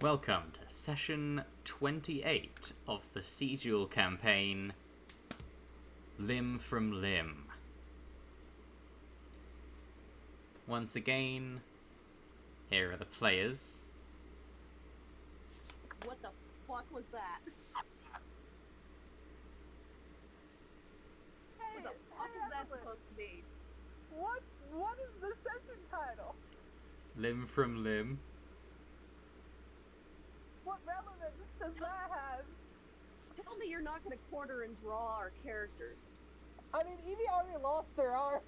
Welcome to session 28 of the Seizual campaign, Limb from Limb. Once again, here are the players. What the fuck was that? Hey, What the fuck is that supposed to be? What is the session title? Limb from Limb. What relevance does that have? Tell me you're not going to quarter and draw our characters. I mean, Evie already lost her arm.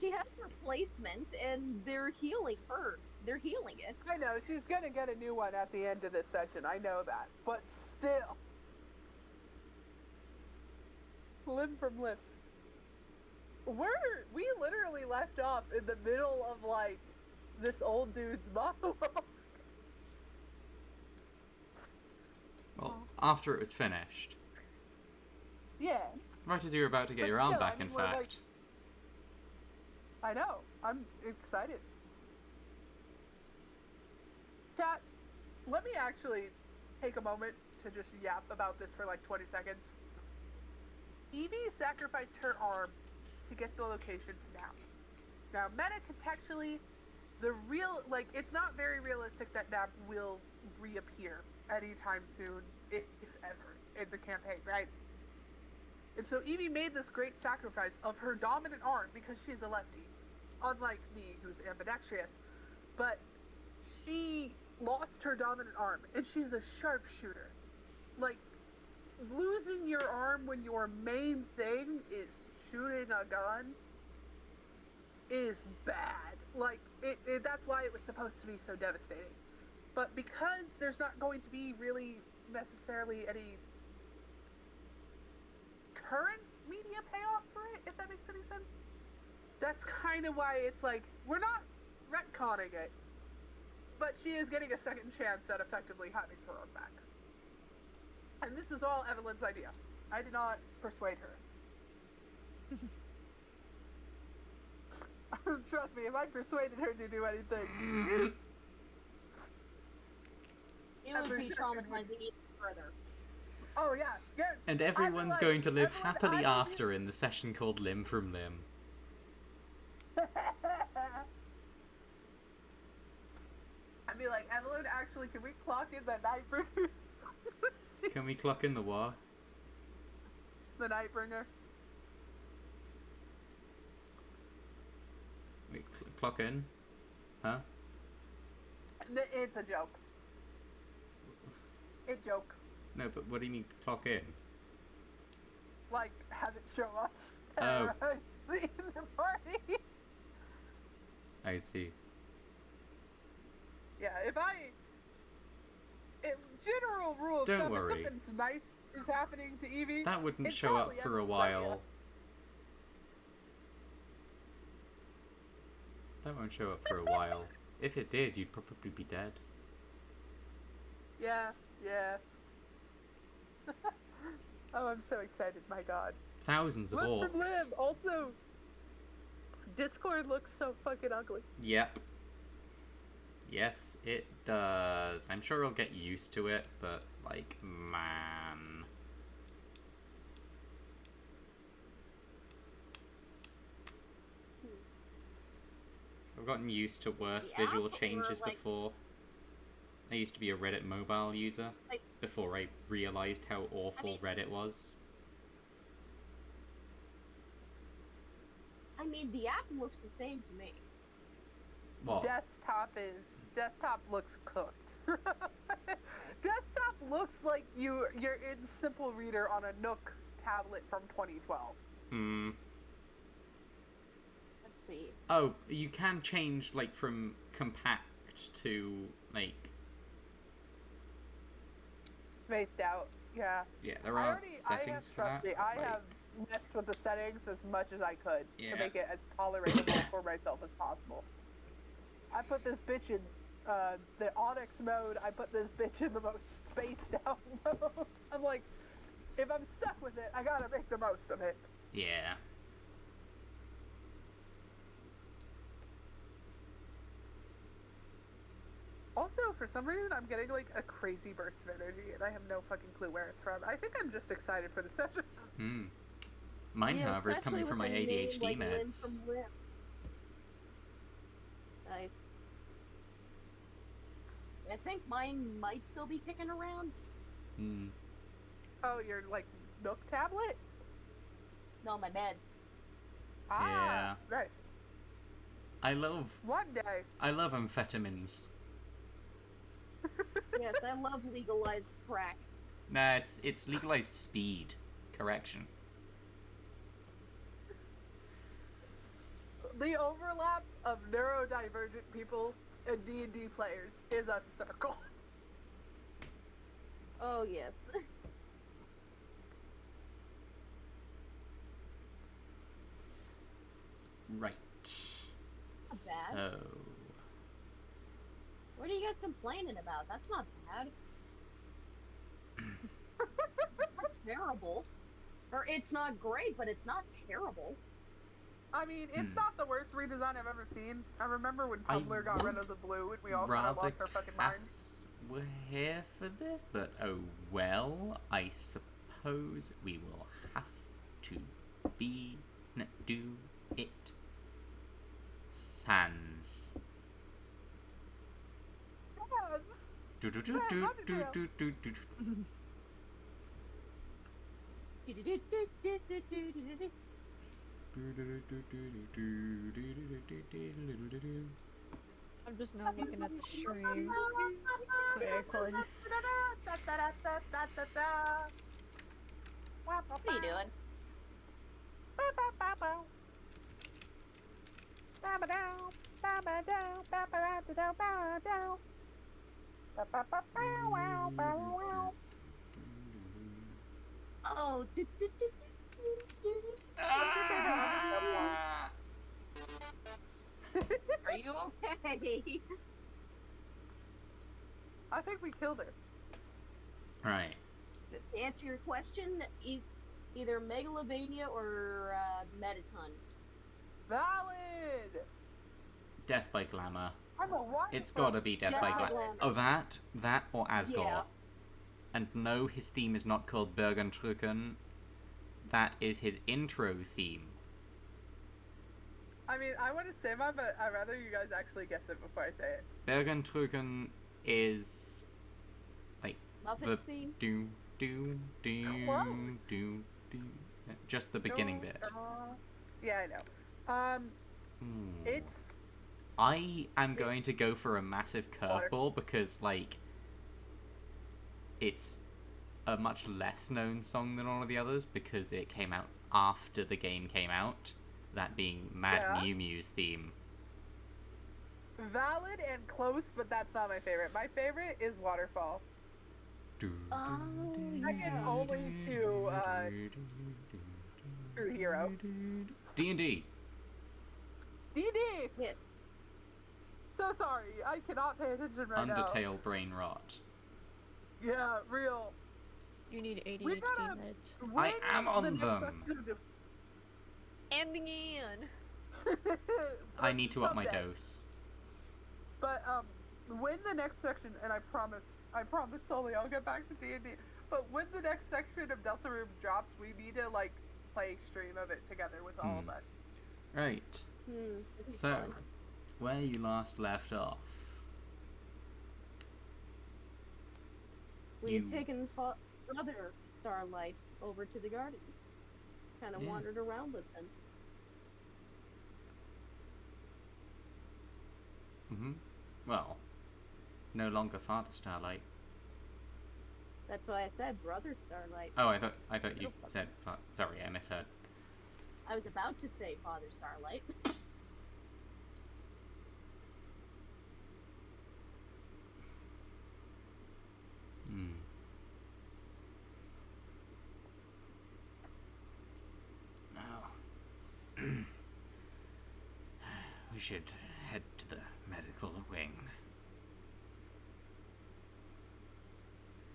She has replacement, and they're healing her. They're healing it. I know, she's gonna get a new one at the end of this session, I know that. But still. Limb from limb. We literally left off in the middle of, like, this old dude's monologue. Well, after it was finished. Yeah. Right as you were about to get But your arm still, back, I mean, in we're fact. like- I know. I'm excited. Chat, let me actually take a moment to just yap about this for like 20 seconds. Evie sacrificed her arm to get the location to Nap. Now, meta contextually, it's not very realistic that Nap will reappear anytime soon, if ever, in the campaign, right? And so Evie made this great sacrifice of her dominant arm because she's a lefty, unlike me, who's ambidextrous. But she lost her dominant arm, and she's a sharpshooter. Like, losing your arm when your main thing is shooting a gun is bad. Like, that's why it was supposed to be so devastating. But because there's not going to be really necessarily any current media payoff for it, if that makes any sense, that's kind of why it's like, we're not retconning it, but she is getting a second chance at effectively having her arm back. And this is all Evelyn's idea. I did not persuade her. Trust me, if I persuaded her to do anything... It would be traumatizing even further. Oh, yeah. And everyone's going to live happily after in the session called Limb from Limb. I'd be like, Evelyn, actually, can we clock in the Nightbringer? Can we clock in the what? The Nightbringer. Wait, clock in? Huh? It's a joke. It's a joke. No, but what do you mean clock in? Like, have it show up. Oh. In the party. I see. Yeah, general rule of Don't thumb, worry. if something nice is happening to Evie, That wouldn't it's show up probably for a Evelyn's while. idea. That won't show up for a while. If it did, you'd probably be dead. Yeah. Oh, I'm so excited, my god. Thousands of Live from orcs. live. Also, Discord looks so fucking ugly. Yep. Yes, it does. I'm sure I'll get used to it, but, like, man. I've gotten used to worse visual changes before. I used to be a Reddit mobile user before I realised how awful Reddit was. I mean, the app looks the same to me. What? Desktop looks cooked. Desktop looks like you're in Simple Reader on a Nook tablet from 2012. Let's see. Oh, you can change, like, from compact to, like... Spaced out, yeah. Yeah, there are settings for that. I have messed with the settings as much as I could to make it as tolerable for myself as possible. I put this bitch in the Onyx mode. I put this bitch in the most spaced out mode. I'm like, if I'm stuck with it, I gotta make the most of it. Yeah. for some reason I'm getting like a crazy burst of energy, and I have no fucking clue where it's from. I think I'm just excited for the session. Mine, Yeah, however, is coming especially from my with the name, ADHD like, limb meds. from limb. Nice. I think mine might still be kicking around. Oh, your like milk tablet? No, my meds. Yeah. Nice. One day. I love amphetamines. Yes, I love legalized crack. Nah, it's legalized speed. Correction. The overlap of neurodivergent people and D&D players is a circle. Oh, yes. Right. Not bad. So... What are you guys complaining about? That's not bad. That's terrible. Or it's not great, but it's not terrible. I mean, it's not the worst redesign I've ever seen. I remember when Tumblr got rid of the blue and we all kind of lost our fucking minds. We're here for this, but oh well. I suppose we will have to do it. Sans. Do do do do do do do do. I'm just now looking at the stream. Quickly. What are you doing? Oh, Are you okay? I think we killed her. Right. To answer your question, either Megalovania or Mettaton. Valid! Death by Glamour. It's It's gotta be Death by Glamour. Oh, that or Asgore. Yeah. And no, his theme is not called Bergentrücken. That is his intro theme. I mean, I want to say mine, but I'd rather you guys actually guess it before I say it. Bergentrücken is like Muppets theme? do do do do do. Just the beginning bit. Yeah, I know. It's. I am going to go for a massive curveball because, like, it's a much less known song than all of the others because it came out after the game came out. That being Mad Mew Mew's theme. Valid and close, but that's not my favorite. My favorite is Waterfall. Second only to True Hero. D&D. D&D! Yes. So sorry, I cannot pay attention right now. Undertale brain rot. Yeah, real. You need ADHD meds. I am on them! And again! I need to up my dose. But, when the next section, and I promise solely I'll get back to D&D, but when the next section of Delta Room drops, we need to, like, play a stream of it together with all of us. Right. So, where you last left off. We had taken Brother Starlight over to the garden. Kind of wandered around with them. Well, no longer Father Starlight. That's why I said Brother Starlight. Oh, I thought you said sorry, I misheard. I was about to say Father Starlight. Now, we should head to the medical wing.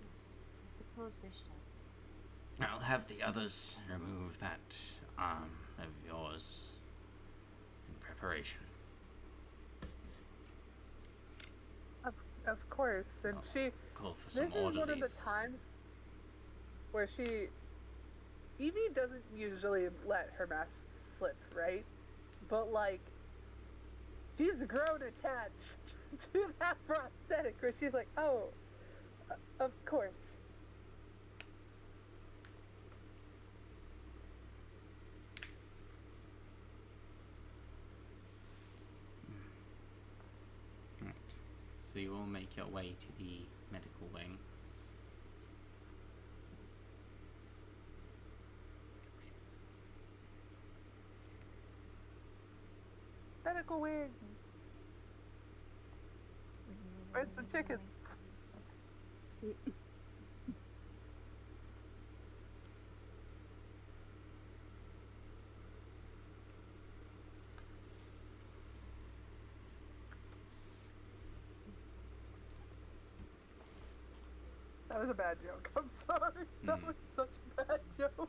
Yes, I suppose we should. I'll have the others remove that arm of yours in preparation. Of course. And I'll call for this some is one of the orderlies. times where Evie doesn't usually let her mask slip, right? But, like, she's grown attached to that prosthetic where she's like, oh, of course. Right. So you all make your way to the medical wing. Medical wing. Where's the chicken? That was a bad joke. I'm sorry. That was such a bad joke.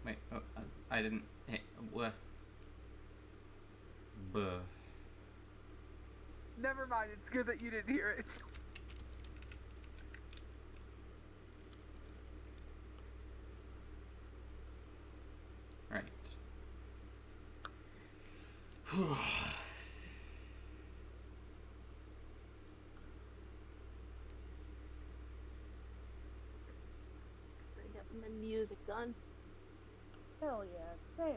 Wait, oh, I didn't hit. Buh. Never mind. It's good that you didn't hear it. Right. I got my music done. Hell yeah. Same.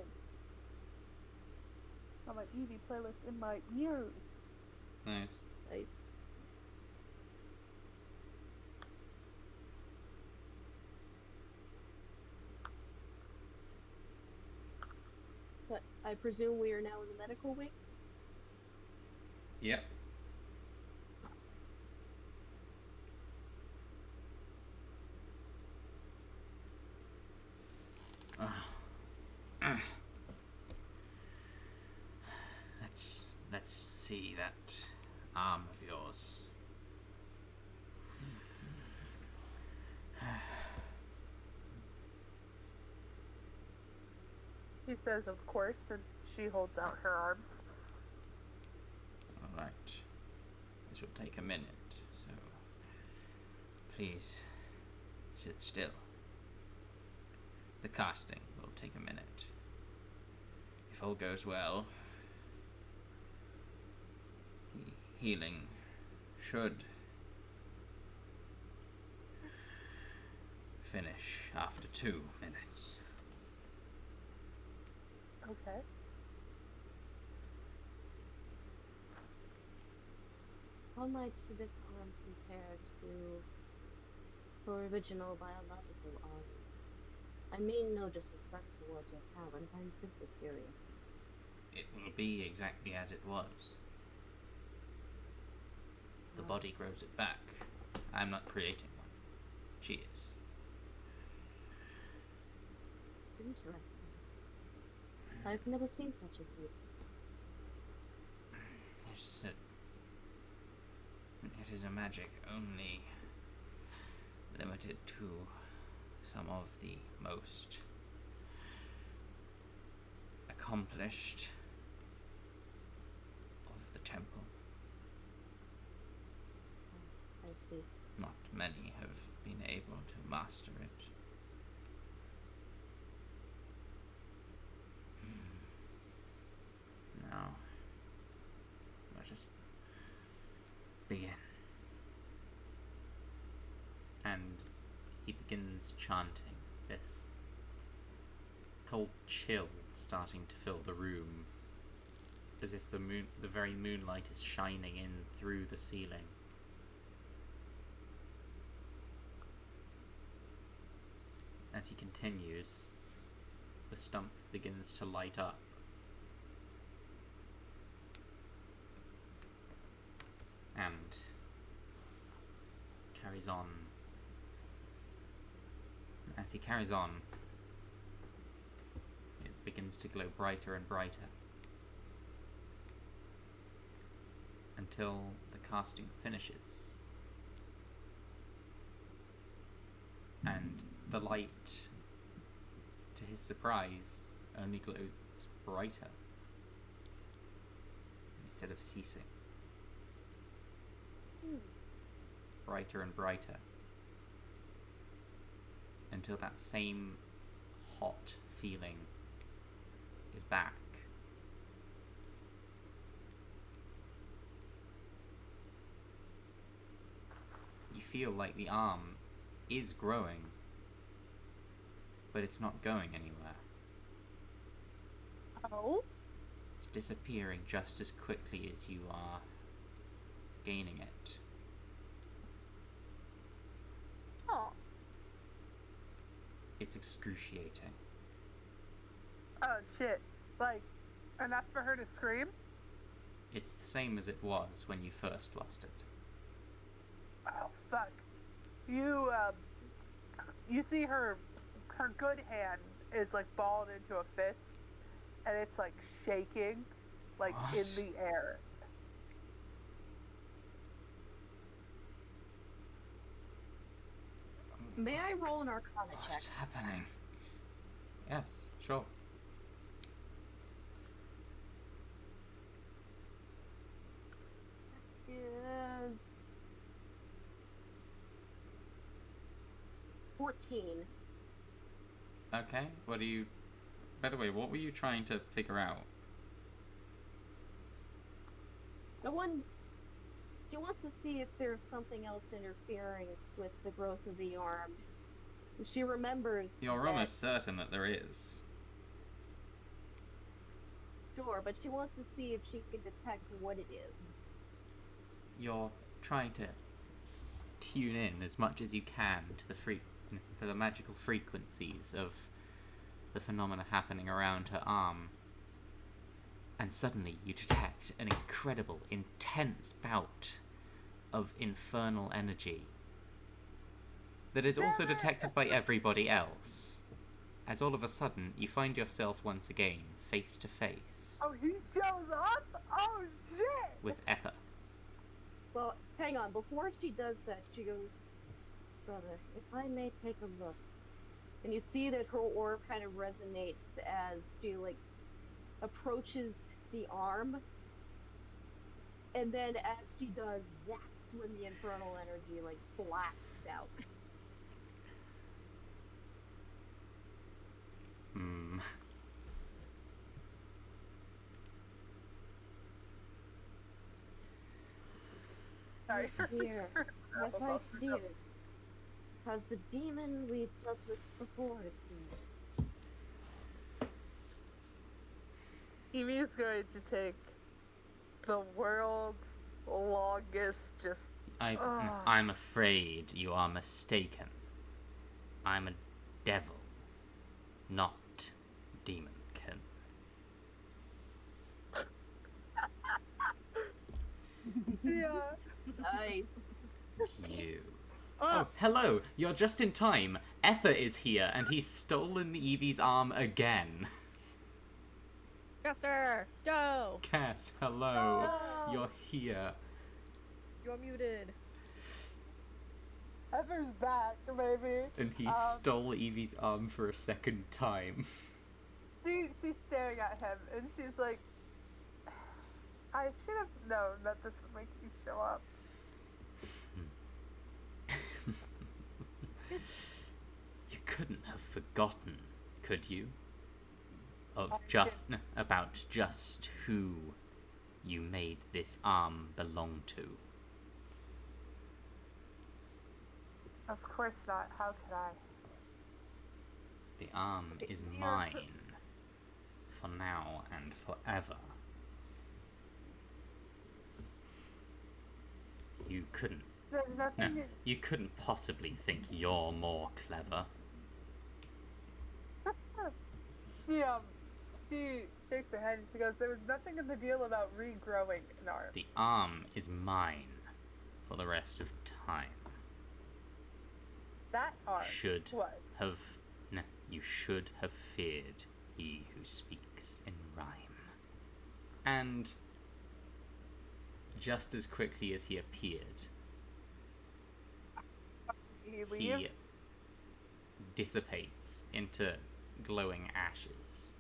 Got my Evie playlist in my ears. Nice. Nice. But I presume we are now in the medical wing? Yep. Let's see that arm of yours. He says, of course, and she holds out her arm. Alright. This will take a minute, so please sit still. The casting will take a minute. If all goes well, the healing should finish after 2 minutes. Okay. How might this arm compare to her original biological arm? I mean no disrespect towards your talent, I'm simply curious. It will be exactly as it was. The body grows it back. I'm not creating one. She is. Interesting. I've never seen such a beauty. It is a magic only limited to some of the most accomplished of the temple. I see. Not many have been able to master it. Now, let us begin. And he begins chanting, this cold chill starting to fill the room, as if the very moonlight is shining in through the ceiling. As he continues, the stump begins to light up. And carries on. As he carries on, it begins to glow brighter and brighter, until the casting finishes. And the light, to his surprise, only glows brighter instead of ceasing. brighter and brighter, until that same hot feeling is back. You feel like the arm is growing, but it's not going anywhere. Oh? It's disappearing just as quickly as you are gaining it. Oh. It's excruciating. Oh, shit. Like, enough for her to scream? It's the same as it was when you first lost it. Oh, fuck. You see her good hand is, like, balled into a fist, and it's, like, shaking, like, in What? the air. May I roll an Arcana check? What's happening? Yes, sure. Is 14. Okay, what are you... By the way, what were you trying to figure out? She wants to see if there's something else interfering with the growth of the arm. She remembers. You're that, almost certain that there is. Sure, but she wants to see if she can detect what it is. You're trying to tune in as much as you can to the magical frequencies of the phenomena happening around her arm. And suddenly you detect an incredible, intense bout of infernal energy that is also detected by everybody else. As all of a sudden, you find yourself once again face to face Oh, he shows up? Oh, shit! with Ether. Well, hang on. Before she does that, she goes, "Brother, if I may take a look." And you see that her orb kind of resonates as she, like, approaches the arm. And then as she does, that's when the infernal energy, like, blasts out. Hmm. Sorry. Here. Yes, I see it. Because the demon we've dealt with before, it seems. Evie is going to take the world's longest just... I'm afraid you are mistaken. I'm a devil, not demonkin. Yeah. Nice. You. Oh, hello! You're just in time. Ether is here, and he's stolen Evie's arm again. Jester! Joe! Cass, hello. No. You're here. You're muted. Ever's back, baby. And he stole Evie's arm for a second time. She's staring at him, and she's like, I should have known that this would make you show up. You couldn't have forgotten, could you? About just who you made this arm belong to. Of course not. How could I? The arm is mine. For now and forever. You couldn't. There's nothing. No, you couldn't possibly think you're more clever. She shakes her head and she goes, there was nothing in the deal about regrowing an arm. The arm is mine for the rest of time. That arm Should was. have. No, you should have feared he who speaks in rhyme. And just as quickly as he appeared, He leaves. he dissipates into glowing ashes.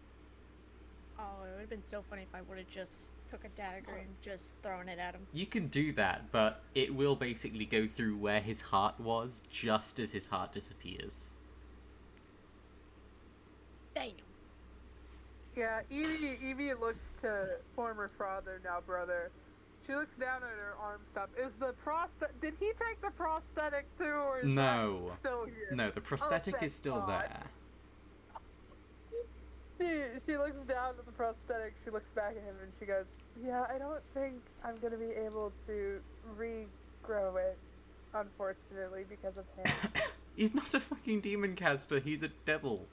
Oh, it would have been so funny if I would have just took a dagger and just thrown it at him. You can do that, but it will basically go through where his heart was just as his heart disappears. Damn. Yeah, Evie looks to former father, now brother. She looks down at her arm stuff. Is the did he take the prosthetic too, or is No. that still here? No, the prosthetic thank is still God. there. She looks down at the prosthetic, she looks back at him, and she goes, yeah, I don't think I'm gonna be able to regrow it, unfortunately, because of him. He's not a fucking demon caster, he's a devil.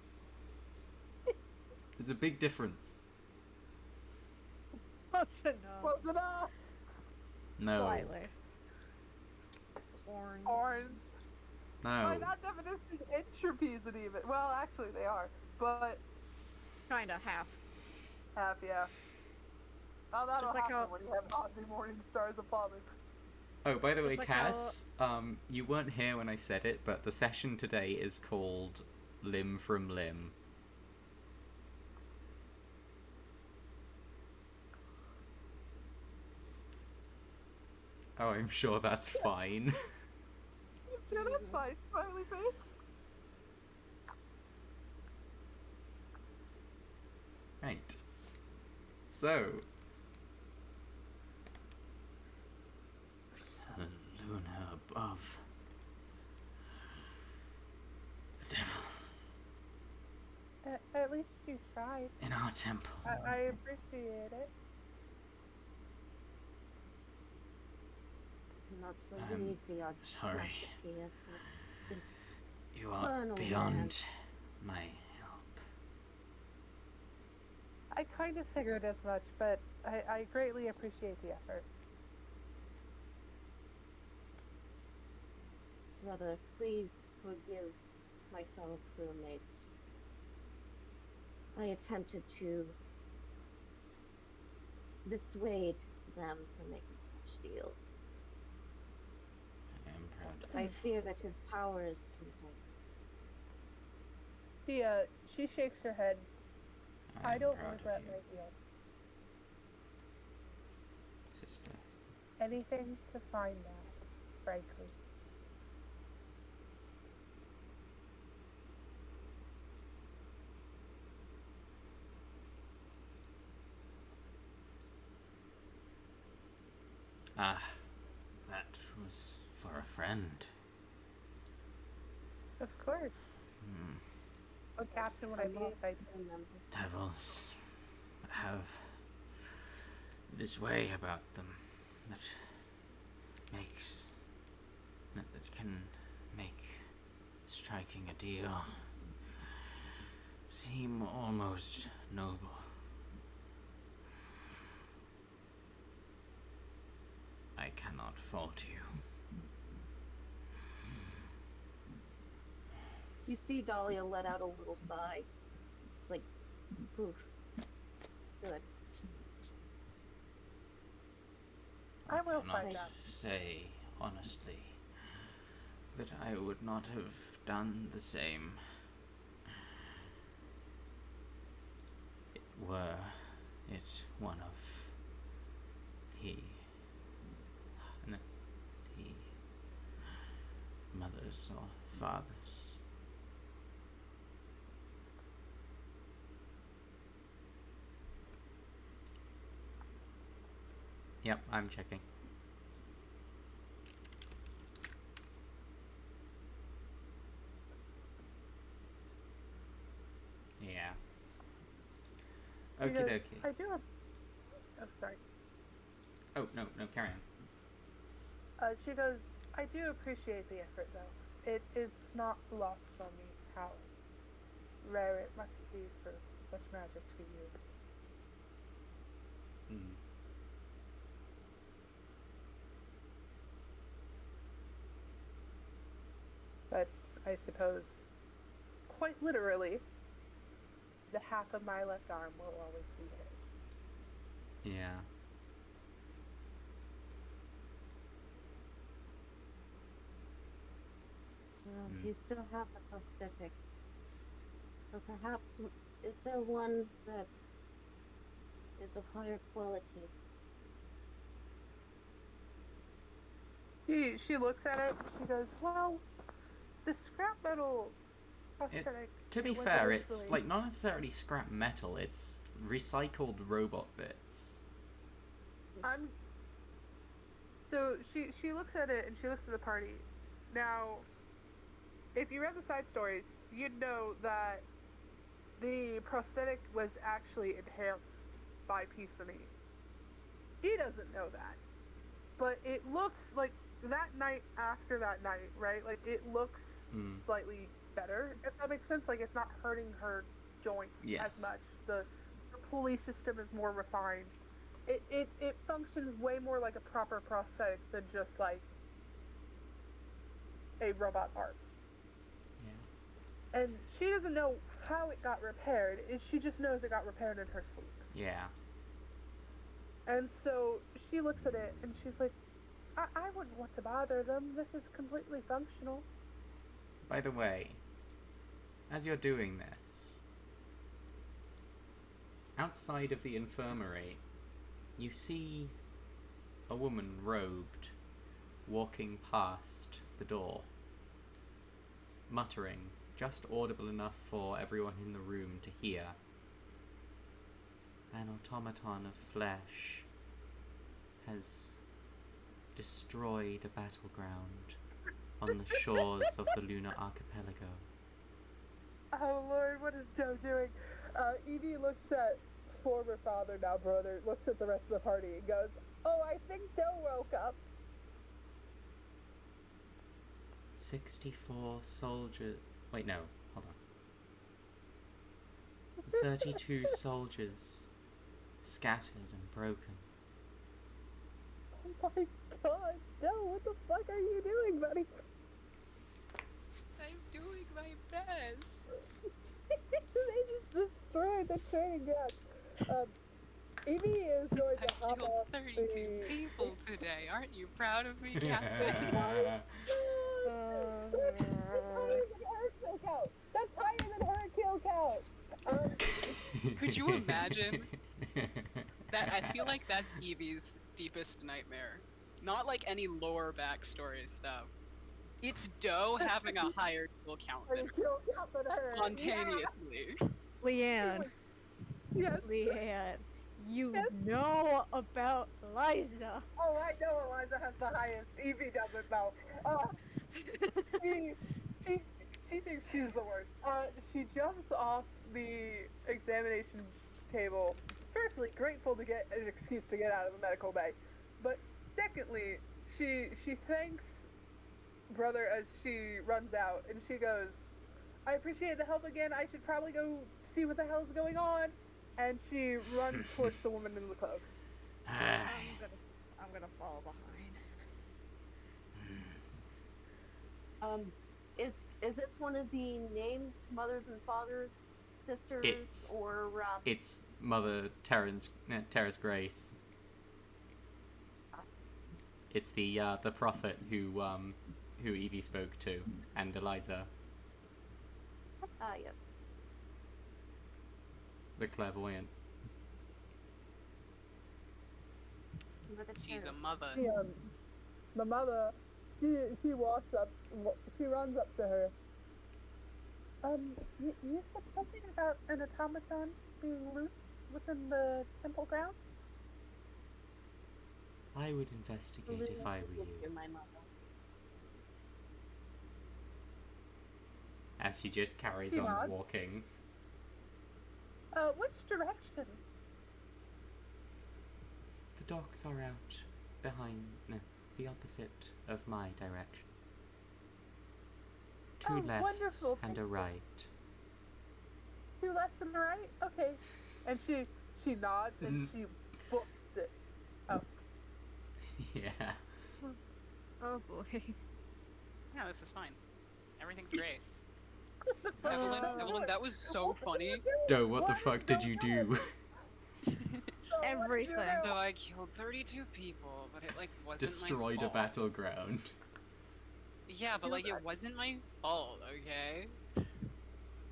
There's a big difference. Close enough. Close enough! No. Slightly. Orange. Orange. By No. that definition, entropy isn't even. Well, actually, they are, but Kinda half. half, yeah. Oh, that'll Just like happen how- when you have Oddly Morning Stars of Father. Oh, by the way, Just like how- Cass, you weren't here when I said it, but the session today is called Limb from Limb. Oh, I'm sure that's fine. Yeah, that's fine. Smiley face. Right. So. Luna above. The devil At least you tried. in our temple. I appreciate it. Not what I'm you need for your sorry. here. You are Oh, no, beyond my help. I kind of figured as much, but I greatly appreciate the effort. Brother, please forgive my fellow crewmates. I attempted to dissuade them from making such deals. I am proud of I fear that his power is tainted. She shakes her head. I I am don't proud regret of my you, deal. sister. Anything to find that, frankly. Ah, that was for a friend. Of course. Hmm. But Captain, when I lost, I Remember. Devils have this way about them that can make striking a deal seem almost noble. I cannot fault you. You see Dahlia let out a little sigh. It's like, oof. Good. I will cannot find out. say honestly that I would not have done the same. Were it one of the mothers or fathers. Yep, I'm checking. Yeah. Okie Because dokie. I do have. Oh, sorry. Oh, no, carry on. She goes, I do appreciate the effort, though. It's not lost on me how rare it must be for such magic to be used. Hmm. But I suppose, quite literally, the half of my left arm will always be his. Yeah. Well, Mm. you still have the prosthetic. So perhaps, is there one that is of higher quality. She looks at it. She goes, "Well, the scrap metal prosthetic." To be it was fair, it's originally- like not necessarily scrap metal, it's recycled robot bits. So she looks at it and she looks at the party. Now, if you read the side stories, you'd know that the prosthetic was actually enhanced by piece of meat. She doesn't know that, but it looks like that night after that night, right? Like it looks slightly better, if that makes sense. Like it's not hurting her joint as much. The pulley system is more refined. It functions way more like a proper prosthetic than just like a robot arm. Yeah. And she doesn't know how it got repaired. She just knows it got repaired in her sleep. Yeah. And so she looks at it and she's like, I wouldn't want to bother them. This is completely functional. By the way, as you're doing this, outside of the infirmary, you see a woman robed walking past the door, muttering, just audible enough for everyone in the room to hear. An automaton of flesh has destroyed a battleground on the shores of the lunar archipelago. Oh Lord, what is Joe doing? Evie looks at former father, now brother, looks at the rest of the party and goes, "Oh, I think Joe woke up." 64 soldiers... Wait, no, hold on. 32 soldiers scattered and broken. Oh my God, Joe, what the fuck are you doing, buddy? I'm doing my best. They just destroyed the training ground. Evie is going to I hop killed off 32 people today. Aren't you proud of me, Captain? That's higher than her kill count. Could you imagine? That I feel like that's Evie's deepest nightmare. Not like any lore backstory stuff. It's Doe having a higher kill count than her. Spontaneously. Leanne. Yes. Leanne. You Yes. know about Liza. Oh, I know Eliza has the highest. Evie doesn't know. She thinks she's the worst. She jumps off the examination table. Firstly, grateful to get an excuse to get out of the medical bay, but secondly, she thanks brother as she runs out, and she goes, "I appreciate the help again. I should probably go see what the hell's going on." And she runs towards the woman in the cloak. I'm gonna fall behind. Is this one of the named mothers and fathers, sisters, or It's Mother Terrace Grace. It's the prophet who Evie spoke to, and Eliza, yes. the clairvoyant. She's a mother. The mother, she walks up, she runs up to her. You said something about an automaton being loose within the temple grounds? I would investigate if I were you. My mother. As she just carries She on nods. walking. Which direction? The docks are out behind, no, the opposite of my direction. Two Oh, lefts wonderful. and a right. 2 left and a right? Okay. And she nods and she books it. Oh. Yeah. Oh boy. Yeah, this is fine. Everything's great. Evelyn, that was so funny. Doe, what the fuck did you do? Everything. So I killed 32 people, but it like wasn't Destroyed my a fault. battleground. Yeah, but like it wasn't my fault, okay?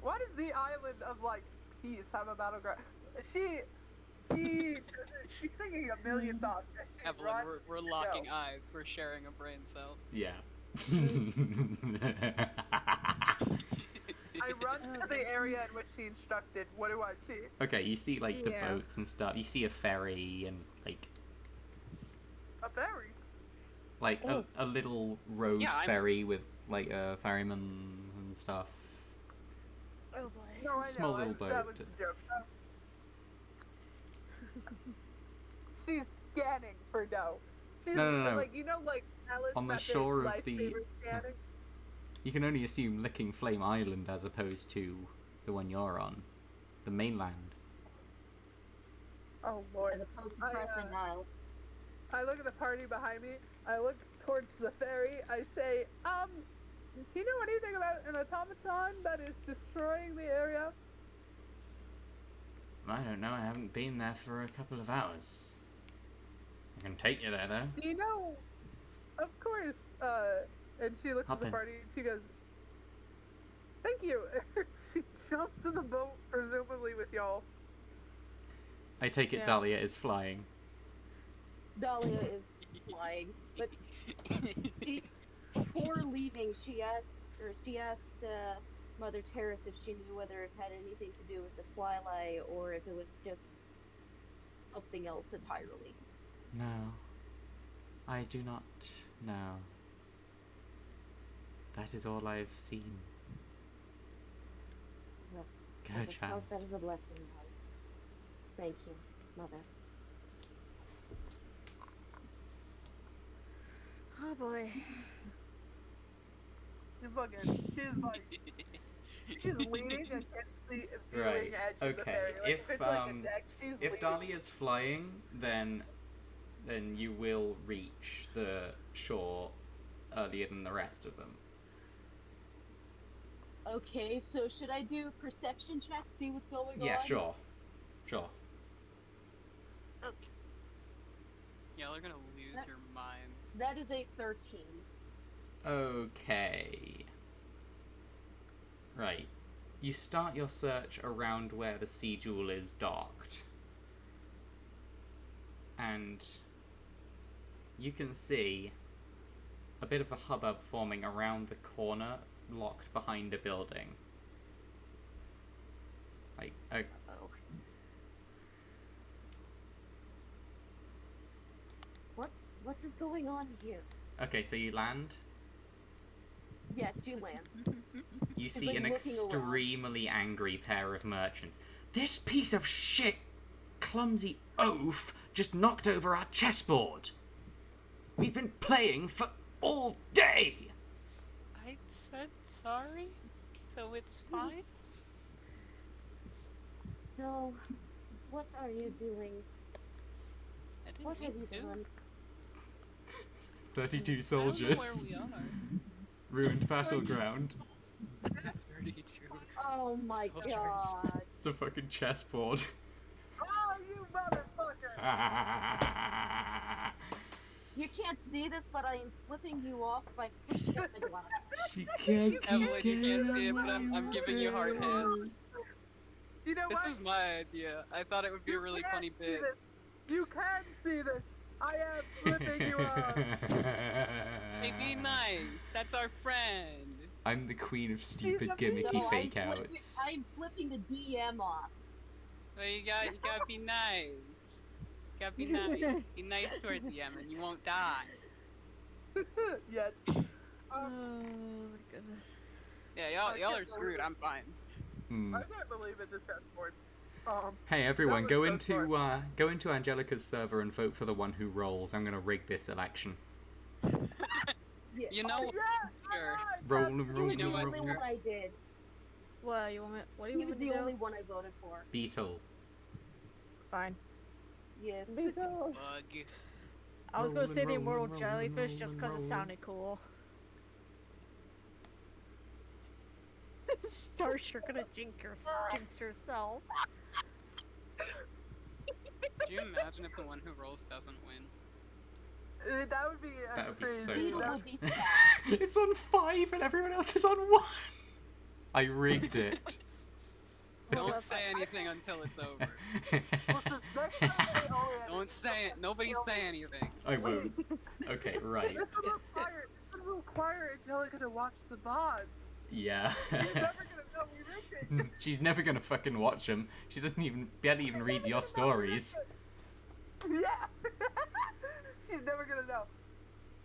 Why does the island of like peace have a battleground? She She's thinking a million thoughts. Evelyn, we're locking eyes. We're sharing a brain cell. Yeah. I run to the area in which she instructed. What do I see? Okay, you see like the Yeah. boats and stuff. You see a ferry and like A ferry. a little road Yeah, I'm- ferry with like a ferryman and stuff. Oh boy. No, I Small know. little That boat. was a joke. She's scanning for dough. She's, No. Like, you know, like Alice On the method shore of the- lifesaver scanning. You can only assume Licking Flame Island as opposed to the one you're on, the mainland. Oh lord. As opposed to I, Crescent Isle. I look at the party behind me. I look towards the ferry. I say, do you know anything about an automaton that is destroying the area? I don't know, I haven't been there for a couple of hours. I can take you there though. Do you know? Of course. And she looks Hop at the in. party and she goes, "Thank you." She jumps in the boat, presumably with y'all. I take it Yeah. Dahlia is flying. Dahlia is flying, but before leaving, she asked Mother Terrace if she knew whether it had anything to do with the twilight or if it was just something else entirely. No. I do not know. That is all I've seen. Well, Go, I just child. count that as a blessing, Mother. Thank you, Mother. Oh boy. She's leaning against the viewing Right, edge of the okay. ferry. Like, If, it's like a deck, she's If leaning. Dahlia's flying, then you will reach the shore earlier than the rest of them. Okay, so should I do a perception check, see what's going on? Yeah, sure. Y'all are gonna lose your minds. That is a 13. Okay. Right. You start your search around where the sea jewel is docked. And you can see a bit of a hubbub forming around the corner, locked behind a building. Like, Oh. What is going on here? okay, so you land. Yeah, she lands. You It's see like an looking around. extremely angry pair of merchants. This piece of shit, clumsy oaf just knocked over our chessboard. We've been playing for all day. I said sorry, so it's fine. No. What are you doing? I didn't What have mean you to. done? 32 I don't know soldiers. where we are. Ruined battleground. 32. Oh my Soldiers. god. It's a fucking chessboard. Oh, you motherfucker! You can't see this, but I am flipping you off by pushing up the glass. She can't Evelyn, you can't see it, but I'm giving you hard hands. You know This what? was my idea. I thought it would be a really can't funny see bit. this. You can see this. I am flipping you off. Hey, be nice. That's our friend. I'm the queen of stupid a gimmicky No, fake outs. I'm flipping the DM off. Well, you gotta be nice. You gotta be nice. Be nice to our DM, and you won't die. Yes. Oh my goodness. Yeah, y'all are screwed. I'm fine. Hmm. I can't believe it. This chessboard. Hey everyone, was go so into Angelica's server and vote for the one who rolls. I'm gonna rig this election. Yeah. You know what? Yes. Sure. Roll He and was roll You know the what? only and one roll. I did. What you want me? What do you He want was me the to only do? one I voted for. Beetle. Fine. Yes. Beetle. Bug. I was gonna Roll say and the roll immortal and roll jellyfish and just roll because and it roll. sounded cool. Starch, you're gonna jinx yourself. Do you imagine if the one who rolls doesn't win? That would be. That would be crazy. so Beetle fun. would be sad. It's on 5 and everyone else is on 1. I rigged it. Don't say anything until it's over. Listen, next time they owe it. Don't say it. Nobody say anything. I won't. Okay, right. This would require Angelica to watch the VODs. Yeah. She's never gonna know we read it. She's never gonna fucking watch them. She barely even reads your stories. Yeah. She's never gonna know.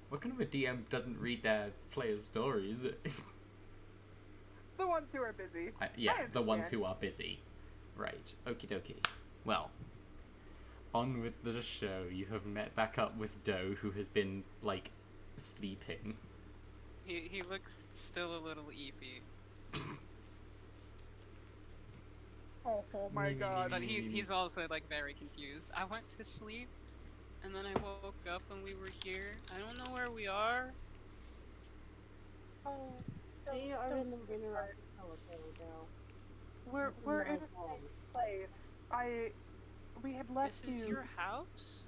What kind of a DM doesn't read their players' stories? The ones who are busy. Yeah, I the ones understand. who are busy. Right, okie dokie. Well, on with the show. You have met back up with Doe, who has been, like, sleeping. He looks still a little eepy. Oh my god. But he's also, like, very confused. I went to sleep, and then I woke up and we were here. I don't know where we are. Oh, We are in the mineral telephone now. we're This is in my a home. safe place. We had left This is you. your house?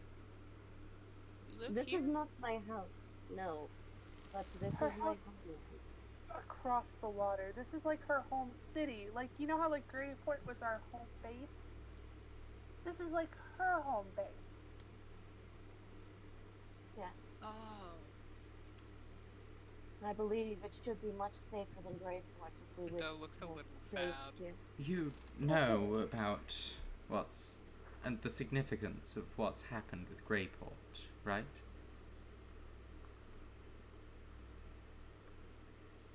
You live This here? is not my house, no. But this Her is my house- home. Across the water. This is like her home city. Like, you know how like Greyport was our home base? This is like her home base. Yes. Oh. I believe it should be much safer than Greyport if we would Doe looks a uh, little stay sad. here. You know about and the significance of what's happened with Greyport, right?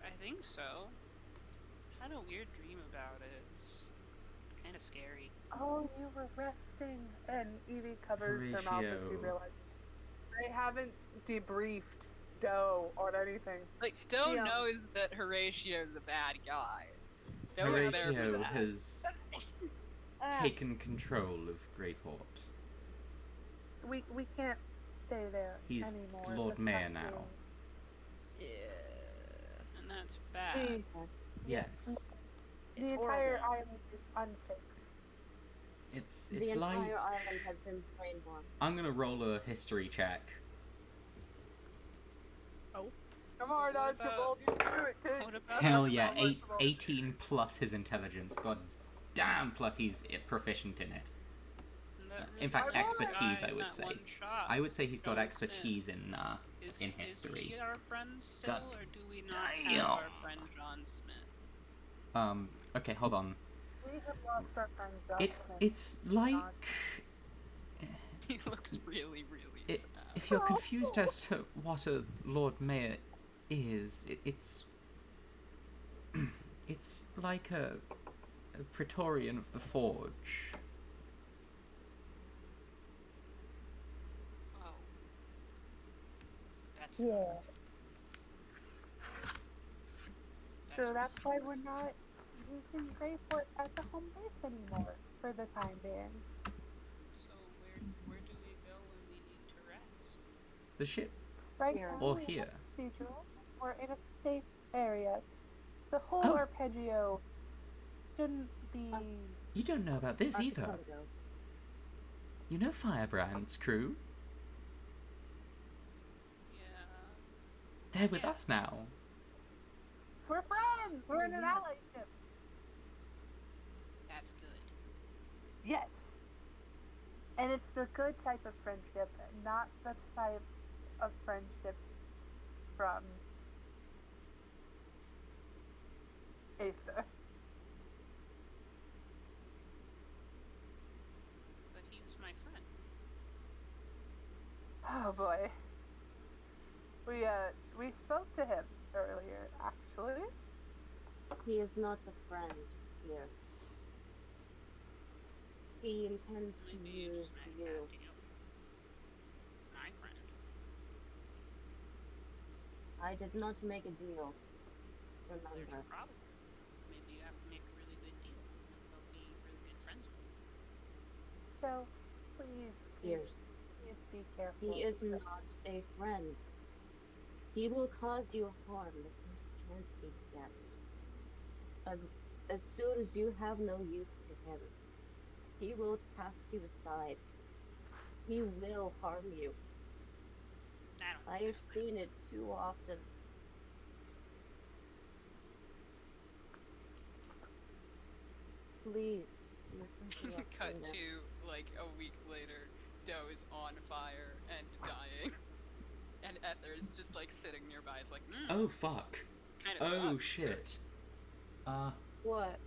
I think so. Had a weird dream about it. It's kind of scary. Oh, you were resting. And Evie covers her mouth as she Horatio. realizes they haven't debriefed Doe on anything. Like, Doe Yeah. knows that Horatio's a bad guy. Doe is there for Horatio that. has taken control of Greyport. We can't stay there He's anymore. Lord That's Mayor not now. fair. Yeah. And that's bad. Yes. Yes. The It's entire horrible. island is unsafe. It's The like entire island has been brainwashed. I'm gonna roll a history check. Come on, What Archibald, you can do it, kid. What about Hell yeah, Archibald. 18 plus his intelligence. God damn, plus he's proficient in it. that In fact, really expertise, guy I in would that say. one shot? I would say he's got John expertise in Is history. he our friend still, God or do we not damn. have our friend John Smith? Okay, hold on. We have lost our friend Justin. It's like He looks really, really sad. if you're confused as to what a Lord Mayor is, it's it's like a Praetorian of the Forge. Oh. That's Yeah. That's So that's why we're not using Greyport as a home base anymore for the time being. So where do we go when we need to rest? The ship, Right Here. now, or we have here. Cathedral. We're in a safe area. The whole Oh. arpeggio shouldn't be. You don't know about this either. Archipelago. You know Firebrand's crew? Yeah. They're with us now. We're friends. We're in an allyship. That's good. Yes. And it's the good type of friendship, not the type of friendship from Aether. But he's my friend. Oh boy. We spoke to him earlier, actually. He is not a friend here. He intends to Maybe you use just made you. that deal. He's my friend. I did not make a deal. There's Remember. a problem. Maybe you have to make a really good deal, and they'll be really good friends with you. So, please Here. be careful. He is not a friend. He will cause you harm the first chance he gets. As soon as you have no use for him, he will cast you aside. He will harm you. I have seen it too often. Please listen to us. Cut Linda. to like a week later, Doe is on fire and dying, and Ether is just like sitting nearby. It's like, Oh fuck. kind of Oh sucks. shit. What?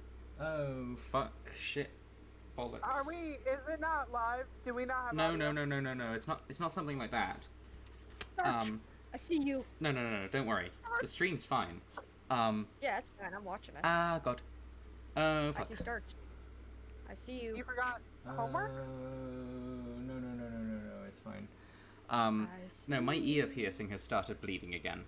Oh fuck. Shit. Bollocks. Are we? Is it not live? Do we not have? No, audio? no. It's not something like that. I see you. No. Don't worry. The stream's fine. Yeah, it's fine. I'm watching it. Ah, God. Oh I fuck. see Starch. I see you. You forgot homework? No. It's fine. I No, see my you. ear piercing has started bleeding again.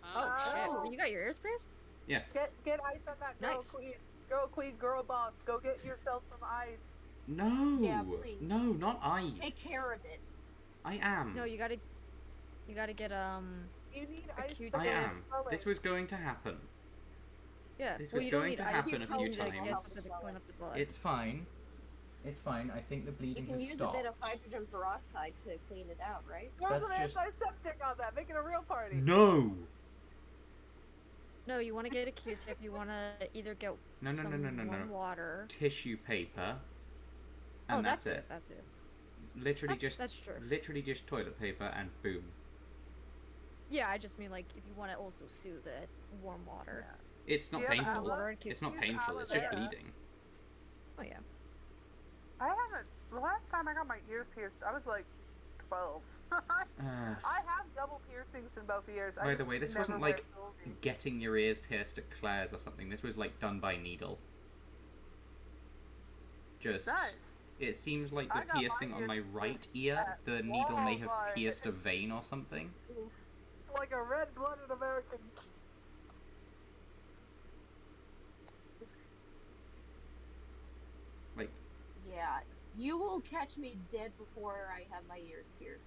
Oh Oh. shit! You got your ears pierced? Yes. Get ice on that girl Nice. queen. Girl queen, girl boss. Go get yourself some ice. No. Yeah, please. No, not ice. Take care of it. I am. No, you gotta get You need A ice. cute to I go gel. am. color. This was going to happen. yeah. This well, was you don't going need to ice happen a few to get times. to clean up the blood. It's fine. It's fine. I think the You bleeding can has use stopped. a bit of hydrogen peroxide to clean it out, right? There's That's an just- antiseptic on that. Make it a real party. No. No, you want to get a Q-tip. You want to either get No. some warm water. Tissue paper. Oh, And that's it. That's it. Literally just That's true. literally just toilet paper and boom. Yeah, I just mean like if you want to also soothe it, warm water. It's not Yeah, but painful. Water and It's not use painful. It's aloe just vera. bleeding. Oh yeah. I haven't. The last time I got my ears pierced, I was like 12. I have double piercings in both ears. By the way, this never wasn't wear like jewelry. getting your ears pierced at Claire's or something. This was like done by needle. Just. Nice. It seems like I the got my piercing on my ears right ear, at the needle may have Walmart. pierced a vein or something. Like a red-blooded American. Like, Yeah. You will catch me dead before I have my ears pierced.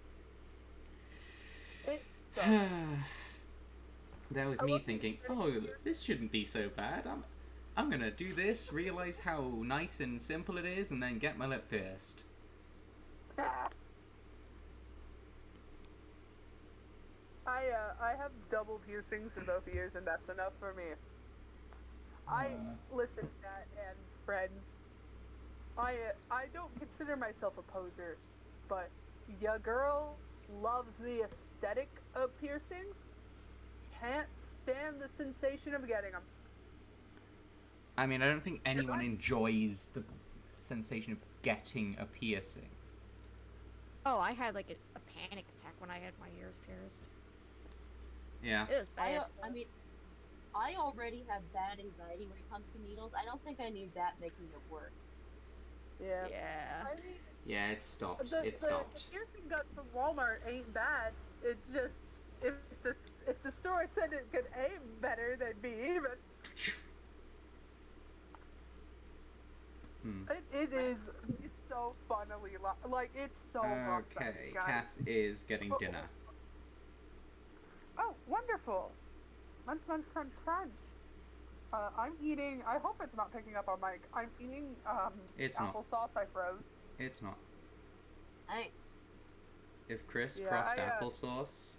that was I me wasn't thinking, getting oh, pierced. this shouldn't be so bad. I'm gonna do this, realize how nice and simple it is, and then get my lip pierced. I have double piercings in both ears, and that's enough for me. Listen, Nat and friends. I don't consider myself a poser, but ya girl loves the aesthetic of piercings. Can't stand the sensation of getting them. I mean, I don't think anyone I- enjoys the sensation of getting a piercing. Oh, I had like a panic attack when I had my ears pierced. Yeah. It was bad. I mean, I already have bad anxiety when it comes to needles. I don't think I need that making it worse. Yeah. Yeah. I mean, Yeah, it stopped. the It stopped. piercing gun from Walmart ain't bad. It's just if the store said it could aim better, they'd be even. It's so funnily like it's so rough, Okay, guys. Cass is getting dinner. Oh, wonderful! Munch, munch, crunch, crunch. I'm eating. I hope it's not picking up on mic. I'm eating It's not. applesauce I froze. It's not. Nice. If Chris Yeah, crossed I, applesauce,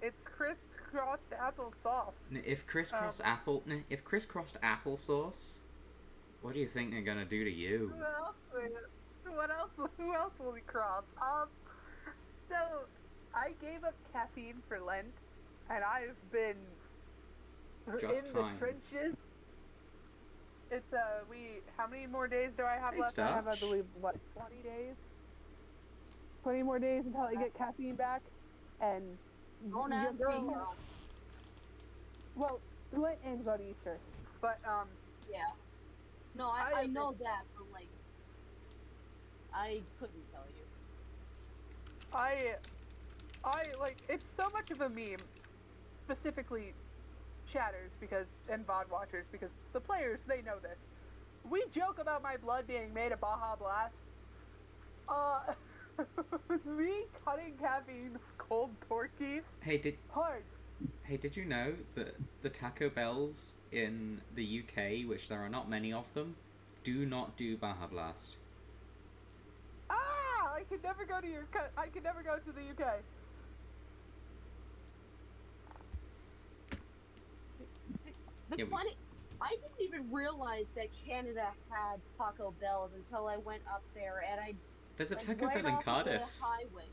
It's crisp crossed applesauce. if Chris crossed applesauce, what do you think they're gonna do to you? Who else? What else? Who else will we cross? So I gave up caffeine for Lent, and I've been Just in fine. the trenches. It's how many more days do I have Hey, left? I have, I Starch. believe, what, 20 days? 20 more days until I get caffeine back, and Don't your ask me, girl- girl. Well, Lent ends on Easter, but Yeah. No, I I agree. know that, but like, I couldn't tell you. I like it's so much of a meme, specifically chatters and VOD watchers because the players they know this. We joke about my blood being made of Baja Blast. Me cutting caffeine cold turkey Hey, hard. did you know that the Taco Bells in the UK, which there are not many of them, do not do Baja Blast? I could never go to I could never go to the UK. The Yeah, funny, I didn't even realize that Canada had Taco Bells until I went up there and I There's a like Taco right Bell in off of Cardiff. the highway.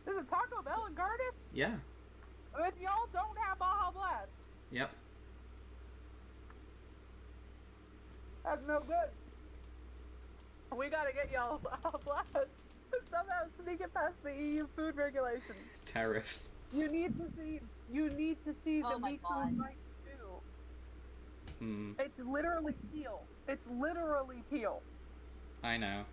There's a Taco Bell in Cardiff? Yeah. And y'all don't have Baja Blast. Yep. That's no good. We gotta get y'all Baja Blast. Somehow sneak it past the EU food regulations. Tariffs. You need to see Oh the my Miku God. Light too. Hmm. It's literally teal. It's literally teal. I know.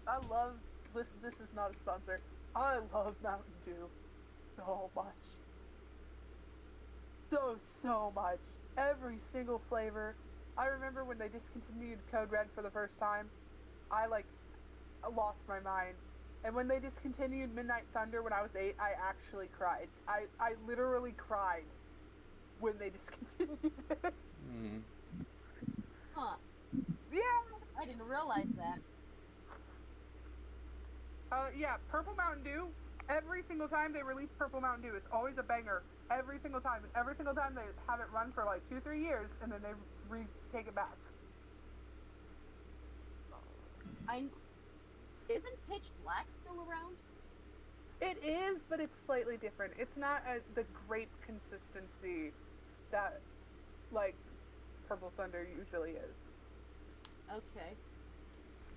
I love this. This is not a sponsor. I love Mountain Dew so much. So much. Every single flavor. I remember when they discontinued Code Red for the first time, I lost my mind. And when they discontinued Midnight Thunder when I was 8, I actually cried. I literally cried when they discontinued it. Hmm. Huh. Yeah! I didn't realize that. Yeah, Purple Mountain Dew, every single time they release Purple Mountain Dew, it's always a banger. Every single time. Every single time they have it run for like 2-3 years, and then they take it back. Isn't Pitch Black still around? It is, but it's slightly different. It's not the grape consistency that, like, Purple Thunder usually is. Okay.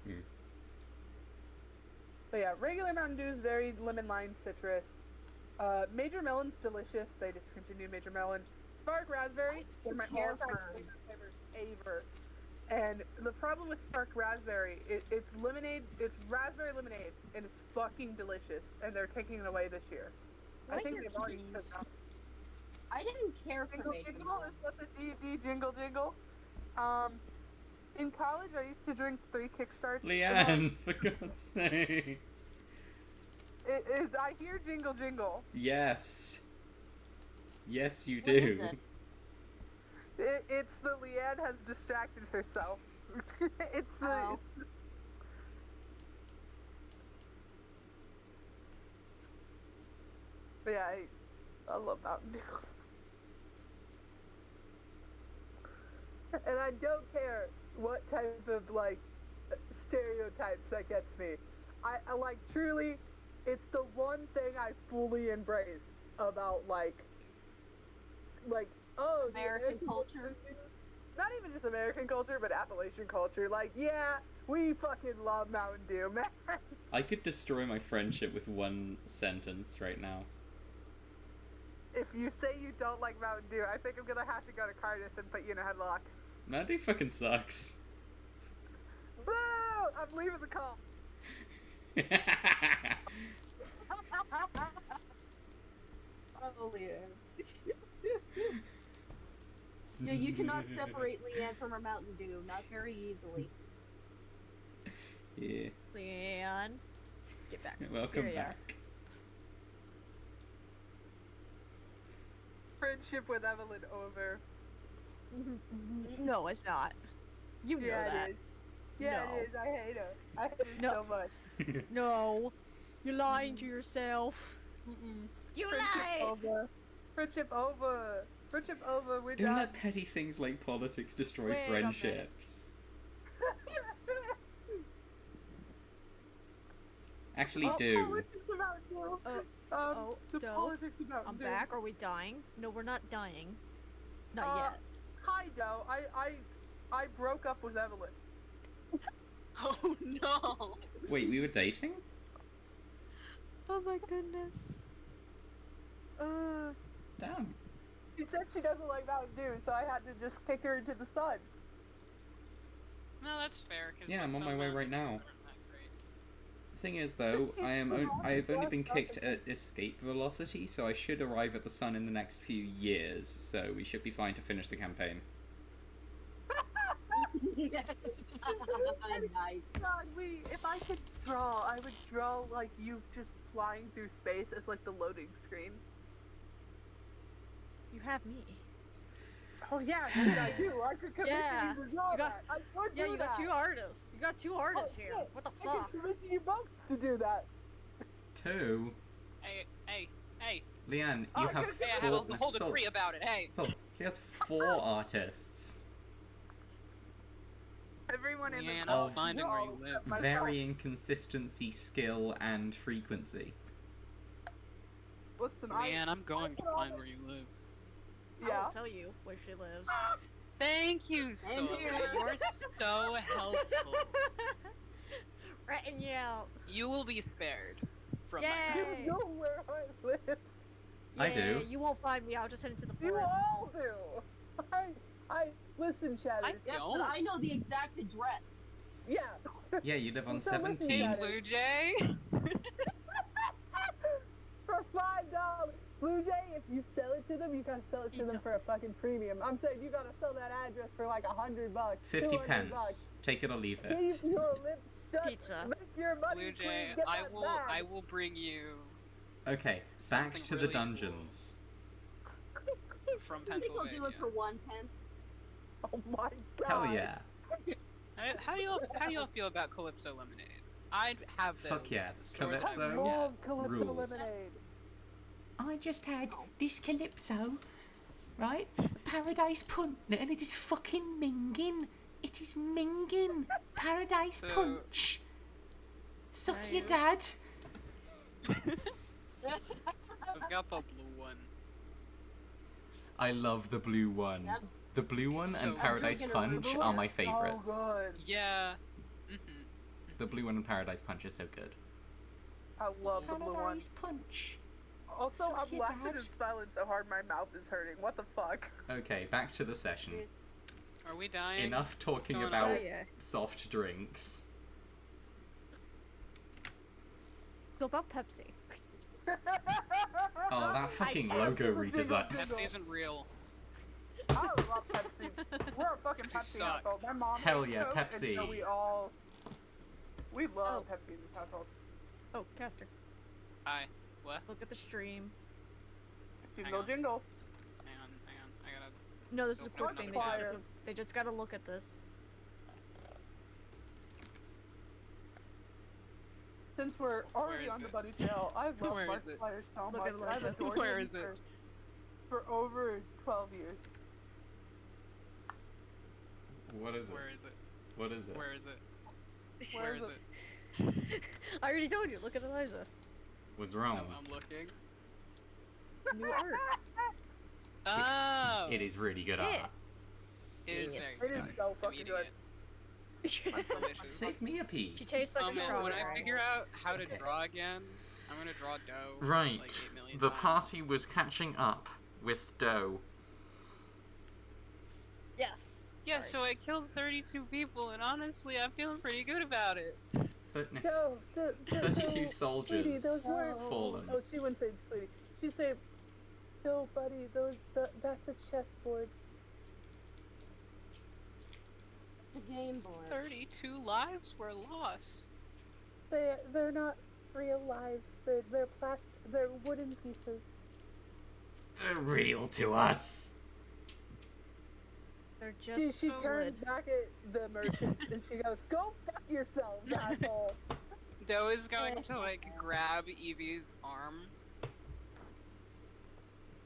Hmm. But yeah, regular Mountain Dew is very lemon lime citrus. Major Melon's delicious. They discontinued Major Melon. Spark Raspberry, they're my all-time favorite flavors ever. And the problem with Spark Raspberry, it's lemonade, it's raspberry lemonade, and it's fucking delicious. And they're taking it away this year. I think they've already said that. I didn't care for Jingle Major Jingle Melon. is what the D&D Jingle Jingle. In college, I used to drink 3 Kickstarts. Leanne, for God's sake. I hear Jingle Jingle. Yes. Yes, you What is do. it? It's the Leanne has distracted herself. It's the. Oh. But yeah, I love Mountain Dew. And I don't care what type of, like, stereotypes that gets me. I like, truly, it's the one thing I fully embrace about, like, oh, American culture? Not even just American culture, but Appalachian culture. Like, yeah, we fucking love Mountain Dew, man. I could destroy my friendship with one sentence right now. If you say you don't like Mountain Dew, I think I'm gonna have to go to Cardiff and put you in a headlock. Mountain Dew fucking sucks. Boo! I'm leaving the call. Oh, Leanne. Yeah, you cannot separate Leanne from her Mountain Dew, not very easily. Yeah. Leanne, get back. Welcome Here you are. back. Friendship with Evelyn over. No, it's not. You know Yeah, that. it is. Yeah, No. it is. I hate her. I hate her No. so much. No, you're lying to yourself. You Friendship lie. over. Friendship over. Friendship over. We're Don't done. let petty things like politics destroy Wait a minute. friendships. Actually, Oh, do. politics about you. Oh, the Doe, politics about I'm you. back. Are we dying? No, we're not dying. Not Uh, yet. Hi, Doe. I broke up with Evelyn. Oh no! Wait, we were dating? Oh my goodness. Damn. She said she doesn't like Mountain Dew, so I had to just kick her into the sun. No, that's fair. 'Cause Yeah, I'm like, on my some way mountains right now. aren't that great. The thing is, though, I've only been kicked at escape velocity, so I should arrive at the sun in the next few years, so we should be fine to finish the campaign. Nice. God, if I could draw, I would draw like you just flying through space as like the loading screen. You have me. Oh yeah, I do. I could commission Yeah, you to draw you got- that. I would Yeah, do you that. got 2 artists. You got 2 artists here. shit. What the I fuck? could commission you both to do that. 2? Hey, Hey, Leanne, Oh, you I'm have gonna hey, I four. have a whole Sol, degree about it. Hey, Sol, she has 4 artists. Everyone in Leanne, the I'm finding where you live. Varying consistency, skill, and frequency. Listen, Leanne, I'm going to find where you live. I Yeah. will tell you where she lives. Thank you, Same Soul. here. You're so helpful. Ratting you out. You will be spared from Yay! my wrath. You know where I live. I do. You won't find me. I'll just head into the You forest. all do. I listen, Shadow. Yes, Don't. but I know the exact address. Yeah. Yeah, you live on So listen, 17. Shadow. Blue Jay. For $5. Blue Jay, if you sell it to them, you gotta sell it to them for a fucking premium. I'm saying you gotta sell that address for like $100, 50 $200. pence. Take it or leave it. Keep your lips shut. Pizza. Make your money, Blue Jay, please. Get I that will. bag. I will bring you Okay, back Something to the really dungeons. from I think I'll do Pennsylvania. it for 1 pence. Oh my god. Hell yeah. How do y'all feel about Calypso Lemonade? I'd have those. Fuck yes, Sort of- I Calypso love Calypso rules. Lemonade. I just had Oh. this Calypso, right? Paradise Punch, and it is fucking minging. It is minging. Paradise So- Punch. Suck Nice. your dad. I've got the blue one. I love the blue one. Yep. The blue one So- and I'm Paradise drinking a Punch blue are one. my favorites. So good. Yeah. The blue one and Paradise Punch is so good. I love the blue one. Paradise Punch. Also, Suck I'm your laughing dad. in silence so hard my mouth is hurting. What the fuck? Okay, back to the session. Are we dying? Enough talking going about on? Yeah. soft drinks. Go about Pepsi. Oh, that fucking I- logo I- redesign. Pepsi isn't real. I love Pepsi. We're a fucking Pepsi Pepsi sucks. household. My mom Hell hates yeah, Coke, Pepsi. And so we love Oh. Pepsi in this household. Oh, Caster. Hi. What? Look at the stream. Jingle on. jingle. Hang on. I gotta. No, this is a Open quick another thing. tab. They just gotta look at this. Since we're already is on the it? buddy trail, I love Where is it? Markiplier so Look much. at I've Liza. adored Where him is it? For over 12 years. What is it? Where is it? What is it? Where is it? Where Where is is it? it? I already told you. Look at Eliza. What's wrong? I'm looking. New art. Oh. It is really good Yeah. art. It is Yes. very It is good. so I'm fucking eating good. it. Delicious. Save me a piece. She tastes like a When I strawberry. figure out how to Okay. draw again, I'm gonna draw dough. Right. Like 8 million The times. party was catching up with dough. Yes. Yeah, Sorry. so I killed 32 people, and honestly, I'm feeling pretty good about it. No, 32 soldiers Sweetie, those weren't. fallen. Oh, she wouldn't say sweetie. She'd say, no, buddy, that's a chessboard. It's a game board. 32 lives were lost. They're not real lives. They're wooden pieces. They're real to us. They're just She wood. turns back at the merchant and she goes, "Go fuck yourself, asshole." Doe is going to, like, grab Evie's arm.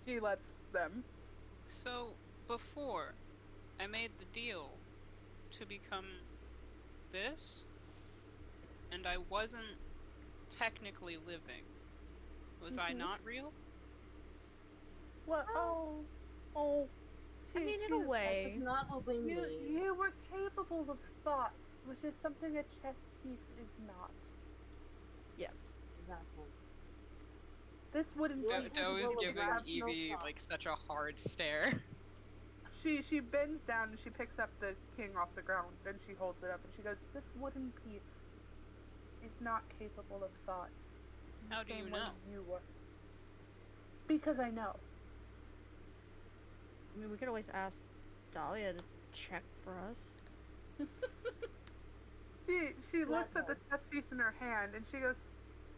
She lets them. So, before I made the deal to become this, and I wasn't technically living, was I Mhm. not real? What? Oh. I mean, in a way. It's not open me. You were capable of thought, which is something a chess piece is not. Yes. Exactly. This wouldn't Yeah, be Doe is capable of giving rational Evie, thought. like, such a hard stare. She bends down and she picks up the king off the ground and she holds it up and she goes, "This wooden piece is not capable of thought. in the How do you same way know? You were. Because I know. I mean, we could always ask Dahlia to check for us. She looks at the no. chess piece in her hand and she goes,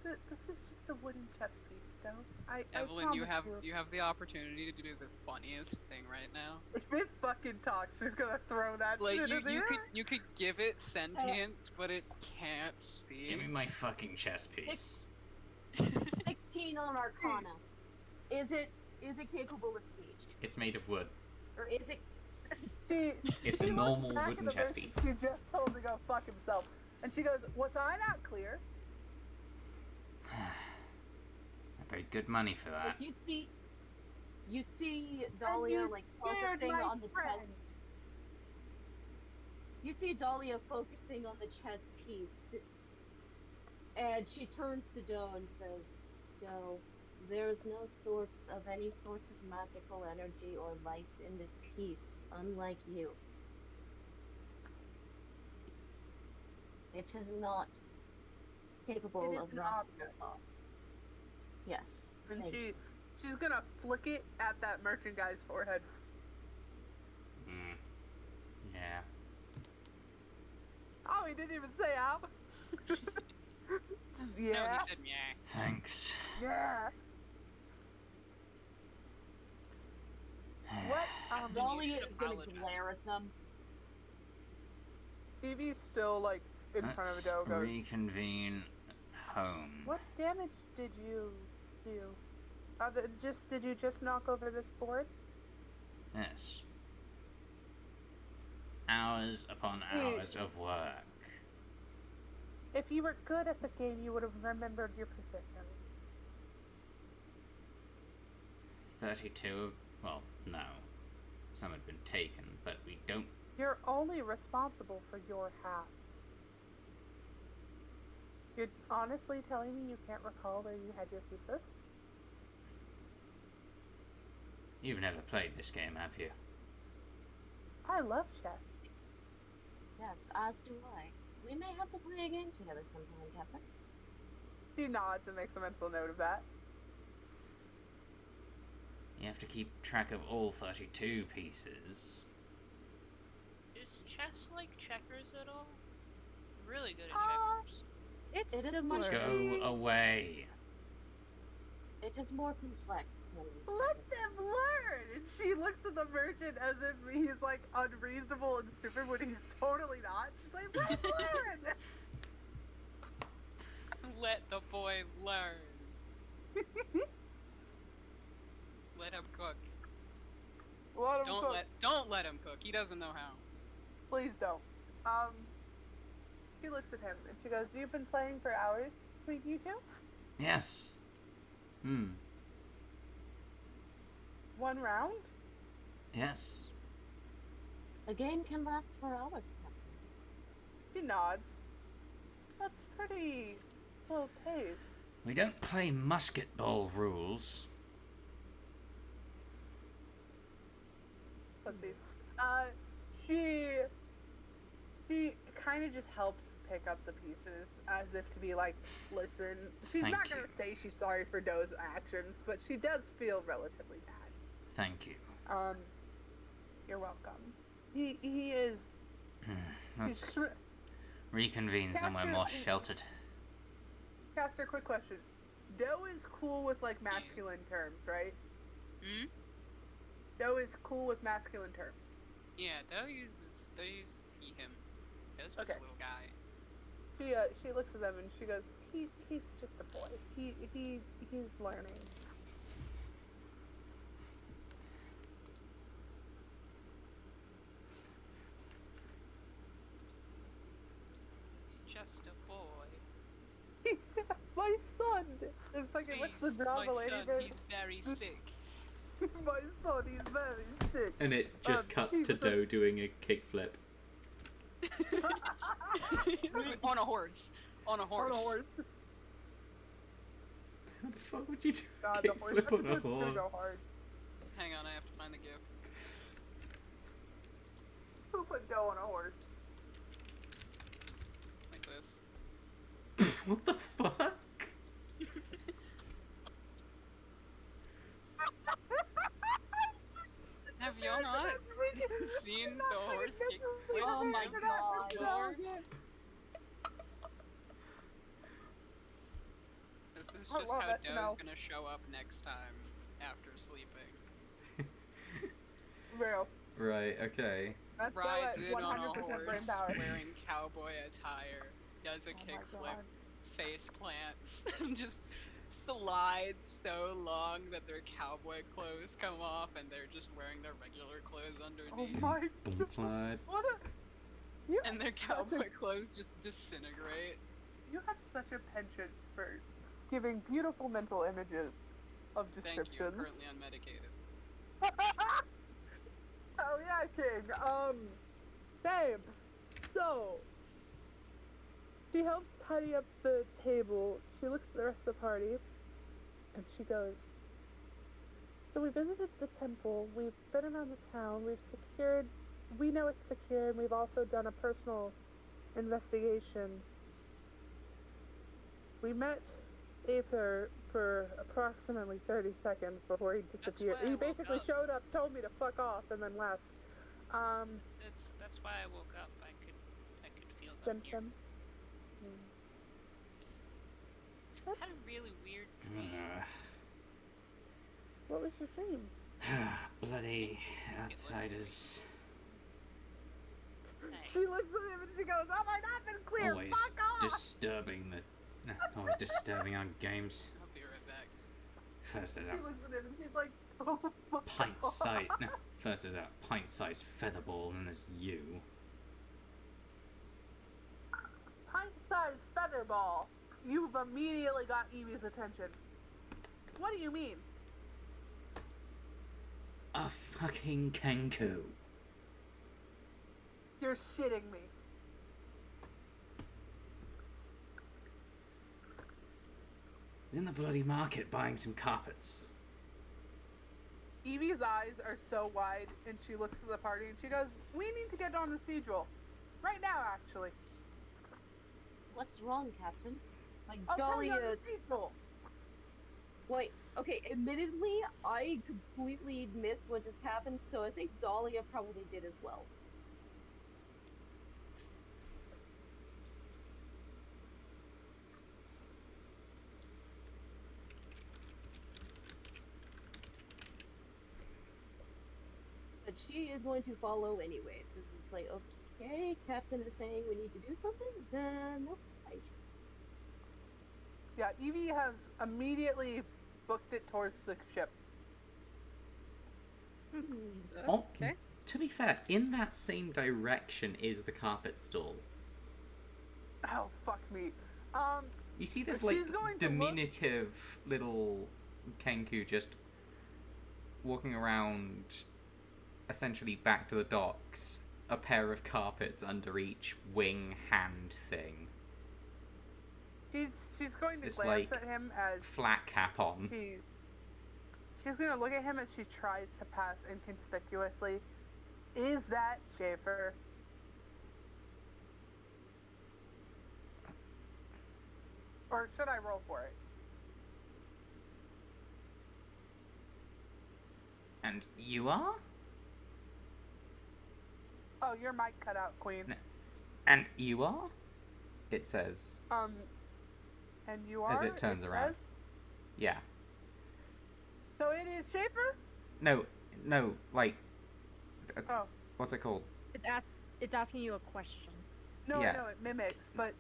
This is just a wooden chess piece, Doe. I Evelyn, you promise have the opportunity to do the funniest thing right now. If it fucking talks, she's gonna throw that Like, shit in the air. you could give it sentience, but it can't Give me speak. my fucking chess piece. 16 on Arcana. Is it capable of speech? It's made of wood. Or is it... It's a she normal looks back wooden at the chess person piece. She just told to go fuck himself. And she goes, was I not clear? I paid good money for that. Like, you see Dahlia, like, focusing on the chess. You see Dahlia focusing on the chess piece. And she turns to Doe and says, Doe, there's no source of any sort of magical energy or life in this piece, unlike you. It is not capable of rational thought. Yes. And she's gonna flick it at that merchant guy's forehead. Yeah. Oh, he didn't even say how. Yeah. No, he said yeah. Thanks. Yeah. What? Dahlia should is gonna apologize. glare at them. Evie's still, like, in front of Let's Doe goes, reconvene home. what damage did you do? Did you just knock over this board? Yes. Hours upon hours of work. If you were good at the game, you would have remembered your position. 32. Well, no. Some had been taken, but we don't. You're only responsible for your half. You're honestly telling me you can't recall where you had your pieces? You've never played this game, have you? I love chess. Yes, as do I. We may have to play a game together sometime, Captain. She nods and makes a mental note of that. You have to keep track of all 32 pieces. Is chess like checkers at all? I'm really good at Uh, checkers. It's It is similar. much- Go away. It is more complex than... Let them learn! And she looks at the merchant as if he's, like, unreasonable and stupid when he's totally not. She's like, let them learn! Let the boy learn. Let him cook. Let him cook. Don't let him cook. He doesn't know how. Please don't. She looks at him and she goes, you've been playing for hours between you two? Yes. One round? Yes. A game can last for hours, Captain. She nods. That's pretty slow paced. We don't play musket ball rules. Let's see. She kind of just helps pick up the pieces as if to be like, listen. She's Thank not going to you. say she's sorry for Doe's actions, but she does feel relatively bad. Thank you. You're welcome. He is. Let's He's reconvene somewhere more sheltered. Caster, quick question. Doe is cool with like masculine terms, right? Hmm? Doe is cool with masculine terms. Yeah, they use he, him. Doe's just Okay. a little guy. She looks at them and she goes, he's just a boy. He's learning. He's just a boy. My son! It's like, what's Please, the my drama lady son, version? he's very sick. My son, he's very sick. And it just cuts to Doe doing a kickflip. On a horse. On a horse. On a horse. How the fuck would you do a God, the horse kickflip on a is gonna go hard. horse? Hang on, I have to find the gif. Who put Doe on a horse? Like this. What the fuck? Have you not seen the horse kick? Oh my god. This is I just love how it, Doe's no. gonna show up next time after sleeping. Real. Right, okay. That's Doe Rides at in on a 100% brain horse, power. wearing cowboy attire, does a Oh my kickflip, God. face plants, just slides so long that their cowboy clothes come off and they're just wearing their regular clothes Oh underneath. my Boom god. slide. What a... You And their have such a- cowboy clothes just disintegrate. You have such a penchant for giving beautiful mental images of Thank you, descriptions. currently unmedicated. Oh yeah, King. Babe. So, she helps tidy up the table. She looks at the rest of the party, and she goes, so we visited the temple, we've been around the town, we know it's secure, and we've also done a personal investigation. We met Aether for approximately 30 seconds before he disappeared. why I He woke basically up. showed up, told me to fuck off, and then left. That's why I woke up. I could feel them here. Symptom. I had a really weird dream. What was your dream? Bloody outsiders. She looks at him and she goes, "Have I not been clear? Always Fuck off!" disturbing always disturbing our games. I'll be right back. First is She out looks at him and she's like, "Oh my pint god." size. No, first is out pint-sized featherball, and there's you. Pint-sized featherball. You've immediately got Evie's attention. What do you mean? A fucking Kenku. You're shitting me. He's in the bloody market buying some carpets. Evie's eyes are so wide, and she looks at the party and she goes, "We need to get on the siege-roll. Right now, actually. What's wrong, Captain? Like, I'll tell you on Dahlia. the siege-roll." Wait, okay, admittedly, I completely missed what just happened, so I think Dahlia probably did as well. But she is going to follow anyway. This is like, okay, Captain is saying we need to do something, then nope. Yeah, Evie has immediately booked it towards the ship. Oh, Okay. to be fair, in that same direction is the carpet stall. Oh, fuck me. You see this She's like going to look- diminutive little Kenku just walking around, essentially back to the docks, a pair of carpets under each wing hand thing. She's going to It's glance like at him as flat cap on. she's going to look at him as she tries to pass inconspicuously. Is that Schaefer? Or should I roll for it? And you are? Oh, your mic cut out, Queen. No. And you are? It says. And you are? As it turns around. says? Yeah. So it is Schaefer? No, like. Oh. What's it called? It's asking you a question. No, Yeah. no, it mimics. But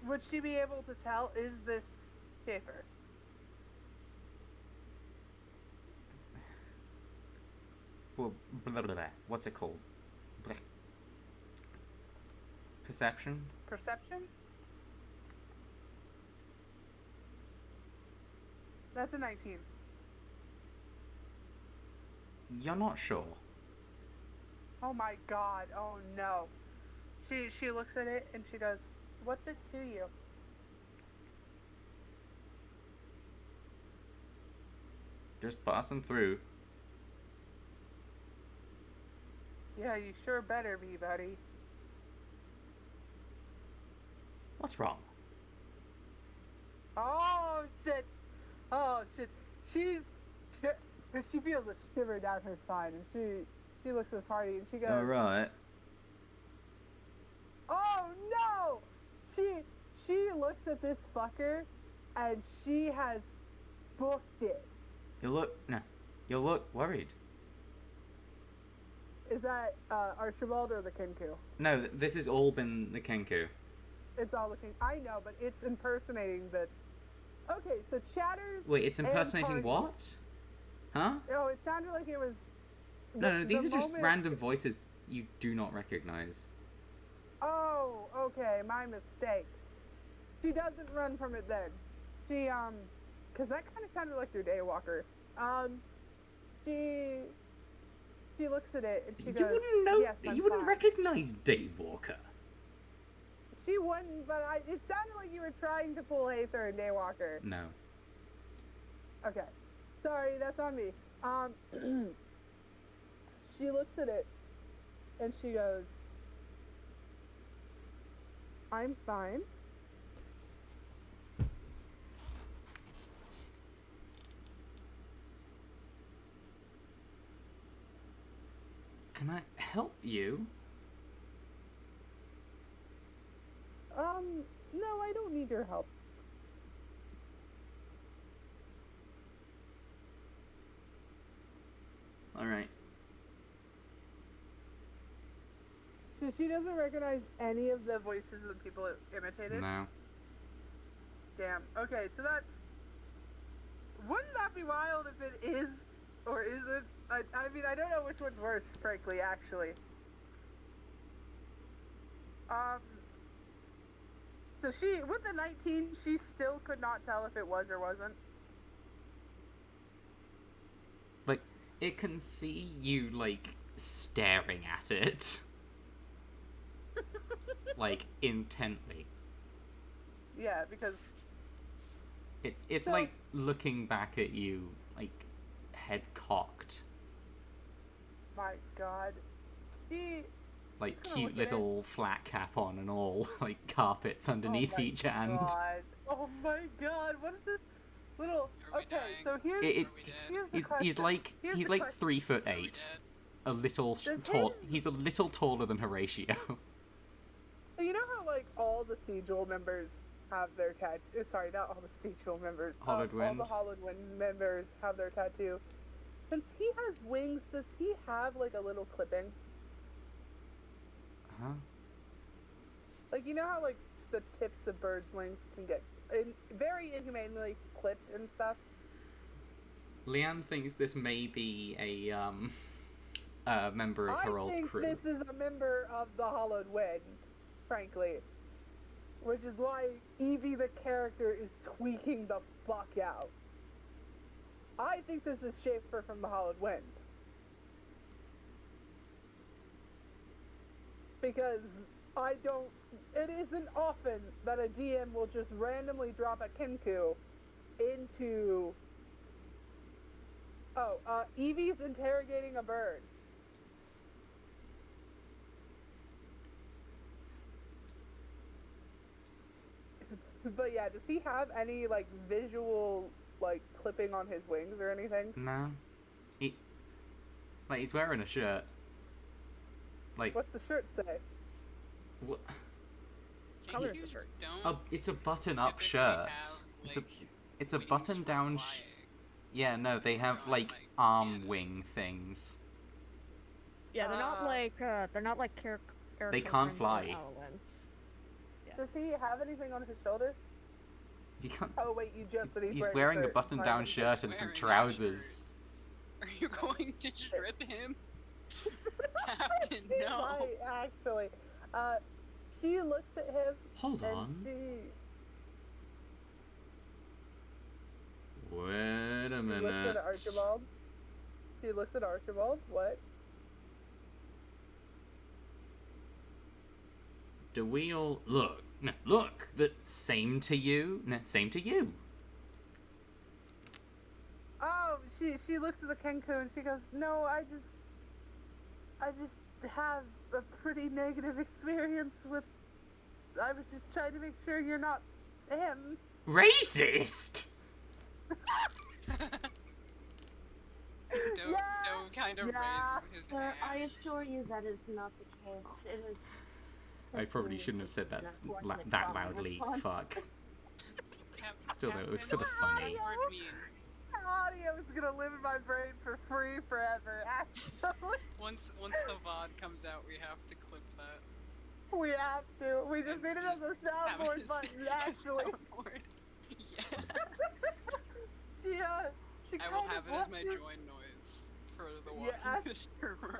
would she be able to tell, is this Schaefer? Well, blah, blah, blah. What's it called? Blah. Perception? Perception? That's a 19. You're not sure. Oh my god, oh no. She looks at it and she goes, "What's it to you?" Just passing through. Yeah, you sure better be, buddy. What's wrong? Oh shit! Oh shit! She feels a shiver down her spine, and she looks at the party and she goes, Alright. "Oh no!" She looks at this fucker, and she has booked it. You look worried. Is that Archibald or the Kenku? No, this has all been the Kenku. It's all looking. I know, but it's impersonating the Okay, so Chatters. Wait, it's and impersonating Party- what? Huh? Oh, it sounded like it was. No, these the are just moment- random voices you do not recognize. Oh, okay, my mistake. She doesn't run from it then. She because that kind of sounded like your daywalker. She looks at it and she You goes, wouldn't know. "Yes, I'm You wouldn't fine." recognize Daywalker. She wouldn't, but it sounded like you were trying to pull Aether and Daywalker. No. Okay. Sorry, that's on me. She looks at it and she goes, "I'm fine." Can I help you? No, I don't need your help. Alright. So she doesn't recognize any of the voices of the people it imitated? No. Damn. Okay, so that's... Wouldn't that be wild if it is or isn't? I mean, I don't know which one's worse, frankly, actually. So she, with the 19, she still could not tell if it was or wasn't. Like, it can see you, like, staring at it. Like, intently. Yeah, because... It's So- like looking back at you, like, head cocked. My god. She... Like, Gonna cute look at it. little flat cap on and all, like, carpets underneath Oh my each hand. God. Oh my god, what is this little... Are we Okay, dying? so here's, It- Are we dead? here's the He's question. like, Here's he's the like question. 3'8". Are we dead? A little Does tall. his- He's a little taller than Horatio. You know how, like, all the Sigil members have their tattoo... Sorry, not all the Sigil members. Hollowed All Wind. the Hollowed Wind members have their tattoo. Since he has wings, does he have, like, a little clipping? Huh? Like, you know how, like, the tips of birds' wings can get very inhumanely clipped and stuff? Leanne thinks this may be a member of her I old think crew. this is a member of the Hollowed Wind, frankly. Which is why Evie the character is tweaking the fuck out. I think this is Schaefer from the Hollowed Wind. Because it isn't often that a DM will just randomly drop a Kenku into... Oh, Evie's interrogating a bird. But yeah, does he have any, like, visual, like, clipping on his wings or anything? No. Like, he's wearing a shirt. Like, What's the shirt say? what? Color of the Kangaroos shirt. don't It's a button-up typically shirt. have, It's a like, it's a wings for button-down. flying. Yeah, no, they have on, like like, arm cannon. wing things. Yeah, they're not Ah. like They can't fly. Does he have anything on his shoulder? You can't. Oh wait, you just said He's wearing a shirt. button-down Pardon. shirt and some wearing a trousers. Are you going to strip him? Captain, She no. might, actually. She looks at him Hold and on. she Wait a looks minute. at Archibald. She looks at Archibald. What? Do we all look? No, look. The same to you. No, same to you. Oh, she looks at the Kenku and she goes, "No, I just have a pretty negative experience with. I was just trying to make sure you're not him." Racist. Don't kind of Yeah. raise his Sir, hand. I assure you that is not the case. It is. I probably shouldn't have said that an unfortunate that trauma loudly. response. Fuck. Captain, Still though, it was for the Captain, funny. you weren't mean. Audio is gonna live in my brain for free forever. Actually, Once the VOD comes out, we have to clip that. we have to. We just need it as a Have it soundboard as- button. as Actually. soundboard. Yeah. I will kind have of it as my blushes. join noise for the Yeah. walking mystery room.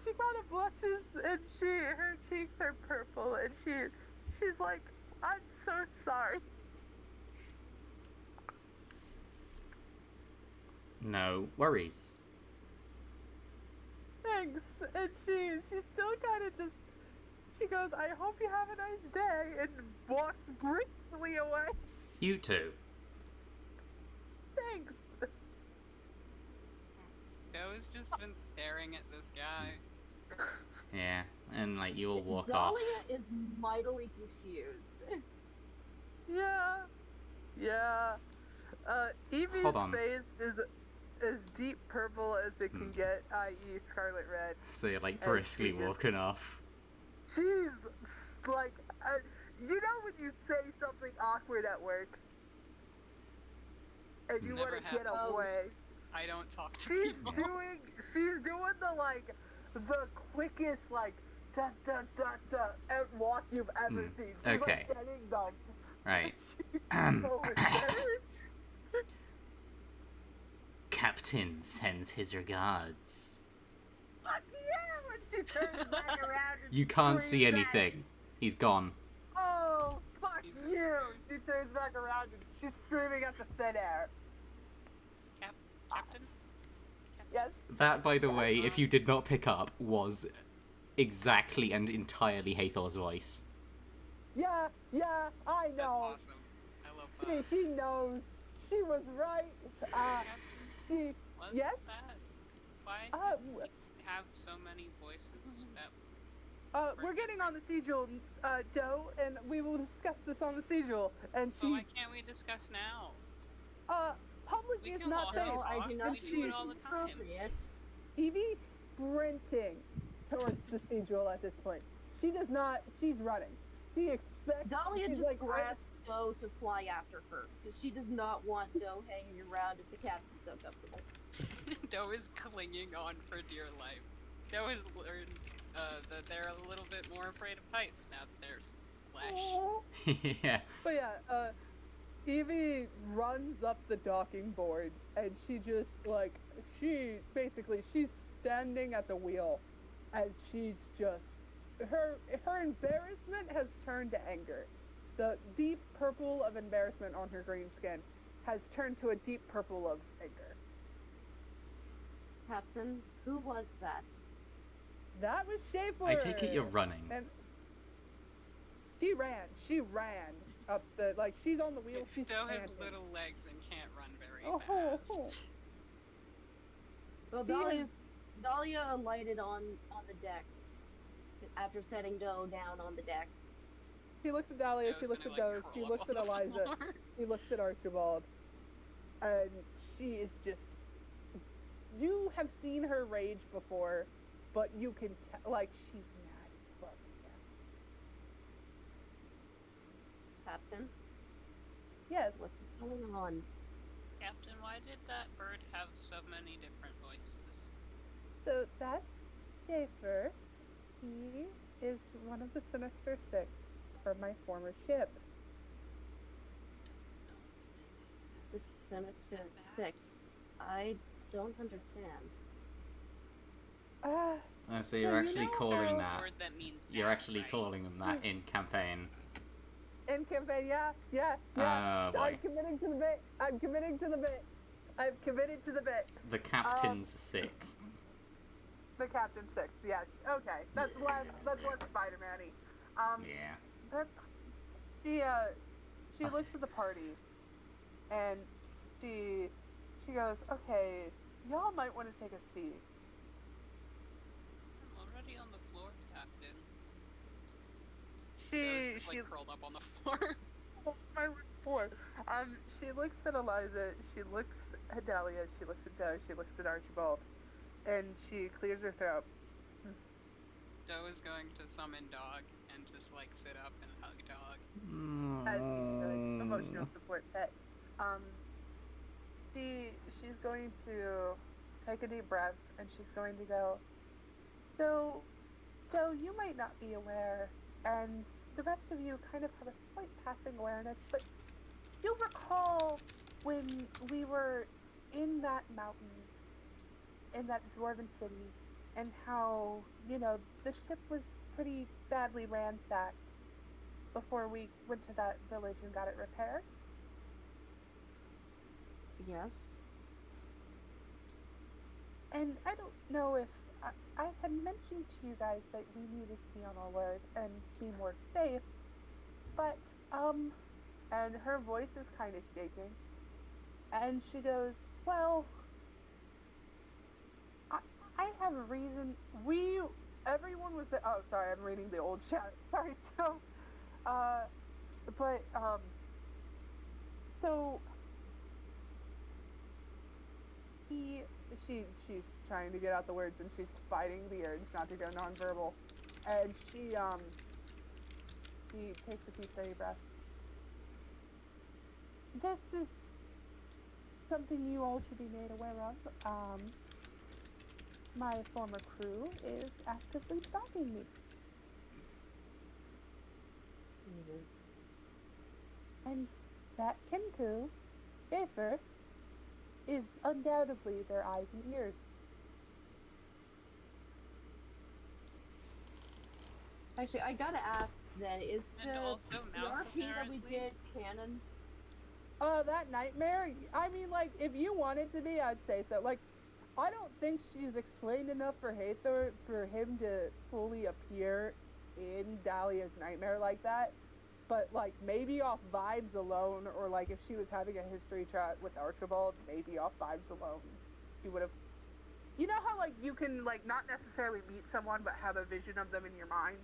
She kind of blushes, and her cheeks are purple, and she's like, I'm so sorry. No worries. Thanks. And she still kind of just, she goes, I hope you have a nice day, and walks briskly away. You too. Thanks. Joe's just been staring at this guy. Yeah, and like you all walk off. Dahlia is mightily confused. Yeah. Evie's Hold on. face is as deep purple as it can get, i.e. scarlet red. So you're like And briskly she just- walking off. She's like, you know when you say something awkward at work, and you Never want to get happened. away. I don't talk to She's people. doing the quickest da da da da walk you've ever seen. She's Okay. like getting them. Right. She's so embarrassed. Captain sends his regards. Fuck yeah! When she turns back around and You can't see screams at anything. He's gone. Oh, fuck Jesus you! Christ. She turns back around and she's screaming at the thin air. Captain? Yes? That, by the way, if you did not pick up, was exactly and entirely Hathor's voice. Yeah, I That's know. awesome. I love that. She knows. She was right. She, Was yes? that? Why w- do we have so many voices that... we're getting on the sigil, Doe, and we will discuss this on the sigil. And So why can't we discuss now? public We is can not all safe. help. No, I do not We think do it it's all the time. appropriate. Evie sprinting towards the sigil at this point. She does not. She's running. She expects. Dahlia she's just like, grabs Doe to fly after her because she does not want Doe hanging around if the captain's so comfortable. Doe is clinging on for dear life. Doe has learned that they're a little bit more afraid of heights now that there's flesh. "Oh." Yeah. But yeah, Evie runs up the docking board, and she just she's standing at the wheel, and she's just her embarrassment has turned to anger. The deep purple of embarrassment on her green skin has turned to a deep purple of anger. Captain, who was that? That was Schaefer. I take it you're running. And she ran up the she's on the wheel. She's Doe has panting. little legs and can't run very Oh, fast. Well, Dahlia alighted on the deck after setting Doe down on the deck. She looks at Dahlia, Doe's she looks gonna, at Doe, crawl she up looks on at the Eliza, floor. she looks at Archibald, and she is just. You have seen her rage before, but you can tell, she's mad as fuck. Captain, Yes, what's going on? Captain, why did that bird have so many different voices? so that's Schaefer. He is one of the Sinister Six from my former ship. This Sinister Six. I don't understand. So you're So you actually know calling how- that. Word that means You're bad, actually right? calling them that in campaign. In campaign, yeah. Oh I'm boy. committing to the bit. I'm committed to the bit. The captain's sixth. The Captain Six, yes. Okay, that's less Spider-Man-y. Yeah. But she looks at the party, and she goes, okay, y'all might want to take a seat. I'm already on the floor, Captain. She Joe's just curled up on the floor. my floor. She looks at Eliza, she looks at Dahlia, she looks at Doe, she looks at Archibald, and she clears her throat. Doe is going to summon Dog and just sit up and hug Dog. As she's doing emotional support pet. She's going to take a deep breath, and she's going to go, so you might not be aware, and the rest of you kind of have a slight passing awareness, but you'll recall when we were in that mountain, in that dwarven city, and how, the ship was pretty badly ransacked before we went to that village and got it repaired. Yes. And I don't know if I had mentioned to you guys that we needed to be on alert and be more safe, but, and her voice is kind of shaking, and she goes, well, I have a reason. Everyone was there. Oh, sorry, I'm reading the old chat. Sorry, Joe. But, so, she's trying to get out the words, and she's fighting the urge not to go nonverbal, and she takes a few steady breaths. This is something you all should be made aware of. My former crew is actively stalking me. And that Kenku, Schaefer, is undoubtedly their eyes and ears. Actually, I gotta ask then, is And the also mouth, RP that we apparently. did canon? That nightmare, I mean, like, if you want it to be, I'd say so. Like, I don't think she's explained enough for Hathor for him to fully appear in Dahlia's nightmare like that. But, like, maybe off vibes alone, or, like, if she was having a history chat with Archibald, maybe off vibes alone, she would have... You know how, like, you can, like, not necessarily meet someone, but have a vision of them in your mind?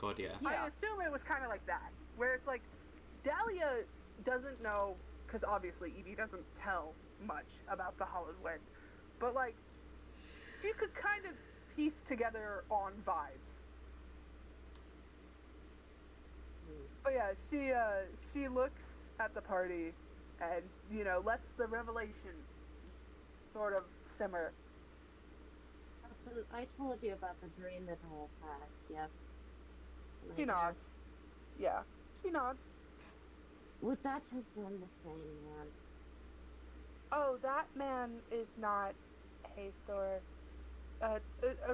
God, yeah. I assume it was kind of like that, where it's like, Dahlia doesn't know, because obviously Evie doesn't tell much about the Hollowed Wind, but, like, she could kind of piece together on vibes. But yeah, she looks at the party and, lets the revelation sort of simmer. I told you about the dream that I had, yes. She nods. Yeah, she nods. Would that have been the same man? Oh, that man is not Hathor.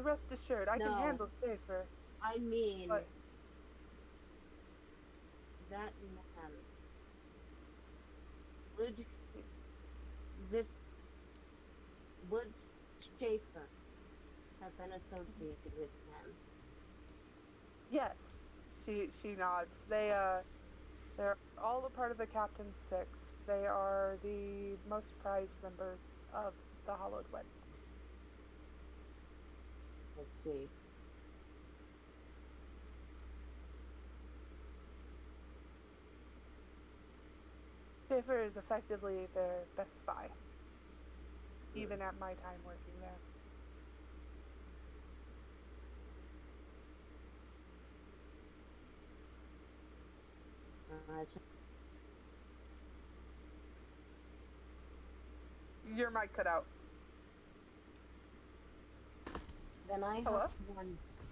Rest assured, I can handle Schaefer. I mean, But that man. Would Schaefer have been associated with him? yes, she nods. They're all a part of the Captain's Six. They are the most prized members of the Hollowed Wind. Let's see. Schaefer is effectively their best spy, even at my time working there. Your mic cut out. Then I Hello? have to wonder.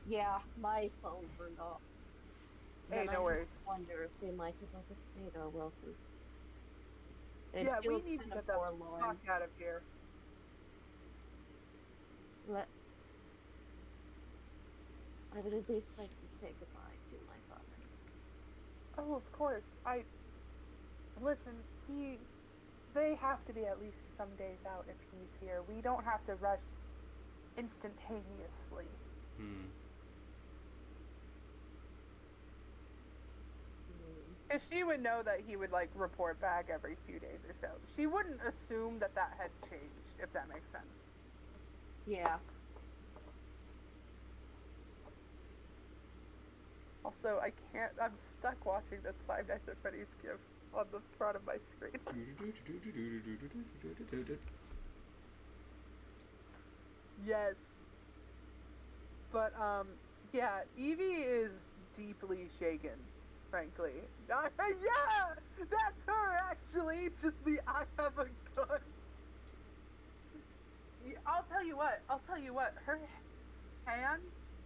Yeah, my phone turned off. Hey, no worries. I wonder if they might have overstayed our welcome. Yeah, we need to get the fuck out of here. I would at least like to say goodbye to my father. Oh, of course. Listen, they have to be at least some days out if he's here. We don't have to rush instantaneously. If she would know that he would, like, report back every few days or so. She wouldn't assume that had changed, if that makes sense. Yeah. Also, I'm stuck watching this Five Nights at Freddy's GIF on the front of my screen. Yes. But, yeah, Evie is deeply shaken, frankly. Yeah! That's her, actually! Just the I have a gun. I'll tell you what, her hand,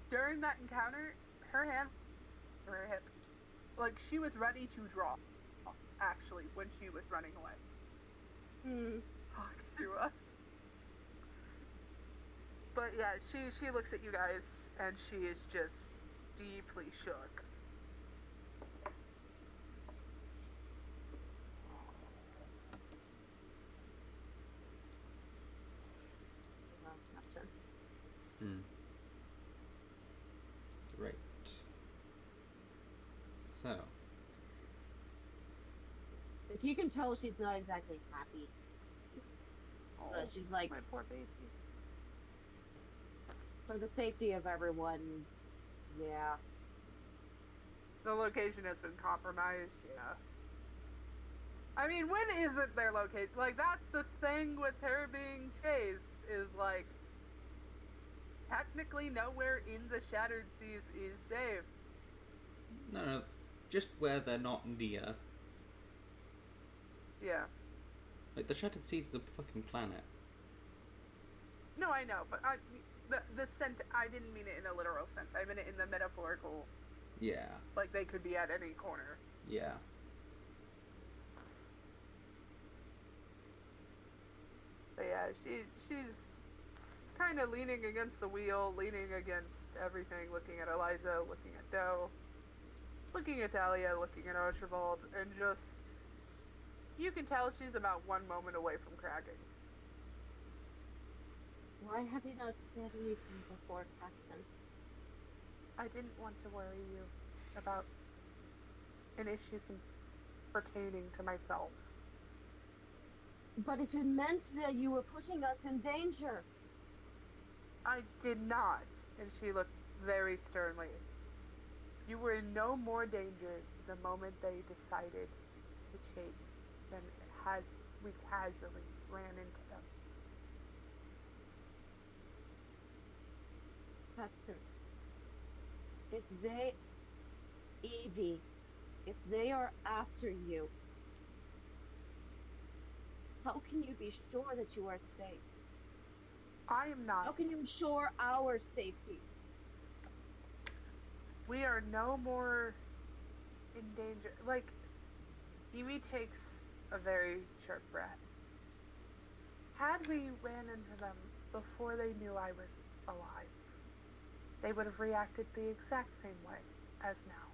during that encounter, her hand, her hip, like, she was ready to draw, actually, when she was running away. talk to us. But yeah, she looks at you guys and she is just deeply shook. Captain. Right. So, If you can tell, she's not exactly happy. Oh, She's like, my poor baby. for the safety of everyone, yeah. The location has been compromised, yeah. I mean, when isn't there location? Like, that's the thing with her being chased, is like, technically nowhere in the Shattered Seas is safe. no, just where they're not near. Yeah. Like, the Shattered Seas is a fucking planet. No, I know, but the sense, I didn't mean it in a literal sense. I meant it in the metaphorical, Yeah. like they could be at any corner. Yeah. But yeah, she's kind of leaning against the wheel, leaning against everything, looking at Eliza, looking at Doe, looking at Talia, looking at Archibald, and just, you can tell she's about one moment away from cracking. Why have you not said anything before, Captain? I didn't want to worry you about an issue pertaining to myself. But if it meant that you were putting us in danger. I did not, and she looked very sternly. You were in no more danger the moment they decided to chase than we casually ran into them. Captain, if they, Evie, if they are after you, how can you be sure that you are safe? I am not. How can you ensure our safety? We are no more in danger. Like, Evie takes a very sharp breath. Had we ran into them before they knew I was alive, they would have reacted the exact same way as now.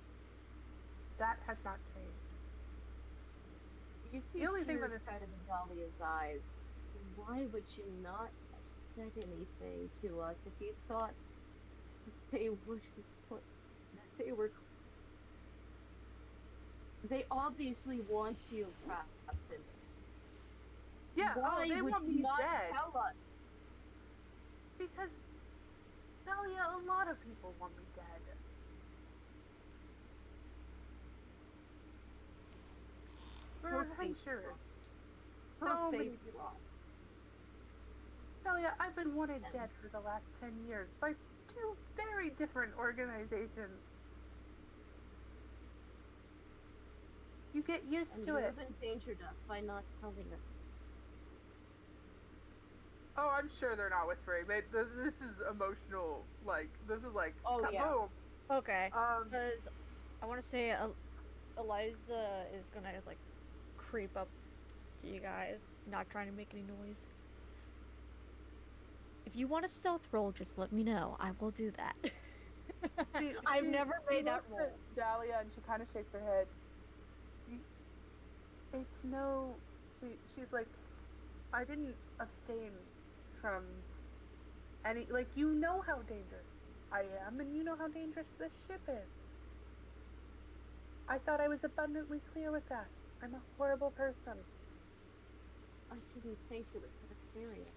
That has not changed. You see The only thing tears that is... out of Dahlia's eyes. Why would you not have said anything to us if you thought they would they obviously want you, Captain. Yeah, Why they would want you me not dead. tell us? Because, Dahlia, a lot of people want me dead. We're adventurers. So many people. Dahlia, I've been wanted dead for the last 10 years by 2 very different organizations. You get used to it. And you've endangered us by not telling us. Oh, I'm sure they're not whispering. This is emotional. Like, this is like, oh, kaboom. Yeah. Okay. Because I want to say Eliza is gonna like creep up to you guys, not trying to make any noise. If you want a stealth roll, just let me know. I will do that. I've never made that roll. At Dahlia, and she kind of shakes her head. It's no. She's like, I didn't abstain from any. Like, you know how dangerous I am, and you know how dangerous this ship is. I thought I was abundantly clear with that. I'm a horrible person. I didn't think it was that serious.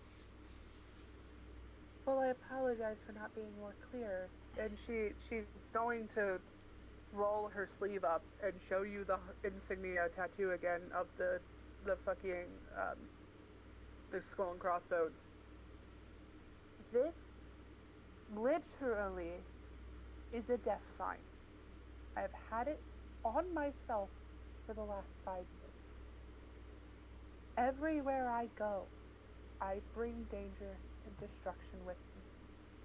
Well, I apologize for not being more clear. And she's going to roll her sleeve up and show you the insignia tattoo again of the fucking the skull and crossbones. This literally is a death sign. I have had it on myself for the last 5 years. Everywhere I go, I bring danger and destruction with me,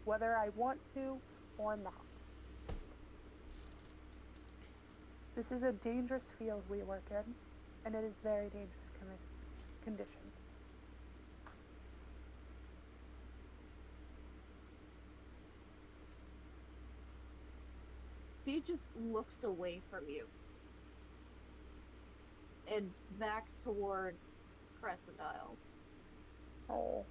whether I want to or not. This is a dangerous field we work in, and it is very dangerous conditions. She just looks away from you and back towards Crescent Isle. Oh.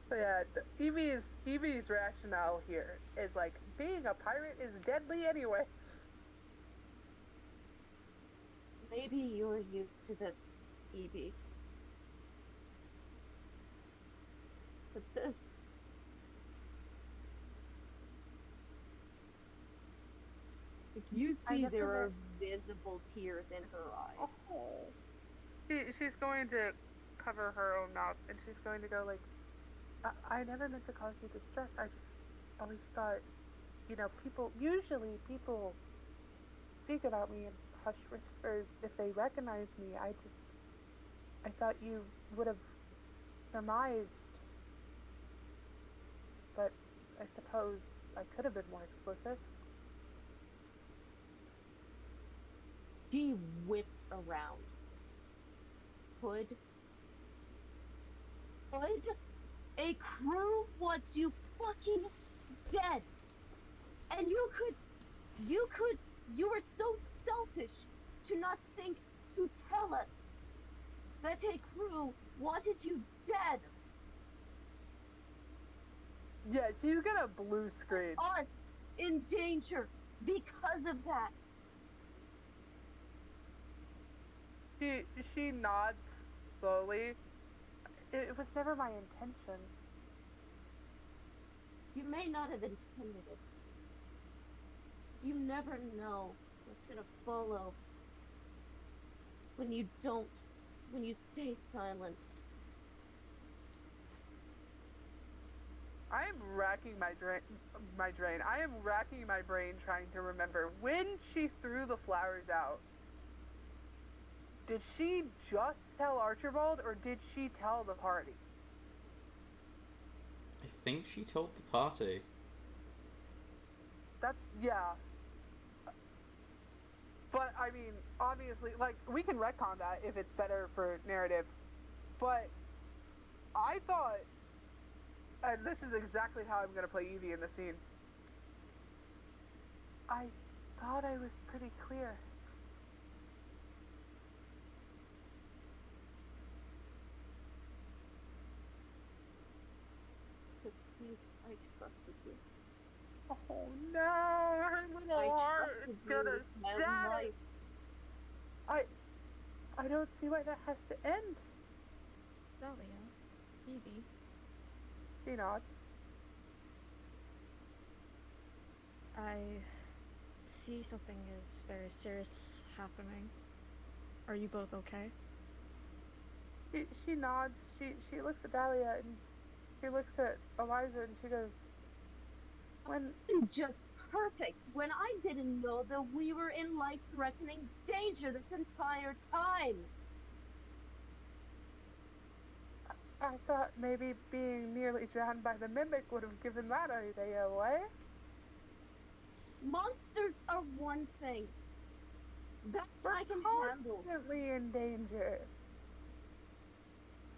So yeah, Evie's rationale here is like being a pirate is deadly anyway. Maybe you're used to this, Evie. But this. If you see, there are visible tears in her eyes. Oh. She's going to cover her own mouth and she's going to go like, I never meant to cause you distress. I just always thought, usually people speak about me in hushed whispers if they recognize me. I thought you would have surmised, but I suppose I could have been more explicit. She whips around. Hood, a crew wants you fucking dead. And you were so selfish to not think to tell us that a crew wanted you dead. Yeah, she's gonna blue screen. Us in danger because of that. She nods slowly. It was never my intention. You may not have intended it. You never know what's gonna follow when you stay silent. I am racking my brain. I am racking my brain trying to remember when she threw the flowers out. Did she just tell Archibald or did she tell the party? I think she told the party. Yeah. But, I mean, obviously, like, we can retcon that if it's better for narrative. But I thought, and this is exactly how I'm going to play Evie in the scene, I thought I was pretty clear. I trusted you. Oh no, her little heart is gonna shatter. I don't see why that has to end. Dahlia, Evie. She nods. I see something is very serious happening. Are you both okay? She nods. She looks at Dahlia and she looks at Eliza and she goes, Just perfect when I didn't know that we were in life-threatening danger this entire time. I thought maybe being nearly drowned by the mimic would have given that idea away. Monsters are one thing. That I can handle. Constantly in danger.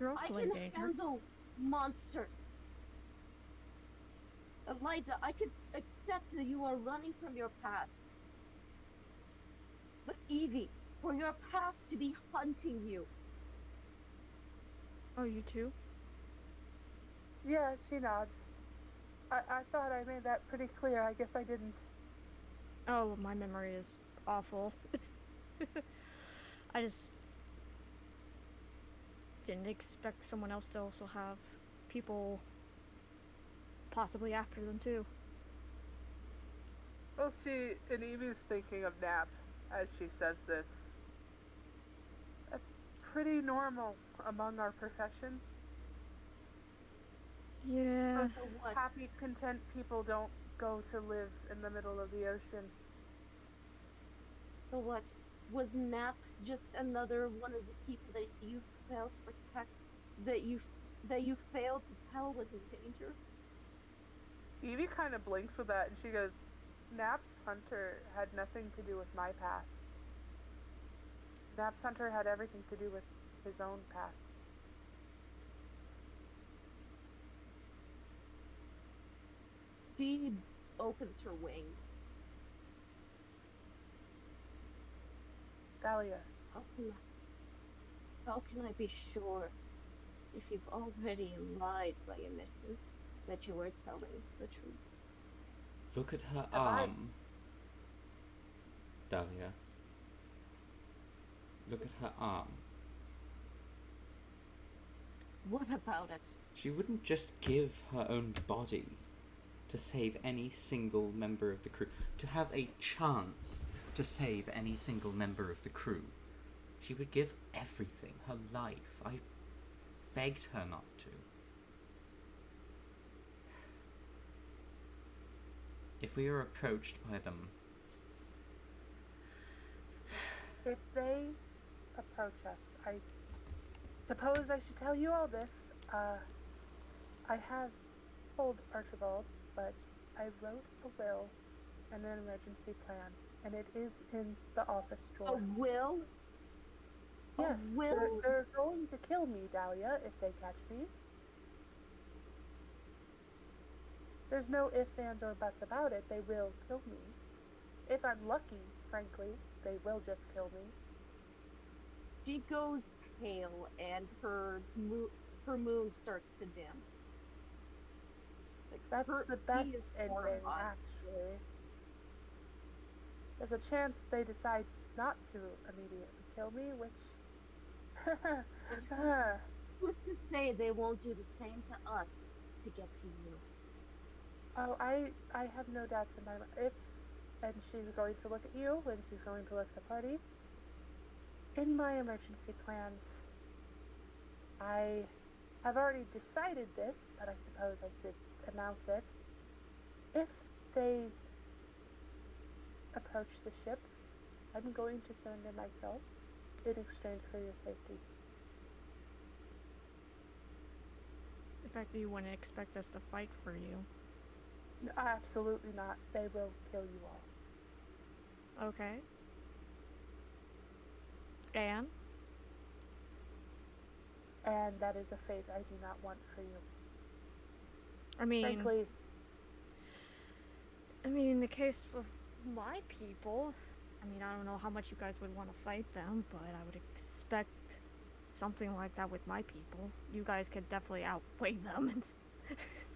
You're also in danger. I can handle monsters. Eliza, I could accept that you are running from your past. But Evie, for your past to be hunting you. Oh, you too? Yeah, she nods. I thought I made that pretty clear. I guess I didn't. Oh, my memory is awful. I just didn't expect someone else to also have people possibly after them too. Well, and Evie's thinking of Nap as she says this. That's pretty normal among our profession. Yeah. Happy, content people don't go to live in the middle of the ocean. So what? Was Nap just another one of the people that you failed to protect, that you failed to tell was in danger? Evie kind of blinks with that and she goes, Nap's hunter had nothing to do with my past. Nap's hunter had everything to do with his own past. She opens her wings. Dahlia. How can I be sure if you've already lied by omission that you were telling the truth? Look at her Am I- arm. Dahlia. Look at her arm. What about it? She wouldn't just give her own body to save any single member of the crew. To have a chance to save any single member of the crew. She would give everything, her life. I begged her not to. If we are approached by them... If they approach us, I suppose I should tell you all this. I have told Archibald, but I wrote a will and an emergency plan, and it is in the office drawer. A will? Yes, A will? they're going to kill me, Dahlia, if they catch me. There's no ifs, ands, or buts about it. They will kill me. If I'm lucky, frankly, they will just kill me. She goes pale, and her moon starts to dim. That's the best is ending, horrified. actually. There's a chance they decide not to immediately kill me, which... Who's to say they won't do the same to us to get to you? Oh, I have no doubts in my mind. And she's going to look at you, and she's going to look at the party. In my emergency plans, I have already decided this, but I suppose I should announce it. If they approach the ship, I'm going to surrender myself in exchange for your safety. The fact that you wouldn't expect us to fight for you. No, absolutely not. They will kill you all. Okay. And? And that is a fate I do not want for you. I mean, Frankly, in the case of my people, I mean, I don't know how much you guys would want to fight them, but I would expect something like that with my people. You guys could definitely outweigh them in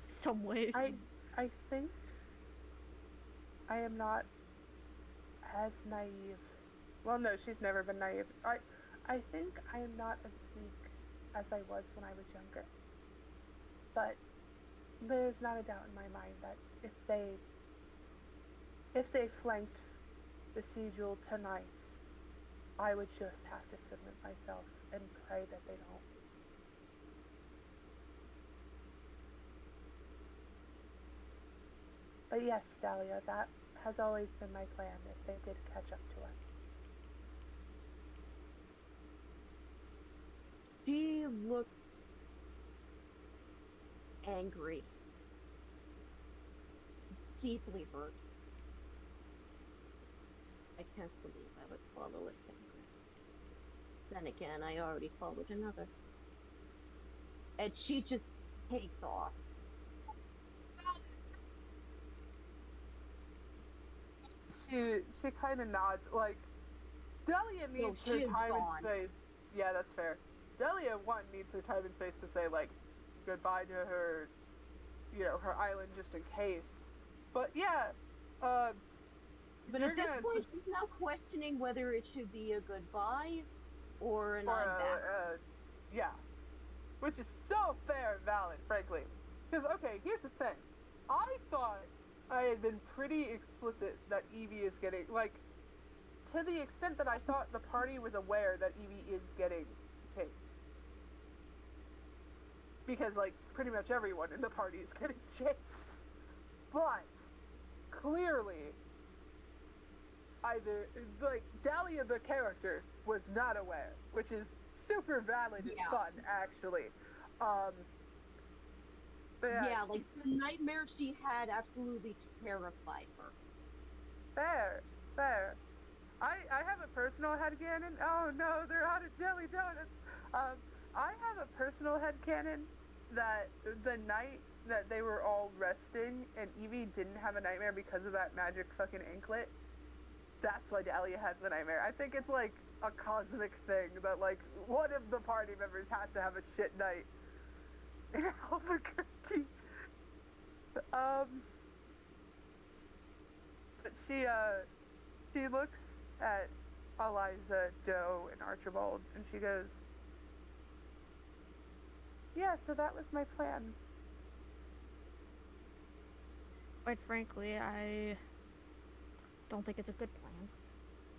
some ways. I think I am not as naive. Well, no, she's never been naive. I think I am not as weak as I was when I was younger. But there's not a doubt in my mind that if they flanked the Sigil tonight, I would just have to submit myself and pray that they don't. But yes, Dahlia, that has always been my plan if they did catch up to us. She looks angry, deeply hurt. I can't believe I would follow a favorite. Then again, I already followed another. And she just takes off. She kind of nods, like, Delia needs her time and space. Yeah, that's fair. Delia, one, needs her time and space to say, like, goodbye to her, her island just in case. But yeah, but at this point, she's now questioning whether it should be a goodbye or an I'm back. Yeah. Which is so fair and valid, frankly. Because, okay, here's the thing. I thought I had been pretty explicit that Evie is getting, like, to the extent that I thought the party was aware that Evie is getting chased. Because, like, pretty much everyone in the party is getting chased. But, clearly, Dahlia the character was not aware, which is super valid and fun, actually. But yeah, like, the nightmare she had absolutely terrified her. Fair. I have a personal headcanon. Oh no, they're out of jelly donuts. I have a personal headcanon that the night that they were all resting and Evie didn't have a nightmare because of that magic fucking anklet, that's why Dahlia has the nightmare. I think it's like a cosmic thing that like one of the party members has to have a shit night in Albuquerque. But she looks at Eliza, Joe, and Archibald, and she goes, "Yeah, so that was my plan." Quite frankly, I don't think it's a good plan.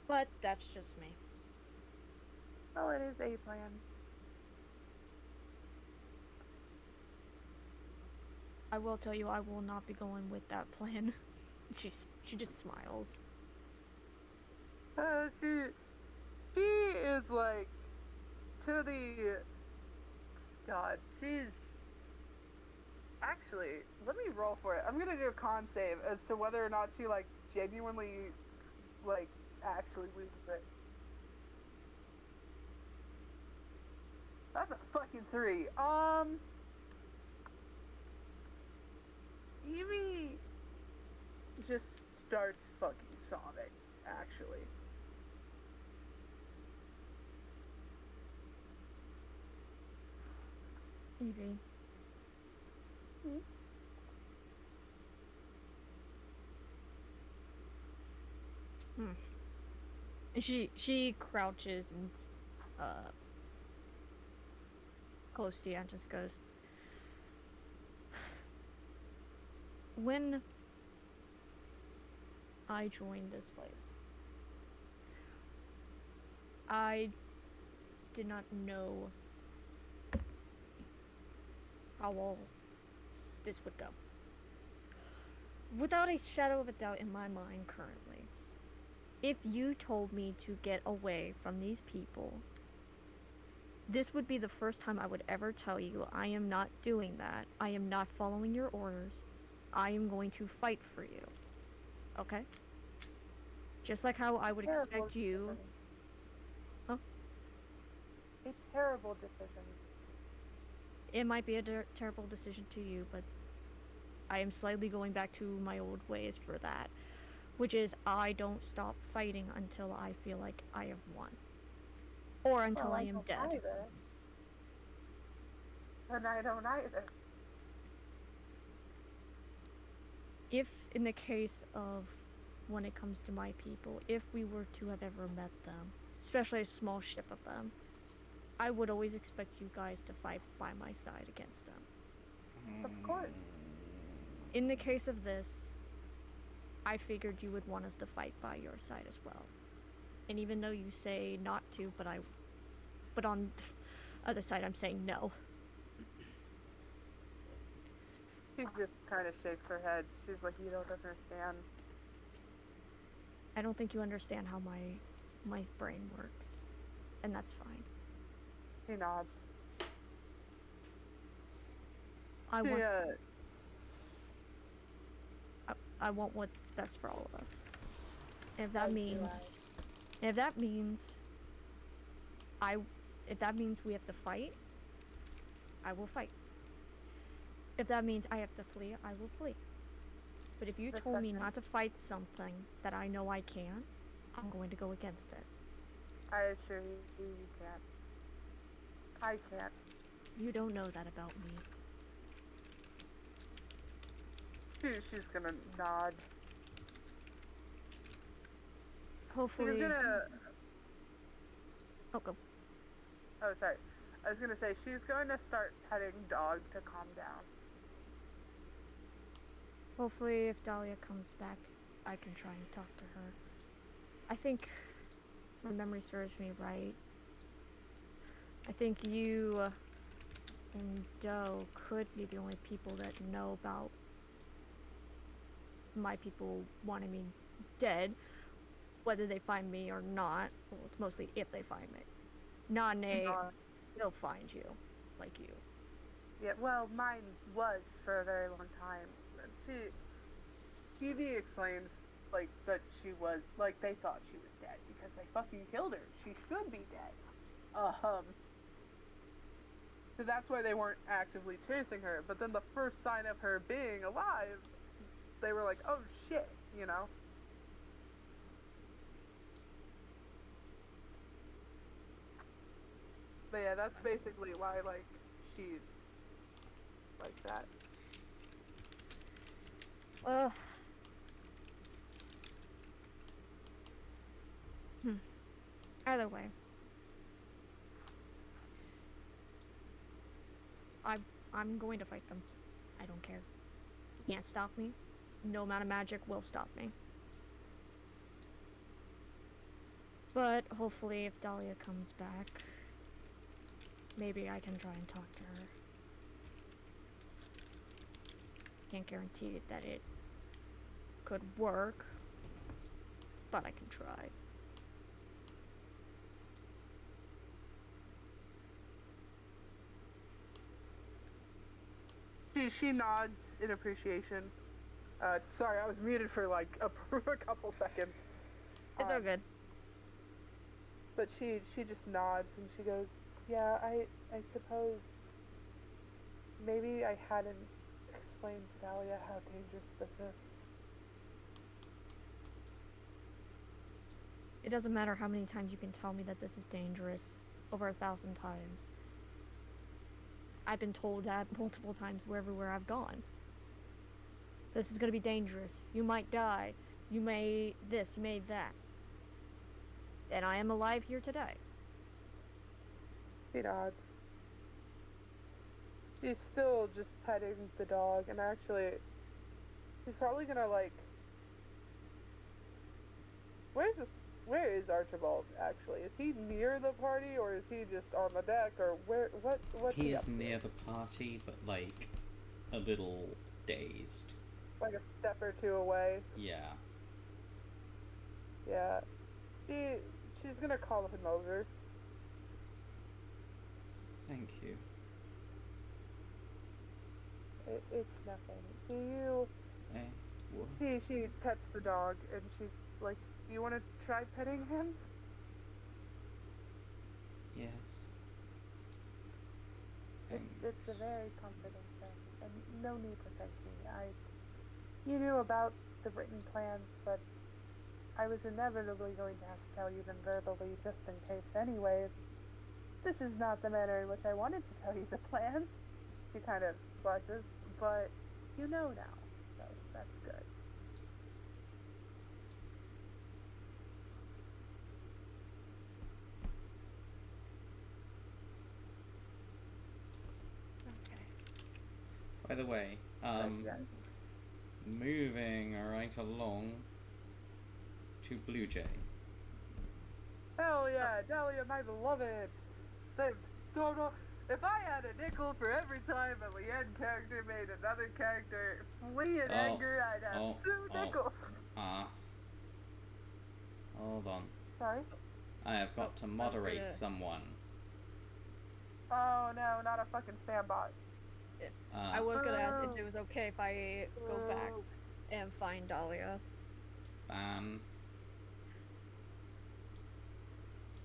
But that's just me. Well, it is a plan. I will tell you, I will not be going with that plan. She just smiles. She is like to the God. She's actually. Let me roll for it. I'm gonna do a con save as to whether or not she like genuinely like actually loses it. That's a fucking 3. Evie just starts fucking sobbing, actually. Evie. She crouches and close to you and just goes, when I joined this place, I did not know how all this would go. Without a shadow of a doubt in my mind currently, if you told me to get away from these people, this would be the first time I would ever tell you I am not doing that. I am not following your orders. I am going to fight for you. Okay? Just like how I would expect you... Huh? A terrible decision. It might be a terrible decision to you, but I am slightly going back to my old ways for that. Which is, I don't stop fighting until I feel like I have won. Or until I am dead. Either. And I don't either. If, in the case of when it comes to my people, if we were to have ever met them, especially a small ship of them, I would always expect you guys to fight by my side against them. Of course. In the case of this, I figured you would want us to fight by your side as well. And even though you say not to, but on the other side I'm saying no. She just kind of shakes her head. She's like, you don't understand. I don't think you understand how my brain works. And that's fine. She nods. I want what's best for all of us. And if that means we have to fight, I will fight. If that means I have to flee, I will flee. But if you told me not to fight something that I know I can, I'm going to go against it. I assure you, you can't. I can't. You don't know that about me. She's gonna nod. Hopefully... She's gonna... Oh, go. Oh, sorry. I was gonna say, she's going to start petting Dog to calm down. Hopefully, if Dahlia comes back, I can try and talk to her. I think my memory serves me right. I think you and Doe could be the only people that know about my people wanting me dead, whether they find me or not. Well, it's mostly if they find me. Nane, they'll find you, like you. Yeah, well, mine was for a very long time. Evie explains, like, that she was, like, they thought she was dead because they fucking killed her. She should be dead. So that's why they weren't actively chasing her. But then the first sign of her being alive, they were like, oh shit, you know? But yeah, that's basically why, like, she's like that. Well. Either way. I'm going to fight them. I don't care. You can't stop me. No amount of magic will stop me. But hopefully if Dahlia comes back, maybe I can try and talk to her. Can't guarantee that it could work, but I can try. She nods in appreciation. Sorry, I was muted for like a couple seconds. It's all good. But she just nods and she goes, yeah, I suppose maybe I hadn't explained to Dahlia how dangerous this is. It doesn't matter how many times you can tell me that this is dangerous. Over 1,000 times. I've been told that multiple times everywhere I've gone. This is gonna be dangerous. You might die. You may this, you may that. And I am alive here today. She nods. She's still just petting the dog, and actually, she's probably gonna like. Where is Archibald? Actually, is he near the party, or is he just on the deck, or where? What's He he up is to? near the party, but like a little dazed. Like a step or two away. Yeah. Yeah. She's gonna call him over. Thank you. It's nothing. Do you? What? She pets the dog, and she's like, "Do you want to try petting him?" Yes. It's a very comforting thing, and no need to thank me. You knew about the written plans, but I was inevitably going to have to tell you them verbally, just in case. Anyways, this is not the manner in which I wanted to tell you the plans. She kind of blushes, but you know now, so that's good. Okay. By the way, moving right along to Blue Jay. Hell yeah, Dahlia, my beloved! If I had a nickel for every time a Leanne character made another character flee in anger, I'd have 2 nickels. Hold on. Sorry? I have got to moderate someone. Oh no, not a fucking spam bot. I was gonna ask if it was okay if I go back and find Dahlia. Ban.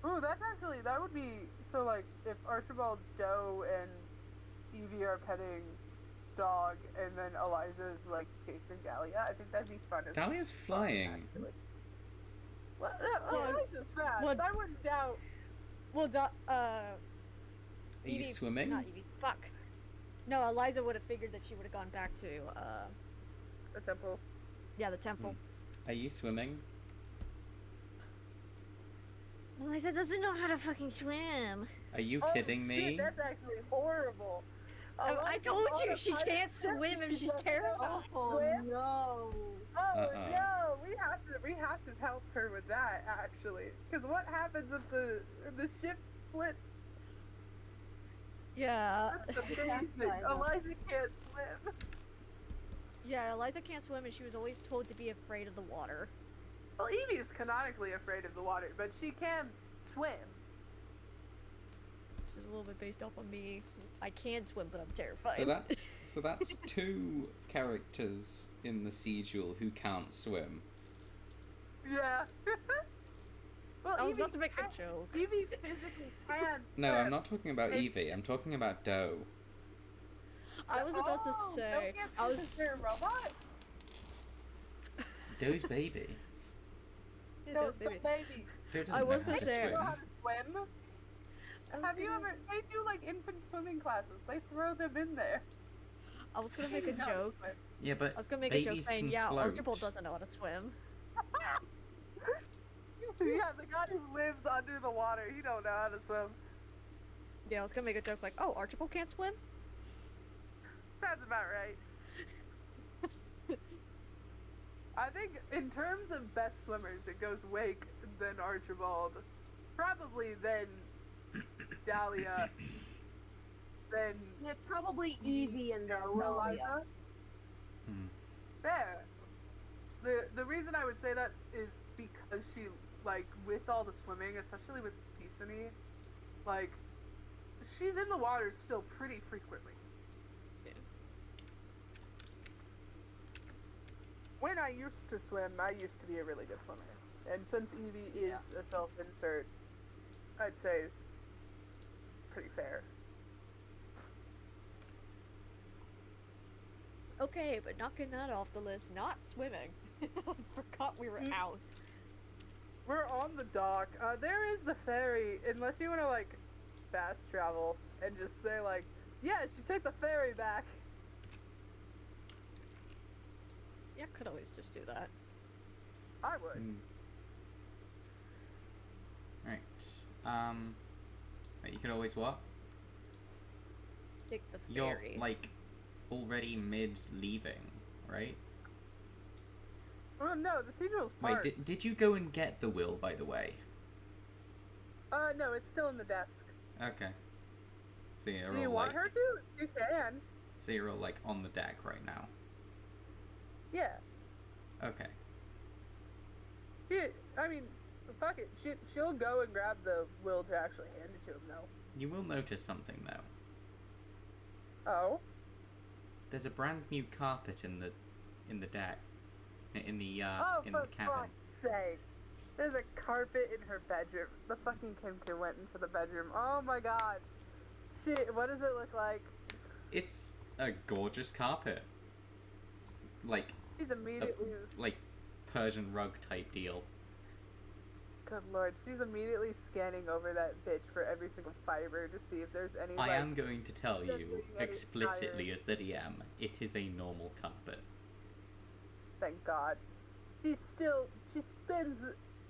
Ooh, that would be, so like, if Archibald, Doe, and Evie are petting dog, and then Eliza's, like, chasing Dahlia, I think that'd be fun. Dahlia's flying. Actually. Well, Eliza's fast. Well, I wouldn't doubt. Well, Are you Evie, swimming? Not Evie. Fuck. No, Eliza would have figured that she would have gone back to, The temple. yeah, the temple. Are you swimming? Eliza doesn't know how to fucking swim. Are you kidding me? Shit, that's actually horrible. I told you, she can't swim if she's terrified. Oh no. Oh Uh-oh. no, we have to help her with that actually. Because what happens if the ship splits? Yeah. That's amazing. Eliza can't swim. Yeah, Eliza can't swim and she was always told to be afraid of the water. Well, Evie is canonically afraid of the water, but she can swim. This is a little bit based off on me. I can swim, but I'm terrified. So that's 2 characters in the Siegel who can't swim. Yeah. Well, I was Evie about to make a can- joke. Evie physically can. No, swim. I'm not talking about It's- Evie. I'm talking about Doe. I was about to Oh, say. don't I was. Is there a robot? Doe's baby. Yeah, No, those baby. baby. Doe doesn't I know was how gonna to say- They know swim. how to swim. I was Have you gonna- ever? They do like infant swimming classes. They throw them in there. I was gonna make a They know how to joke. swim. Yeah, but I was gonna make a joke babies saying, can yeah, float. Archibald doesn't know how to swim. Yeah, the guy who lives under the water, he don't know how to swim. Yeah, I was gonna make a joke like, oh, Archibald can't swim? Sounds about right. I think in terms of best swimmers, it goes Wake, then Archibald, probably then Dahlia, then It's probably Evie and Dahlia. Eliza. Hmm. There. The reason I would say that is because she, like, with all the swimming, especially with Pisani, like, she's in the water still pretty frequently. Yeah. When I used to swim, I used to be a really good swimmer. And since Evie is a self-insert, I'd say it's pretty fair. Okay, but knocking that off the list, not swimming. Forgot we were out. We're on the dock. There is the ferry, unless you want to, like, fast travel and just say, like, yes, you took the ferry back. Yeah, could always just do that. I would. Right. You could always what? Take the You're ferry. like already mid leaving, right? Oh no, the cathedral's Wait, parked. did you go and get the will, by the way? No, it's still in the desk. Okay. So you're Do you all want like, her to? You can. so you're all like on the deck right now. Yeah. Okay. I mean, fuck it. She'll go and grab the will to actually hand it to him, though. You will notice something though. Oh? There's a brand new carpet in the deck, in the Oh, in for the cabin. fuck's sake. There's a carpet in her bedroom. The fucking Kimka went into the bedroom. Oh my god. Shit, what does it look like? It's a gorgeous carpet. It's like She's immediately... like Persian rug type deal. Good lord. She's immediately scanning over that bitch for every single fiber to see if there's any, I like... am going to tell just you being any explicitly tired. as the DM, it is a normal carpet. Thank God. She spends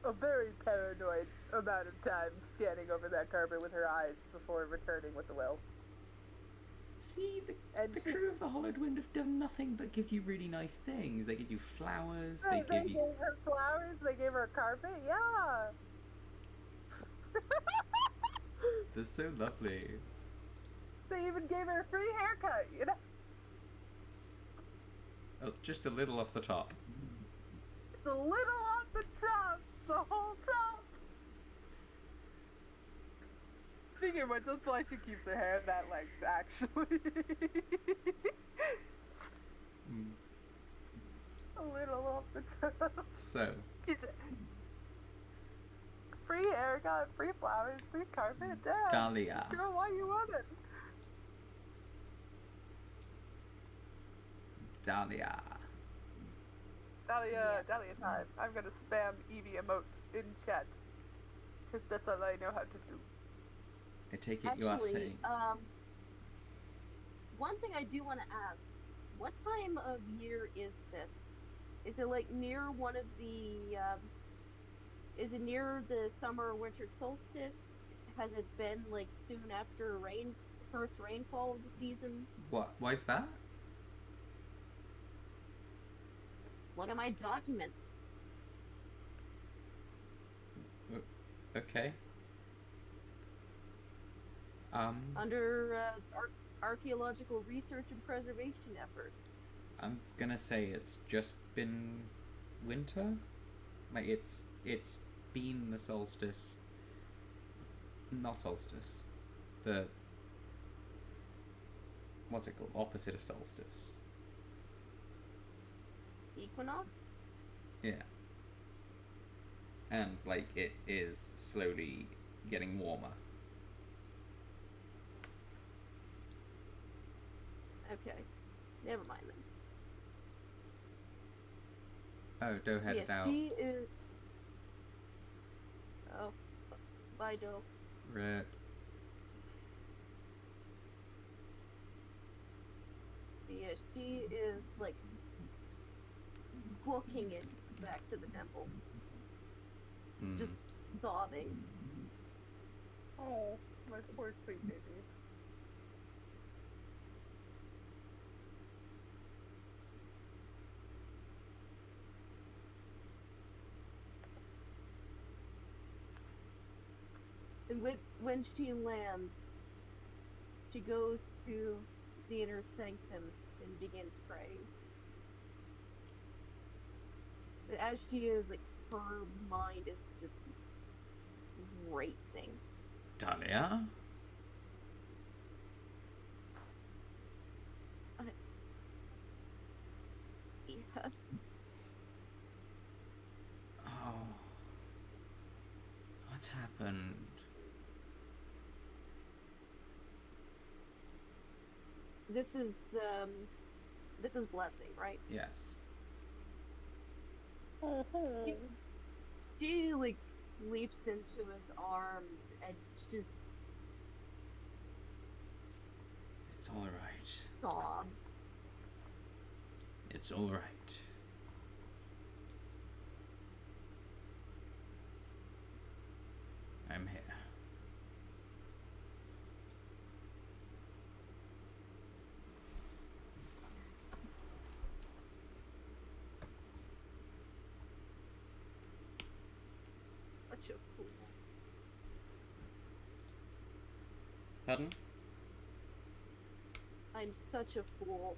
a very paranoid amount of time scanning over that carpet with her eyes before returning with the will. See, And the crew of the Hollowed Wind have done nothing but give you really nice things. They give you flowers, they They give you... gave her flowers, they gave her a carpet, yeah! They're so lovely. They even gave her a free haircut, you know? Oh, just a little off the top. It's a little off the top, the whole top! Speaking of which, that's why she keeps her hair that length, actually. Mm. A little off the top. So, Free haircut, free flowers, free carpet, damn. Dahlia. Girl, why you want it? Dahlia. Dahlia time. I'm gonna spam Evie emote in chat. Because that's all I know how to do. I take it you are Actually, saying... one thing I do want to ask, what time of year is this? Is it like near one of the, is it near the summer or winter solstice? Has it been like soon after first rainfall of the season? What? Why is that? Look at my document. Okay. Under archaeological research and preservation efforts. I'm gonna say it's just been winter. Like it's been the solstice. Not solstice. The what's it called? Opposite of solstice. Equinox? Yeah. and like it is slowly getting warmer. Okay. Never mind then. Oh, Doe headed out. She is. Oh, bye, Doe. Rip. Yeah, she is like booking it back to the temple, just sobbing. Oh, my poor sweet baby. And when she lands, she goes to the inner sanctum and begins praying. But as she is, like, her mind is just racing. Dahlia? Yes. Oh. What's happened? This is blessing, right? Yes. She like leaps into his arms and just It's alright. sobs. It's alright. I'm here. Such a fool. Pardon? I'm such a fool.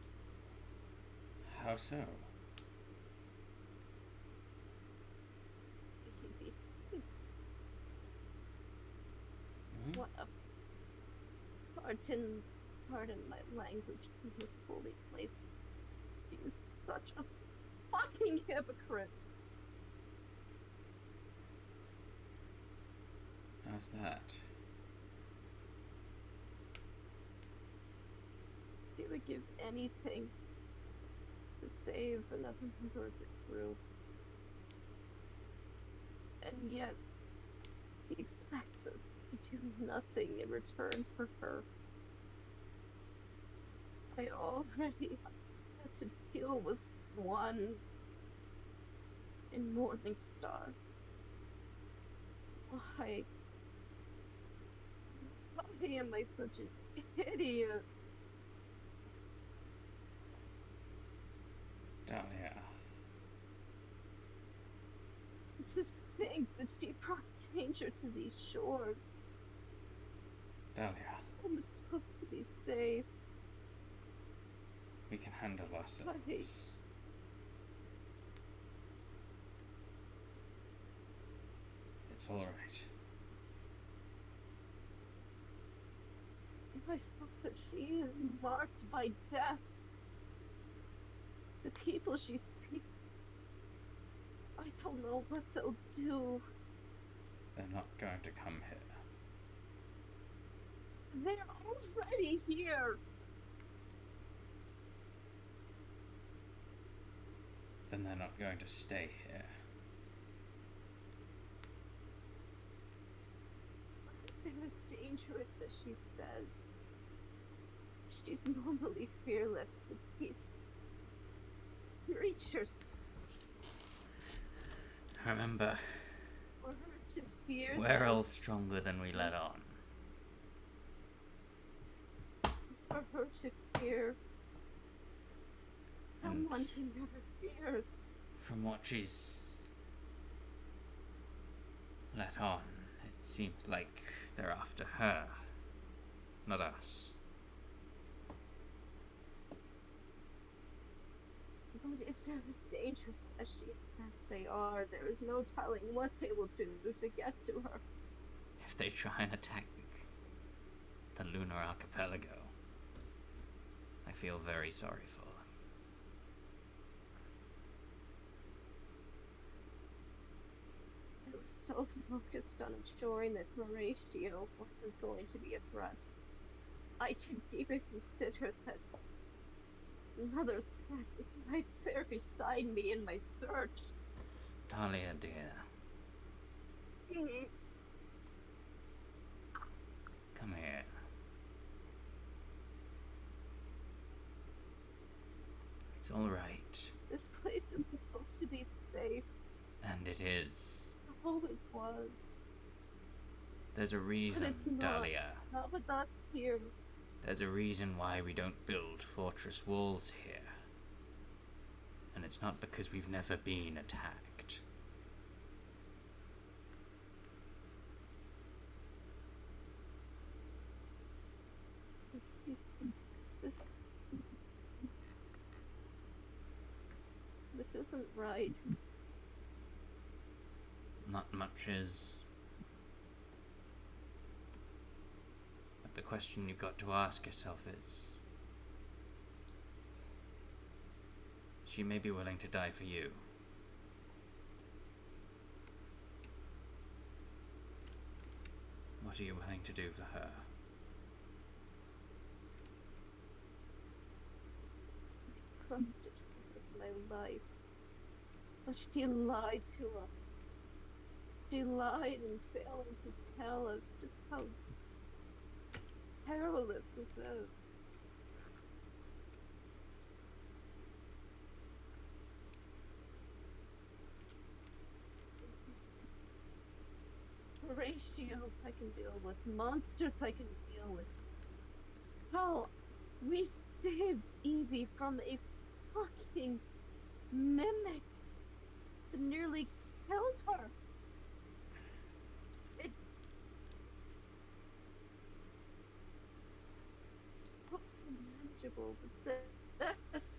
How so? What a pardon my language, was fully placed. She is such a fucking hypocrite. How's that? She would give anything to save another member of the crew. And yet, he expects us to do nothing in return for her. I already had to deal with one in Morning Star. Why? Why am I such an idiot? Dahlia. To think that she brought danger to these shores. Dahlia. I'm supposed to be safe. We can handle ourselves. It's alright. I thought that she is marked by death. The people she speaks, I don't know what they'll do. They're not going to come here. They're already here. Then they're not going to stay here. If they're as dangerous as she says, she's normally fearless with these creatures. Remember, For her to fear we're them, all stronger than we let on. for her to fear And someone who never fears. from what she's let on, it seems like they're after her, not us. But if they're as dangerous as she says they are, there is no telling what they will do to get to her. If they try and attack the lunar archipelago, I feel very sorry for them. I was so focused on ensuring that Horatio wasn't going to be a threat. I didn't even consider that Mother's head was right there beside me in my search. Dahlia, dear, come here. It's all right. This place is supposed to be safe. And it is. It always was. There's a reason, But it's not. Dahlia. Not with us here. There's a reason why we don't build fortress walls here. And it's not because we've never been attacked. This isn't right. Not much is. But the question you've got to ask yourself is, she may be willing to die for you. What are you willing to do for her? I trusted her with my life. But she lied to us. She lied and failed to tell us just how perilous this is. Horatio I can deal with. Monsters I can deal with. Hell, we saved Evie from a fucking mimic that nearly killed her. It looks manageable, but this.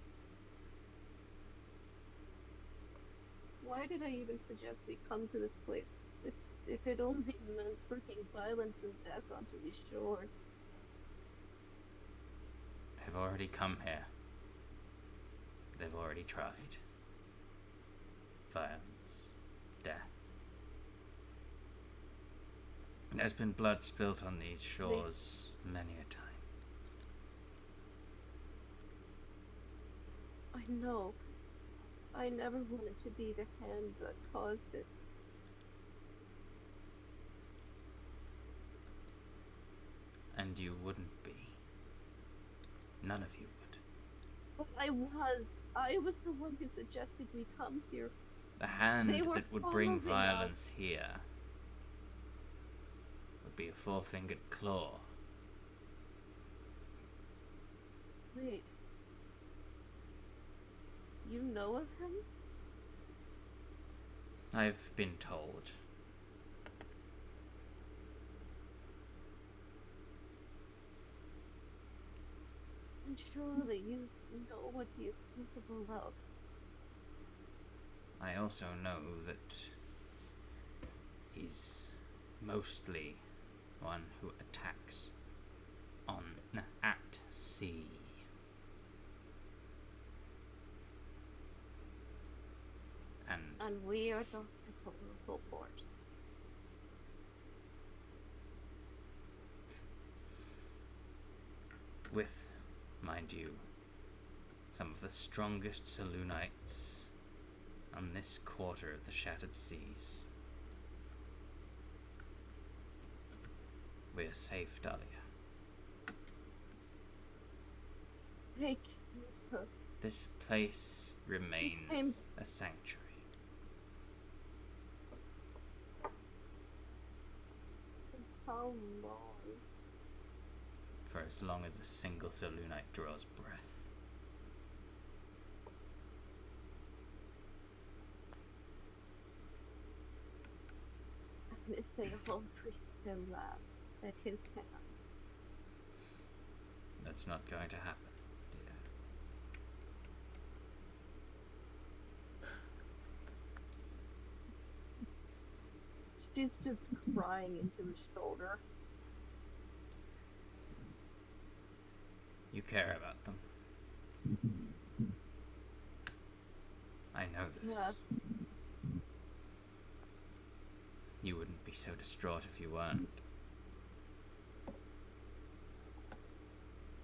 Why did I even suggest we come to this place? If it only meant bringing violence and death onto these shores. They've already come here. They've already tried. Violence. Death. There's been blood spilt on these shores many a time. I know. I never wanted to be the hand that caused it. And you wouldn't be. None of you would. But I was the one who suggested we come here. The hand They were that would bring following us. violence here would be a four-fingered claw. Wait. You know of him? I've been told. And surely you know what he is capable of. I also know that he's mostly one who attacks at sea. And we are the total port. With, mind you, some of the strongest Selunites on this quarter of the Shattered Seas. We're safe, Dahlia. Thank you. This place remains a sanctuary. How long? For as long as a single Selunite draws breath. And if they all breathe their last at his hand. That's not going to happen, dear. She's just crying into his shoulder. You care about them. I know this. Yes. You wouldn't be so distraught if you weren't.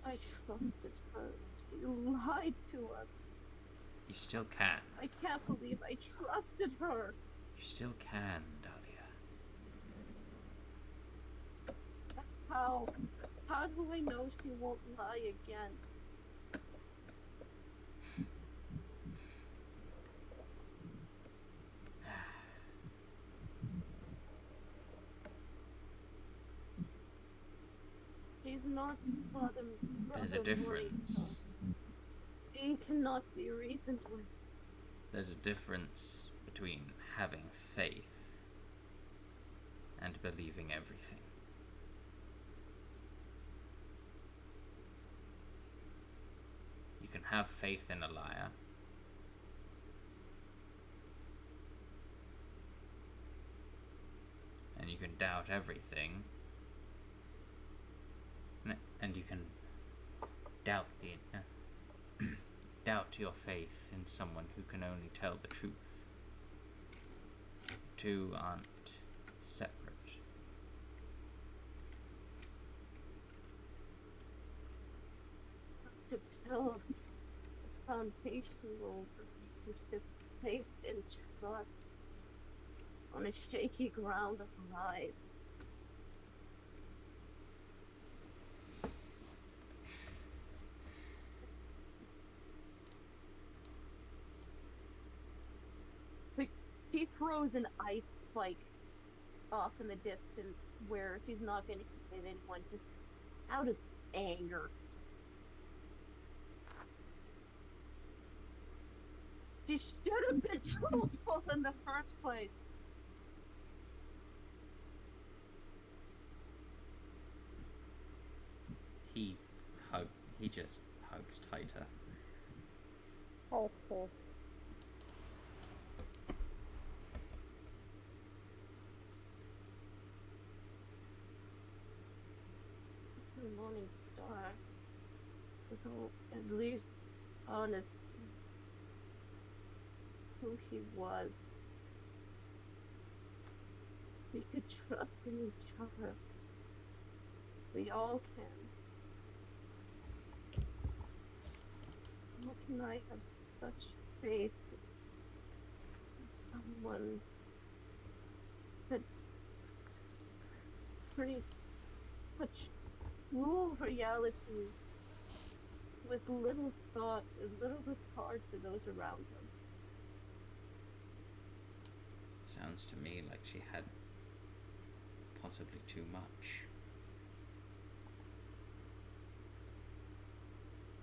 I trusted her. She lied to us. You still can. I can't believe I trusted her. You still can, Dahlia. How? How do I know she won't lie again? She's not Brother There's a difference. She cannot be reasoned with. There's a difference between having faith and believing everything. You can have faith in a liar, and you can doubt everything, and you can doubt doubt your faith in someone who can only tell the truth. Two aren't separate. To build a foundational relationship based in trust on a shaky ground of lies. Like, she throws an ice spike off in the distance where she's not going to hit anyone, just out of anger. She should have been truthful in the first place. He just hugs tighter. Oh. The morning star was at least honest who he was. We could trust in each other. We all can. How can I have such faith in someone that creates such cruel realities with little thought and little regard for those around them? Sounds to me like she had possibly too much.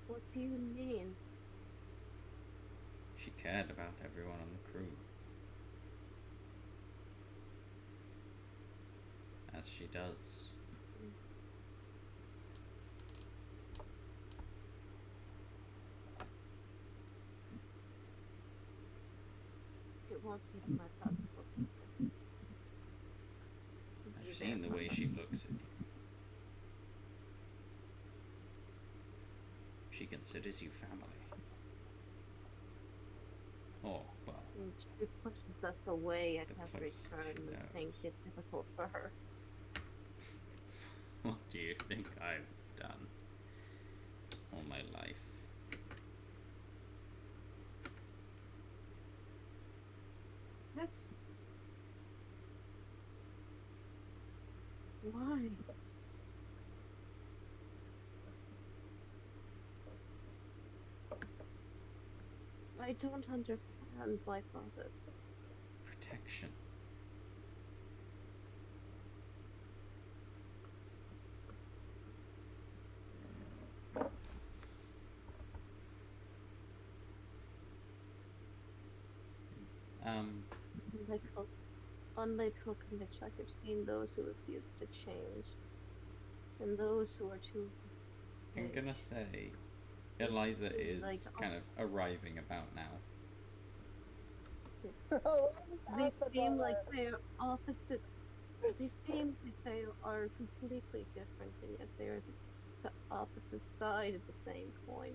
What do you mean? She cared about everyone on the crew. As she does. It won't be my passport. I've seen the way she looks at you. She considers you family. Oh, well. And she pushes us away at The every closest turn she when knows. things get difficult for her. What do you think I've done all my life? That's why. I don't understand my father. Protection. Unlike Pilgrimage, I have seen those who refuse to change, and those who are too. I'm gonna say Eliza is like, kind of arriving about now. They seem like they're opposite. They seem like they are completely different, and yet they are the opposite side of the same coin.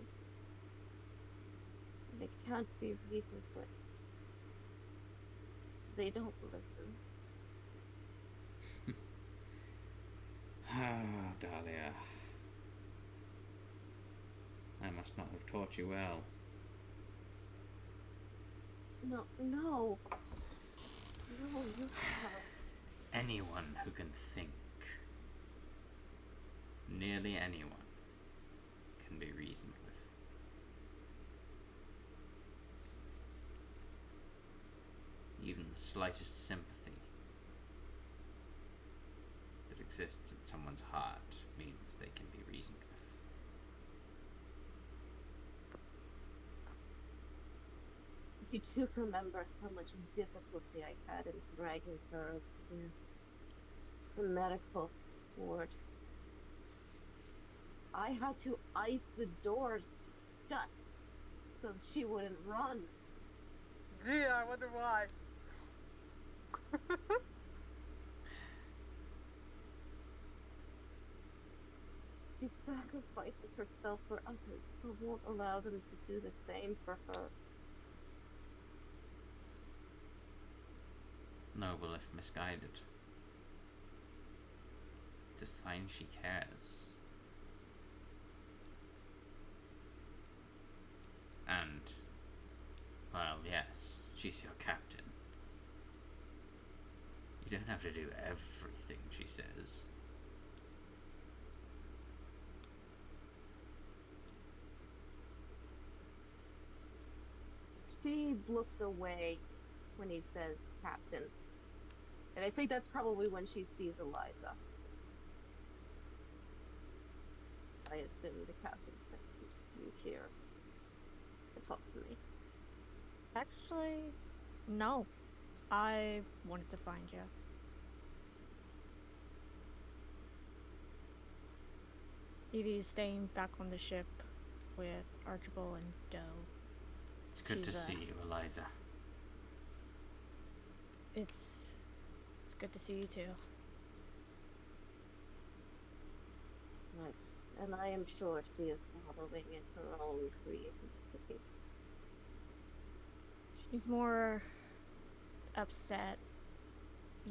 They can't be reasoned with. They don't listen. Ah, Dahlia. I must not have taught you well. No, no. No, you have. Anyone who can think, nearly anyone, can be reasoned with. Even the slightest sympathy that exists in someone's heart means they can be reasoned with. You do remember how much difficulty I had in dragging her to the medical ward. I had to ice the doors shut so she wouldn't run. Gee, I wonder why. She sacrifices herself for others who won't allow them to do the same for her. Noble if misguided. It's a sign she cares. And, well, yes, she's your captain. You don't have to do everything she says. She looks away when he says captain. And I think that's probably when she sees Eliza. I assume the captain sent you here to talk to me. Actually, no. I wanted to find you. Evie is staying back on the ship with Archibald and Doe. It's good to She's, see you, Eliza. It's good to see you too. Right. And I am sure she is wallowing in her own creativity. She's more upset,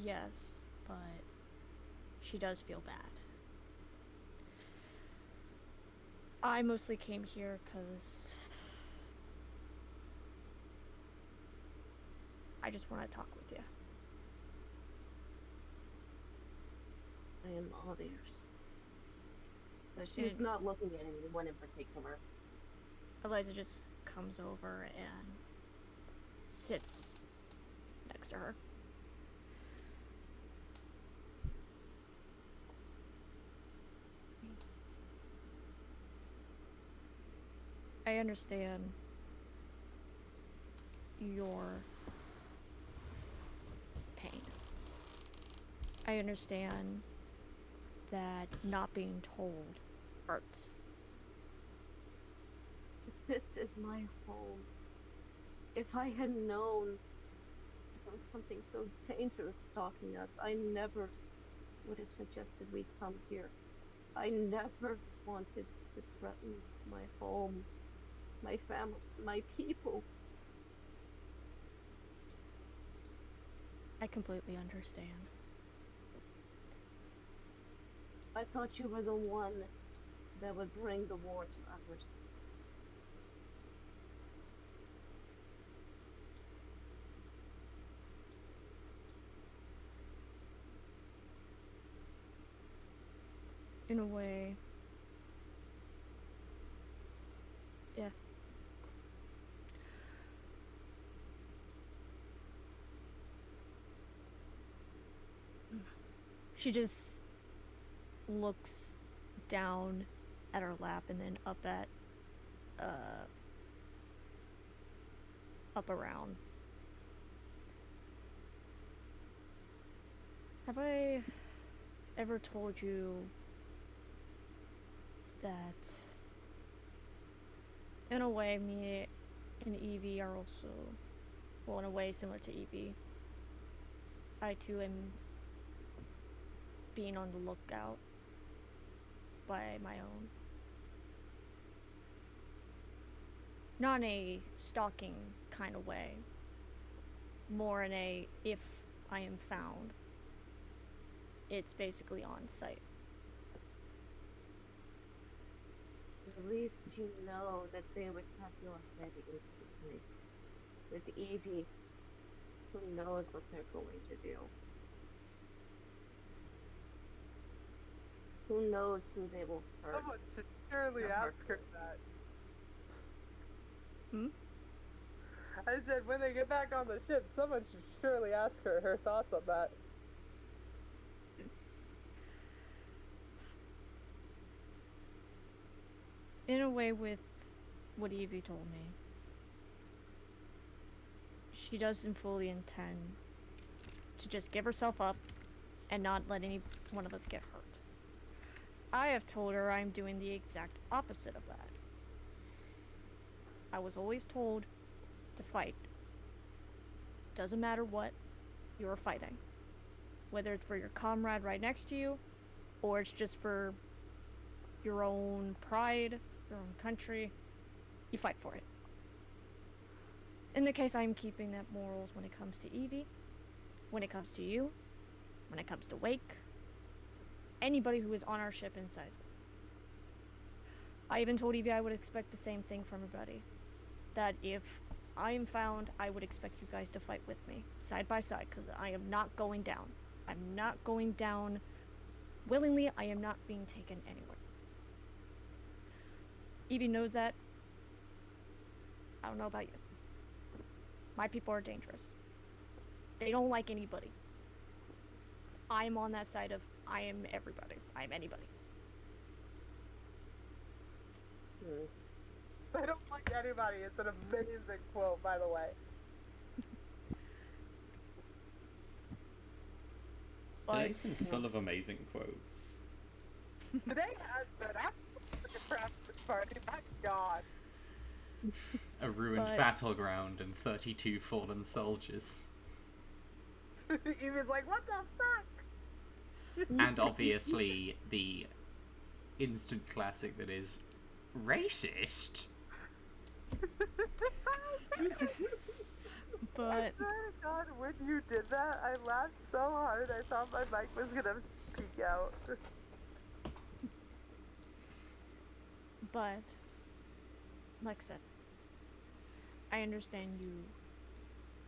yes, but she does feel bad. I mostly came here because I just want to talk with you. I am all ears. But she's not looking at anyone in particular. Eliza just comes over and sits next to her. I understand your pain. I understand that not being told hurts. This is my home. If I had known there was something so dangerous stalking us, I never would have suggested we come here. I never wanted to threaten my home, my family, my people. I completely understand. I thought you were the one that would bring the war to others. In a way, yeah. She just looks down at her lap and then up at, up around. Have I ever told you that, in a way, me and Evie are also, well, in a way similar to Evie. I too am being on the lookout by my own. Not in a stalking kind of way. More in a, if I am found, it's basically on site. At least you know that they would have your head instantly. With Evie, who knows what they're going to do? Who knows who they will hurt? Someone should surely or ask her hurtful. that. Hmm? I said, when they get back on the ship, someone should surely ask her her thoughts on that. In a way, with what Evie told me, she doesn't fully intend to just give herself up and not let any one of us get hurt. I have told her I'm doing the exact opposite of that. I was always told to fight. Doesn't matter what, you're fighting. Whether it's for your comrade right next to you, or it's just for your own pride, your own country, you fight for it. In the case, I'm keeping that morals when it comes to Evie, when it comes to you, when it comes to Wake, anybody who is on our ship in Sizewell. I even told Evie I would expect the same thing from everybody. That if I am found, I would expect you guys to fight with me, side by side, because I am not going down. I'm not going down willingly. I am not being taken anywhere. Evie knows that. I don't know about you. My people are dangerous. They don't like anybody. I'm on that side of I am everybody. I am anybody. I don't like anybody. It's an amazing quote, by the way. Today's been full of amazing quotes. Today has been absolutely crafted party. My God. A ruined But- battleground and 32 fallen soldiers. Evie's like, what the fuck? And obviously the instant classic that is racist. But I swear to God, when you did that, I laughed so hard I thought my mic was gonna peek out. But, like I said, I understand you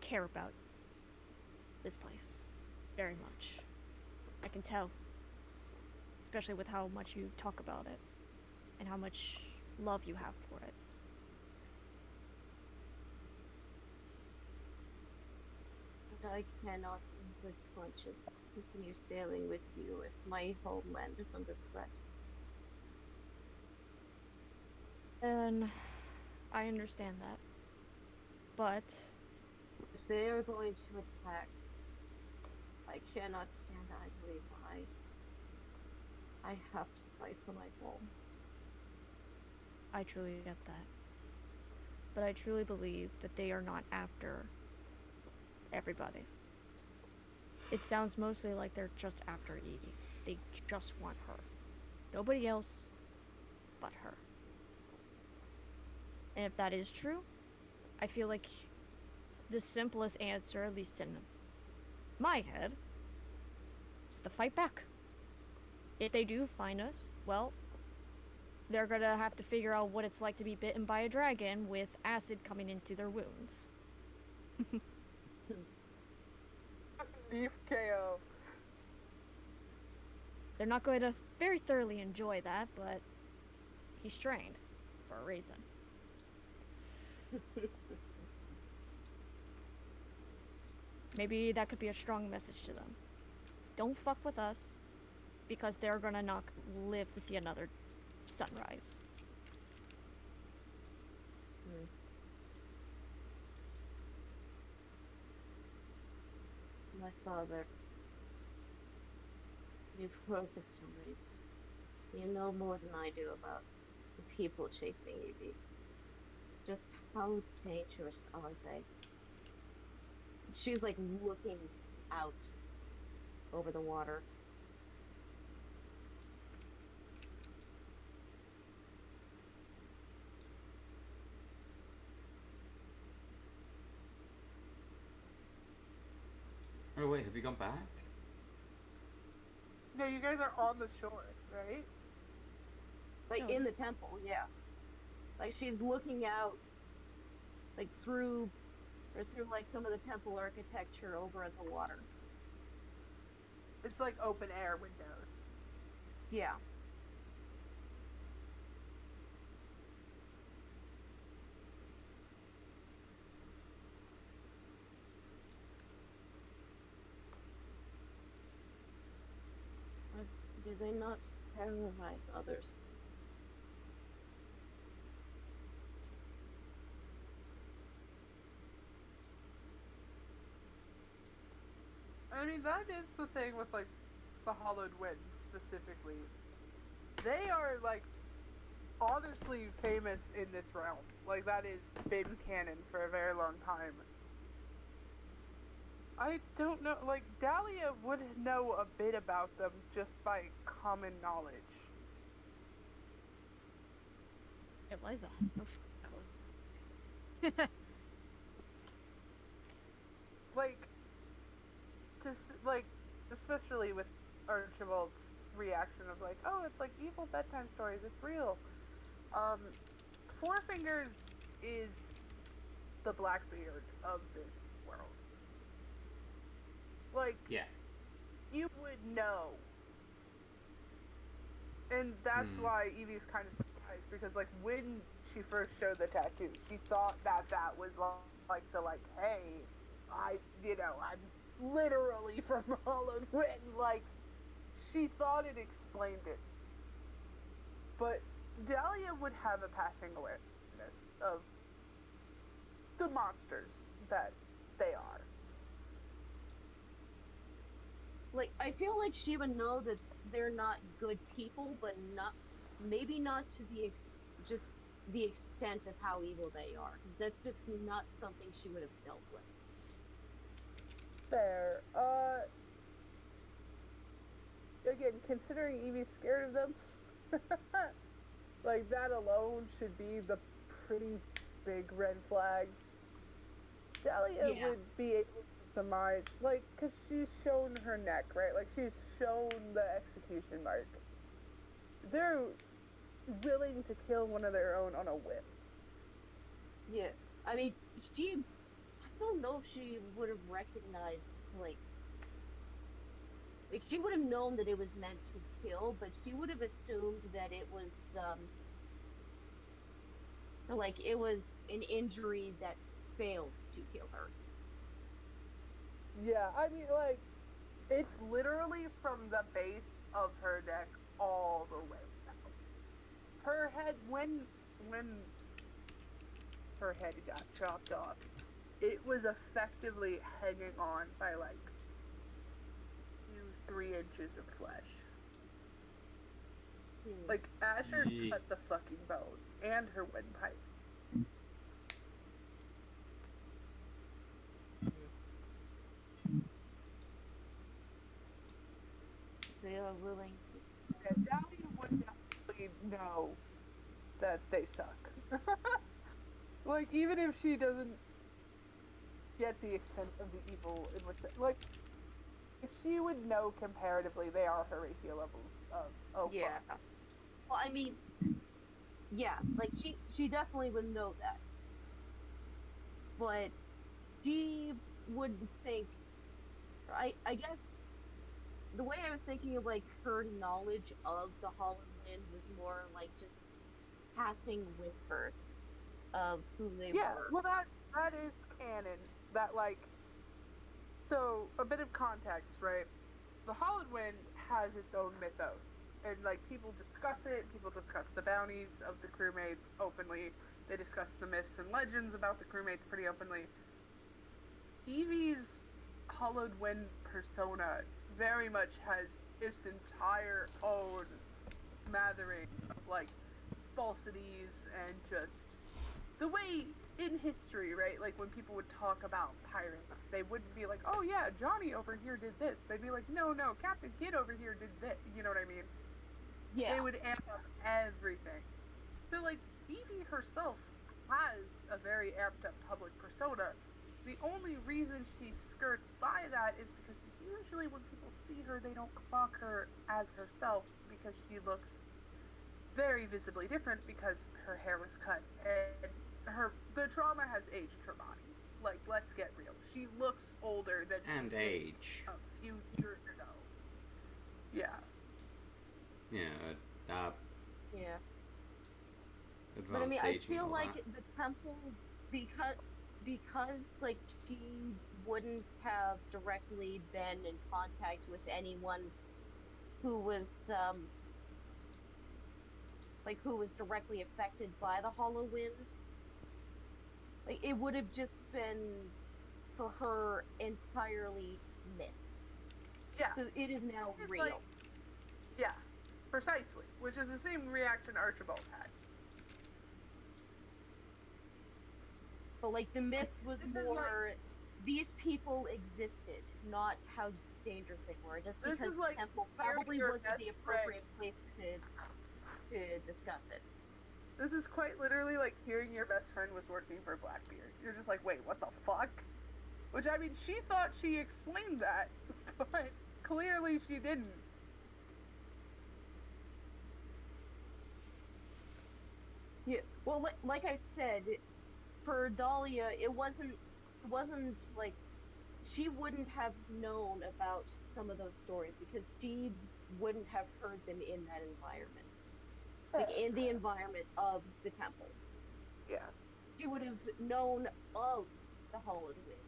care about this place very much. I can tell, especially with how much you talk about it and how much love you have for it. I cannot, in good conscience, continue sailing with you if my homeland is under threat. And I understand that. But If they are going to attack, I cannot stand idly by. I have to fight for my home. I truly get that. But I truly believe that they are not after everybody. It sounds mostly like they're just after Evie. They just want her. Nobody else but her. And if that is true, I feel like the simplest answer, at least in my head, is to fight back. If they do find us, well, they're gonna have to figure out what it's like to be bitten by a dragon with acid coming into their wounds. Beef KO. They're not going to very thoroughly enjoy that, but he's trained for a reason. Maybe that could be a strong message to them. Don't fuck with us, because they're gonna not live to see another sunrise. My father, you've heard the stories. You know more than I do about the people chasing Evie. Just how dangerous are they? She's like looking out over the water. Oh wait, have you gone back? No, you guys are on the shore, right? Like No. in the temple, yeah. Like she's looking out, like through like some of the temple architecture over at the water. It's like open air windows. Yeah. But do they not terrorize others? I mean, that is the thing with, like, the Hollowed Wind, specifically. They are, like, honestly famous in this realm. Like, that has been canon for a very long time. I don't know, like, Dahlia would know a bit about them just by common knowledge. Eliza has no clue. Like, like, especially with Archibald's reaction of like, oh, it's like evil bedtime stories, it's real. Four Fingers is the Blackbeard of this world. Like, Yeah. you would know. And that's why Evie's kind of surprised, because, like, when she first showed the tattoo, she thought that was, like, hey, I'm literally from Hollowed Wind. Like, she thought it explained it. But Dahlia would have a passing awareness of the monsters that they are. Like, I feel like she would know that they're not good people, but maybe not to just the extent of how evil they are, because that's just not something she would have dealt with. Fair. Again, considering Evie's scared of them, like, that alone should be the pretty big red flag. Dahlia would be able to surmise, like, because she's shown her neck, right? Like, she's shown the execution mark. They're willing to kill one of their own on a whim. Yeah. I mean, I don't know if she would have recognized, like she would have known that it was meant to kill, but she would have assumed that it was, like, it was an injury that failed to kill her. Yeah, I mean, like, it's literally from the base of her neck all the way down. Her head, when her head got chopped off, it was effectively hanging on by, like, 2-3 inches of flesh. Like, Asher cut the fucking bone and her windpipe. They are willing to. And Dahlia would definitely know that they suck. Like, even if she doesn't get the extent of the evil in which, like, if she would know comparatively, they are Horatio levels of, oh, Yeah. fuck. Well, I mean, yeah, like, she definitely would know that. But she would think, I guess the way I was thinking of, like, her knowledge of the Hollow Wind was more like just passing whispers of who they were. Well, that is canon. That, like, so a bit of context, right? The Hollowed Wind has its own mythos, and, like, people discuss it. People discuss the bounties of the crewmates openly. They discuss the myths and legends about the crewmates pretty openly. Evie's Hollowed Wind persona very much has its entire own smattering of, like, falsities and just the way in history, right? Like, when people would talk about pirates, they wouldn't be like, oh yeah, Johnny over here did this. They'd be like, no, Captain Kidd over here did this. You know what I mean? Yeah. They would amp up everything. So, like, Evie herself has a very amped up public persona. The only reason she skirts by that is because usually when people see her, they don't clock her as herself because she looks very visibly different because her hair was cut and the trauma has aged her body. Like, let's get real. She looks older than And she did age. a few years ago. Yeah. Yeah, Yeah. advanced But I mean, I aging feel and all like that. the temple, because like she wouldn't have directly been in contact with anyone who was who was directly affected by the Hollow Wind. Like it would have just been for her entirely myth. Yeah. So it is now It's real. like, yeah, precisely. Which is the same reaction Archibald had. But like the myth was This is more these people existed, not how dangerous they were. Just This because is the like temple hearing probably your wasn't best the appropriate place to discuss it. This is quite literally like hearing your best friend was working for Blackbeard. You're just like, wait, what the fuck? Which, I mean, she thought she explained that, but clearly she didn't. Yeah. Well, like I said, for Dahlia, it wasn't like she wouldn't have known about some of those stories because she wouldn't have heard them in that environment, like in the environment of the temple. Yeah. She would have known of the Hollowed Wind.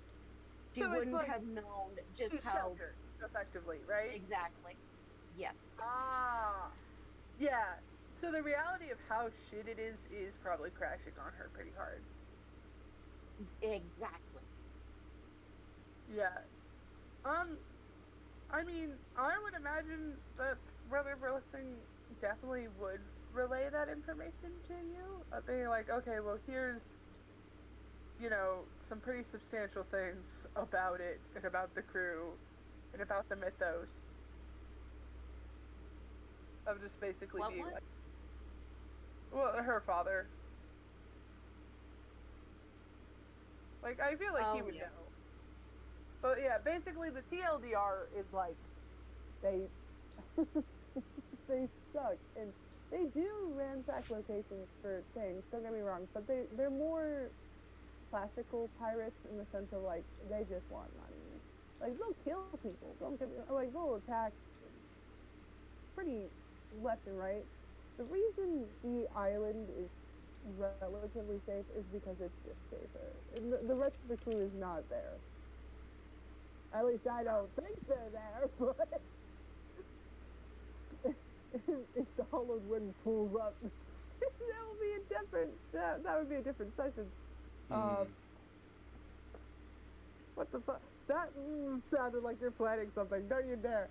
She So it's wouldn't like have known just she's how sheltered, effectively, right? exactly. Yes. Ah. Yeah. So the reality of how shit it is probably crashing on her pretty hard. Exactly. Yeah. I mean, I would imagine that Brother Burlesing definitely would relay that information to you. Being like, okay, well, here's, some pretty substantial things about it, and about the crew, and about the mythos. Of just basically What being would? like, well, her father. Like, I feel like he would Yeah. know. But yeah, basically the TLDR is like, they suck, and they do ransack locations for things, don't get me wrong, but they're more classical pirates in the sense of like, they just want money. Like, they'll kill people, don't get me wrong, like, they'll attack pretty left and right. The reason the island is relatively safe is because it's just safer. And the rest of the crew is not there. At least I don't think they're there, but if the Hollowed Wind pulls up, that would be a different. That would be a different session. What the fuck? That sounded like you're planning something. Don't you dare.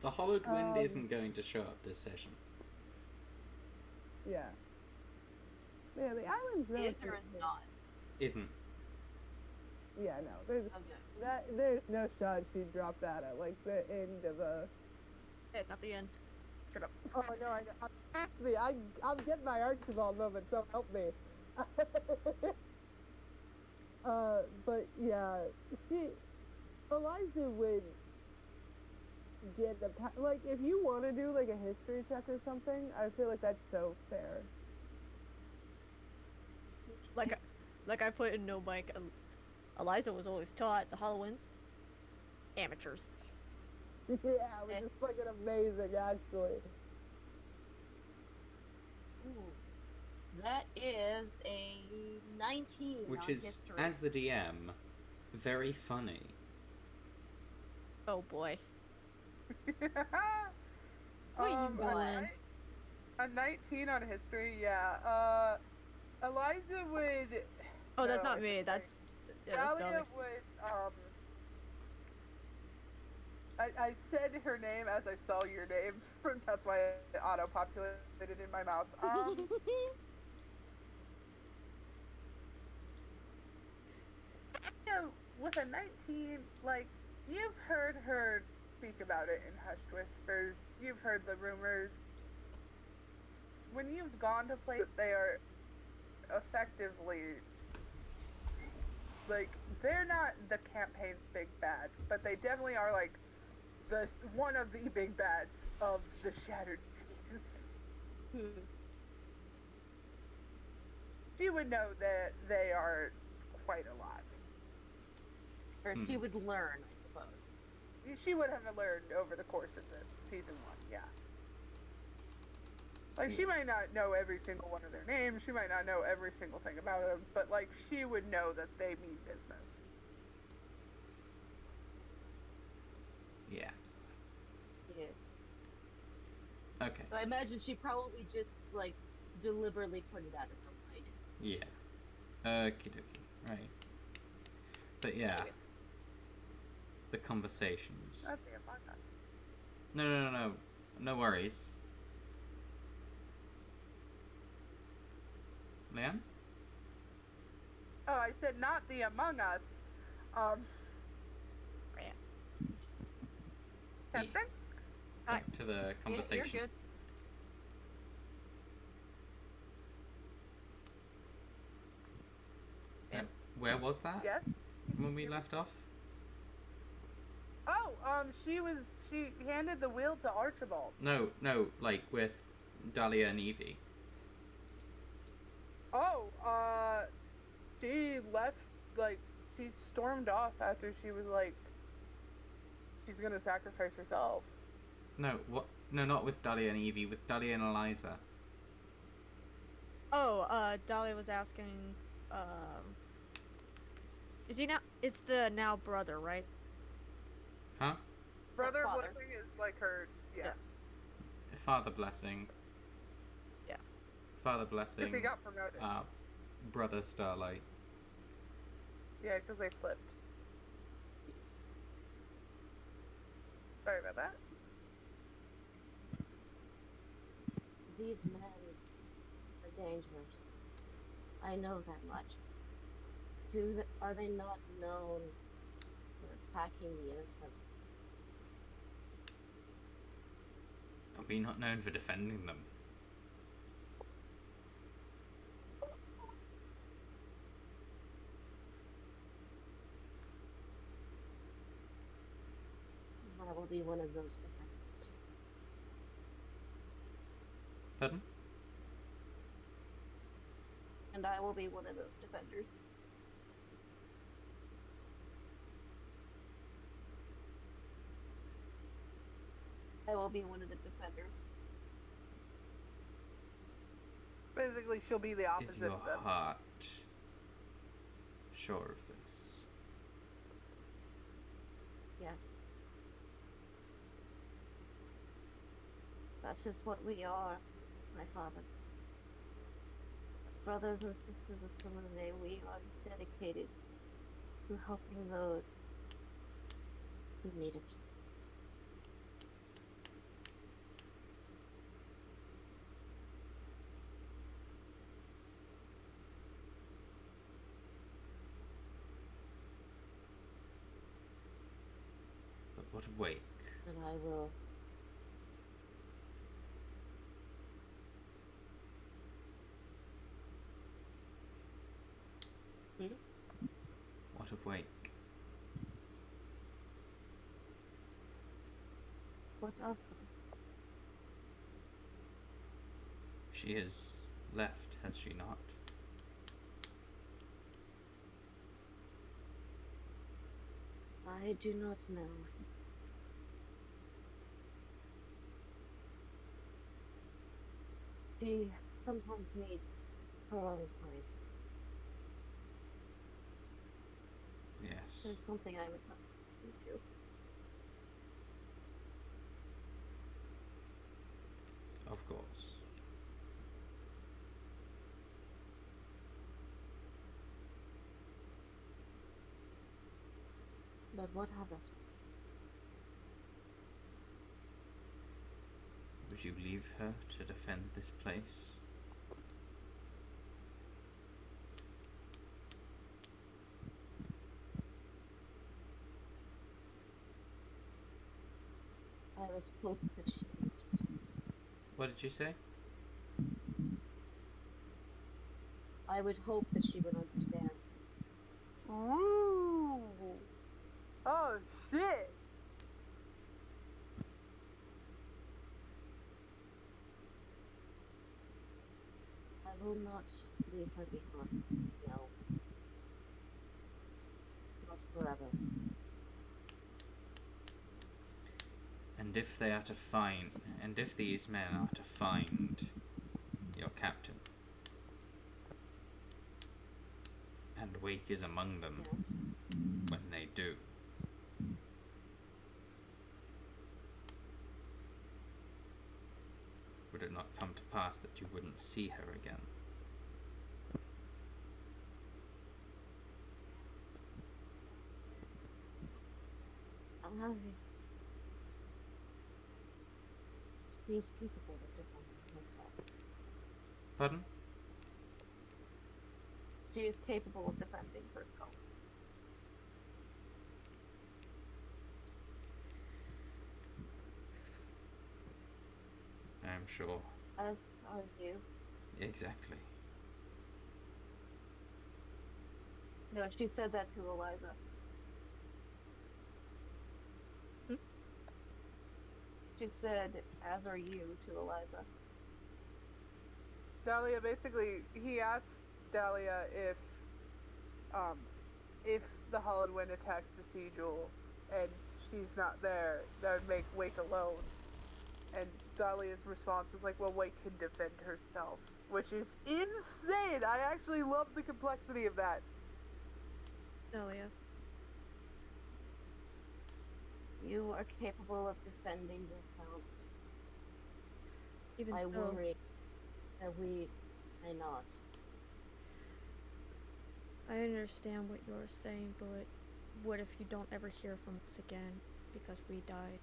The Hollowed Wind isn't going to show up this session. Yeah. Yeah, the island's really Is or is not? Isn't. Yeah, no. Okay. There's no shot she'd drop that at like the end of a. Hey, not the end. Shut up. Oh no! I'm getting my Archibald moment. So help me. But yeah, Eliza would get like if you want to do like a history check or something. I feel like that's so fair. Like I put in no mic. Eliza was always taught the Hollowinds amateurs. Yeah, which is fucking amazing, actually. Ooh. That is a 19 Which on is, history. as the DM, very funny. Oh boy. What you doing? A 19 on history, yeah. Eliza would. Oh, that's not me. That's Dahlia would. I said her name as I saw your name. That's why it auto-populated in my mouth. With a 19, like, you've heard her speak about it in hushed whispers. You've heard the rumors. When you've gone to places, they are effectively, like, they're not the campaign's big bad, but they definitely are, like, one of the big bads of the Shattered Seas. Hmm. She would know that they are quite a lot. Or she would learn, I suppose. She would have learned over the course of the season 1, yeah. Like, she might not know every single one of their names, she might not know every single thing about them, but, like, she would know that they mean business. Yeah. Yeah. Okay. So I imagine she probably just, like, deliberately put it out of her mind. Yeah. Okie dokie. Right. But yeah. The conversations. That's the Among Us. No. No worries. Leanne? Oh, I said not the Among Us. Tempting? Back to the conversation. You're good. Where was that? Yes? When we left off? Oh, she handed the wheel to Archibald. No, like with Dahlia and Evie. Oh, she left, like, she stormed off after she was like, she's gonna sacrifice herself. No, what? No, not with Dahlia and Evie, with Dahlia and Eliza. Oh, Dahlia was asking, is he now? It's the now brother, right? Huh? Brother Father. Blessing is like her, yeah. Father Blessing. Yeah. Father Blessing. Because he got promoted. Brother Starlight. Yeah, because they flipped. Sorry about that. These men are dangerous. I know that much. Are they not known for attacking the innocent? Are we not known for defending them? I will be one of those defenders. Pardon? And I will be one of those defenders. I will be one of the defenders. Basically, she'll be the Is opposite your of them. heart sure of this? Yes. That is what we are, my father. As brothers and sisters of Summoning, we are dedicated to helping those who need it. But what of Wake? And I will. What of Wake? What of? She has left, has she not? I do not know. She sometimes needs her own time. Yes. There's something I would not speak to. Of course. But what of it? Would you leave her to defend this place? I would hope that she would. What did you say? I would hope that she would understand. Ooh. Oh, shit. I will not leave her behind. No. Not forever. And if these men are to find your captain, and Wake is among them Yes. when they do, would it not come to pass that you wouldn't see her again? She is capable of defending herself. Pardon? She is capable of defending herself. I am sure. As are you. Exactly. No, she said that to Eliza. She said, as are you, to Eliza. Dahlia, basically, he asked Dahlia if the Hollowed Wind attacks the Sea Jewel and she's not there, that would make Wake alone. And Dahlia's response was like, well, Wake can defend herself, which is insane! I actually love the complexity of that. Delia. You are capable of defending yourselves. Even I so, worry that we may not. I understand what you're saying, but what if you don't ever hear from us again because we died?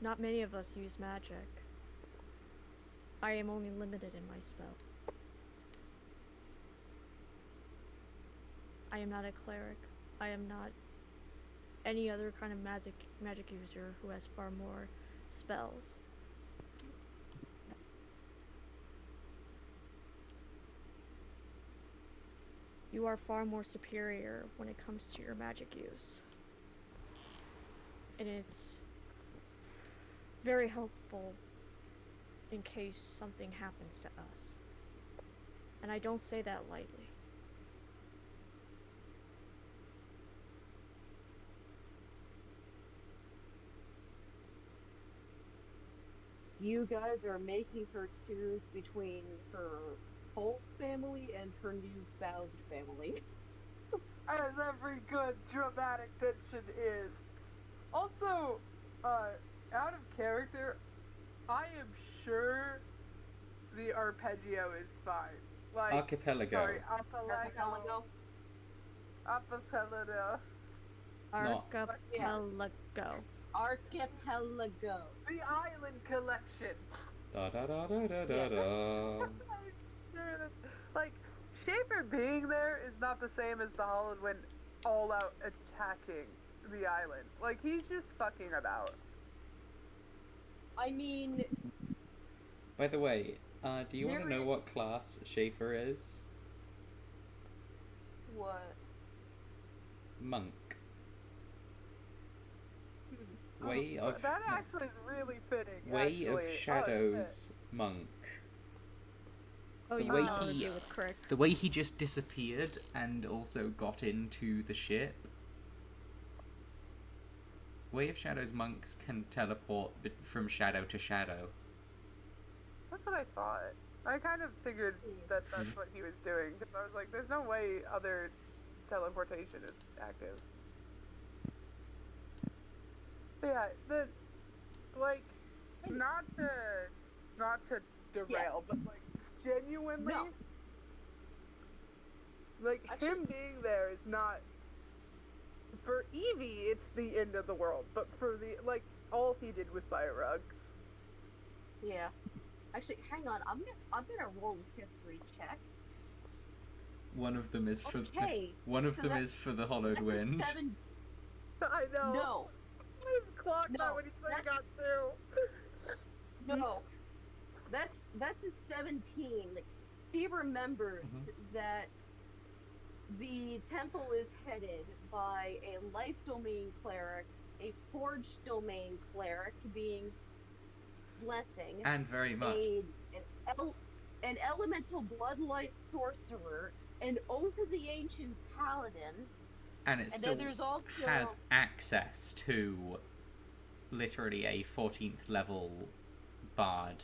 Not many of us use magic. I am only limited in my spell. I am not a cleric. I am not any other kind of magic user who has far more spells. You are far more superior when it comes to your magic use. And it's very helpful in case something happens to us. And I don't say that lightly. You guys are making her choose between her whole family and her new found family. As every good dramatic fiction is. Also, out of character, I am sure the arpeggio is fine. Like, Archipelago. sorry, Archipelago. Archipelago. Archipelago. Archipelago. The Island Collection. Da da da da da da da. Like, Schaefer being there is not the same as the Hollowed Wind all out attacking the island. Like, he's just fucking about. I mean, By the way, do you want to There know is- what class Schaefer is? what? Monk. Way of That actually is really fitting. Way of actually. Shadows monk. Oh, The you way would probably he- be with Crick. The way he just disappeared and also got into the ship. Way of Shadows monks can teleport from shadow to shadow. That's what I thought. I kind of figured that that's what he was doing. Because I was like, there's no way other teleportation is active. But yeah, not to derail, but like genuinely, No. like Actually- him being there is not. For Evie, it's the end of the world, but for all he did was buy a rug. Yeah. Actually, hang on. I'm gonna roll a history check. One of them is for Okay. one of so them that- is for the Hollowed That's Wind. a 7. I know. No. I clocked that No, when he said he that's- got two. No. That's a 17. Like, she remembers that the temple is headed by a life domain cleric, a forge domain cleric being Blessing, And very much. An elemental bloodlight sorcerer, an oath of the ancient paladin, And it and still then there's also has access to literally a 14th level bard,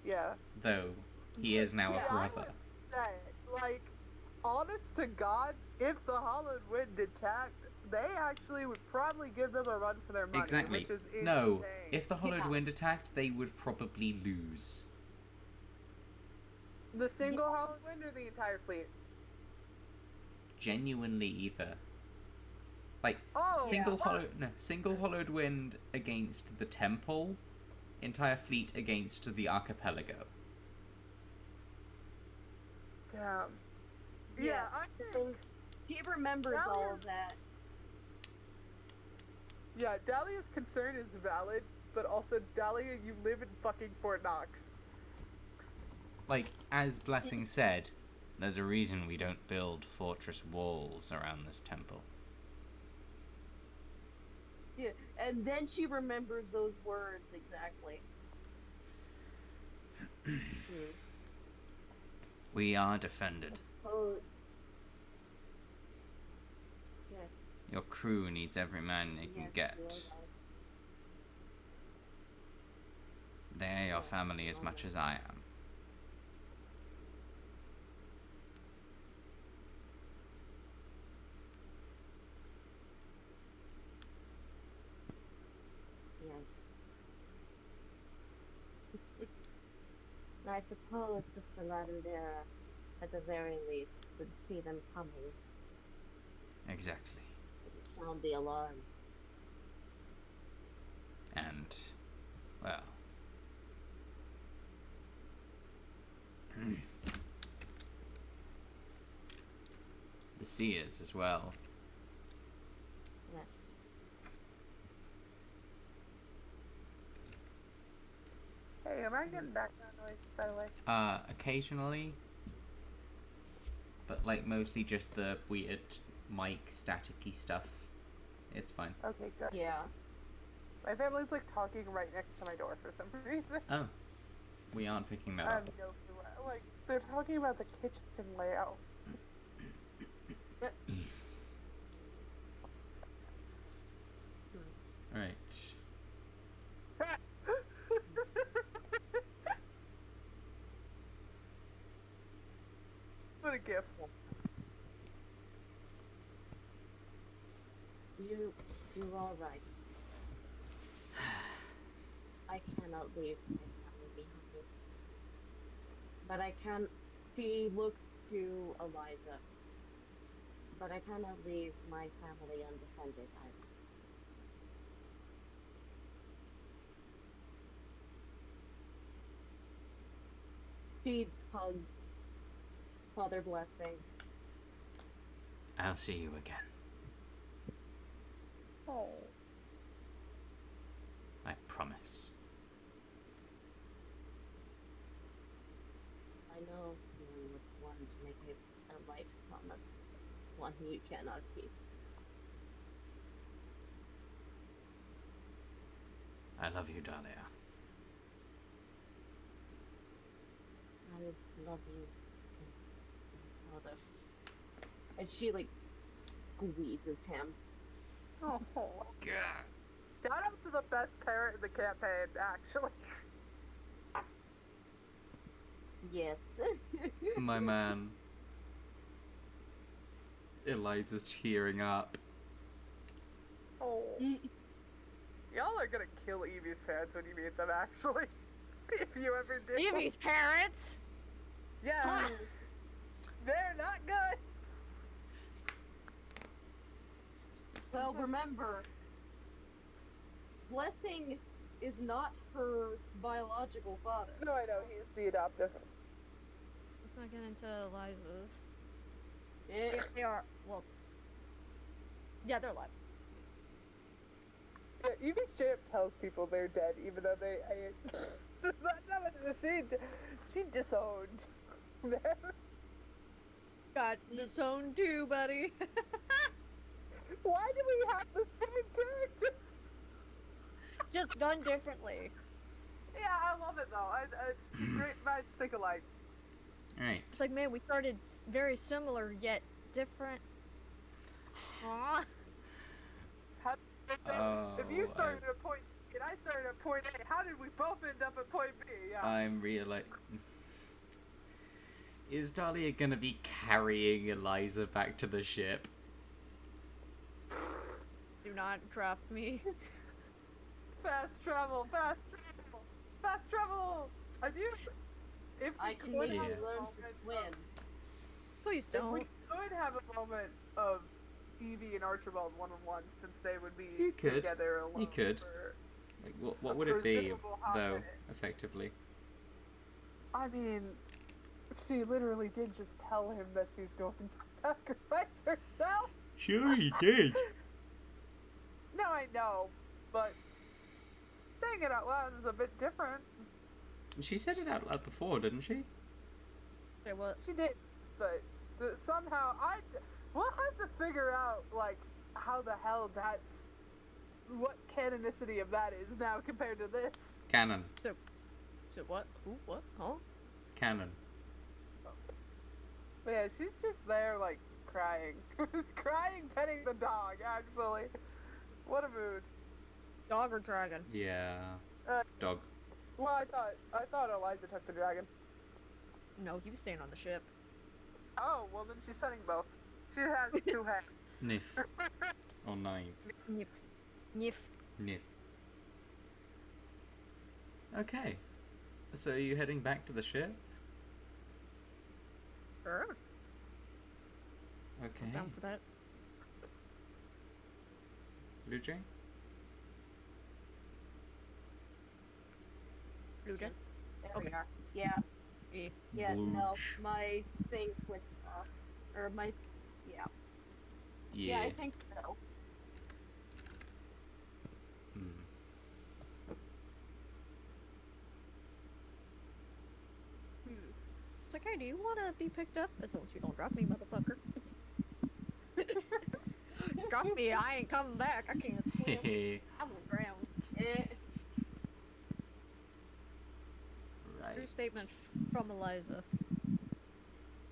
Yeah. though he is now Yeah, a brother. Like, honest to God, if the Hollowed Wind attacked, they actually would probably give them a run for their money. Exactly. Which is insane. No, if the Hollowed Yeah. Wind attacked, they would probably lose. The single Hollowed Wind or the entire fleet? Genuinely either. Like, Oh, single yeah. single Hollowed Wind against the temple, entire fleet against the archipelago. Damn. Yeah, Yeah, I think. he remembers all of that. Yeah, Dahlia's concern is valid, but also, Dahlia, you live in fucking Fort Knox. Like, as Blessing said, there's a reason we don't build fortress walls around this temple. Yeah, and then she remembers those words exactly. We are defended. Oh. Yes. Your crew needs every man they can Yes, get. you are right. They are your family as much as I am. Yes. I suppose the Lavendera, at the very least, would see them coming Exactly. and sound the alarm. And, well... the seers as well. Yes. Hey, am I getting background noise, by the way? Occasionally. But, like, mostly just the weird mic staticky stuff. It's fine. Okay, good. Yeah. My family's, like, talking right next to my door for some reason. Oh. We aren't picking that I up. have no clue why. Like, they're talking about the kitchen layout. Alright. What a gift. You're all right. I cannot leave my family behind. But I can. She looks to Eliza. But I cannot leave my family undefended either. She hugs Father Blessing. I'll see you again. Oh. I promise. I know you would want to make a life promise, one you cannot keep. I love you, Dahlia. I love you, Father. And she like squeezes him. Oh. God. Shout out to the best parent in the campaign, actually. Yes. My man. Eliza's tearing up. Oh. Y'all are gonna kill Evie's parents when you meet them, actually. If you ever do. Evie's parents? Yeah. They're not good. Well, remember, Blessing is not her biological father. No, I know, he's the adoptive. Let's not get into Eliza's. Eh, They are, well, yeah, they're alive. Yeah, Evie straight up tells people they're dead, even though they ain't. That's not what she disowned them. Got disowned too, buddy. Why do we have the same character? Just done differently. Yeah, I love it though. Great minds think alike. Alright. It's like, man, we started very similar yet different. Huh? How, if you Oh, started at point C and I started at point A, how did we both end up at point B? Yeah. I'm realizing. Is Dahlia gonna be carrying Eliza back to the ship? Do not drop me. Fast travel, fast travel, fast travel. I do. If I we can could maybe have Yeah. a learn to moment swim. Please if we don't. could have a moment of Evie and Archibald one-on-one, since they would be You could. together alone. You could. For, Like, what A would it be, presumable hot though, minute. effectively? I mean, she literally did just tell him that she's going to sacrifice herself. Sure, he did. No, I know, but saying it out loud is a bit different. She said it out loud before, didn't she? Say what? She did, but somehow we'll have to figure out like how the hell that's what canonicity of that is now compared to this. Canon. So what? Who? What? Huh? Canon. But yeah, she's just there like crying, crying, petting the dog. Actually, what a mood. Dog or dragon? Yeah. Uh, Dog. Well, I thought Eliza took the dragon. No, he was staying on the ship. Oh, well then she's petting both. She has two heads. Nif. Or nine. Nif. Nif. Nif. Okay. So are you heading back to the ship? Sure. Okay. Down for that. Blue Jay? Blue Jay? There Okay. we are. Yeah. Eh. Yeah. No, Blooch. my thing switched off. Or my. Yeah. Yeah, I think so. Hmm. It's like, hey, do you want to be picked up? As long as you don't drop me, motherfucker. Drop me, I ain't coming back. I can't swim. I'm on the ground. Eh, True Right. statement from Eliza.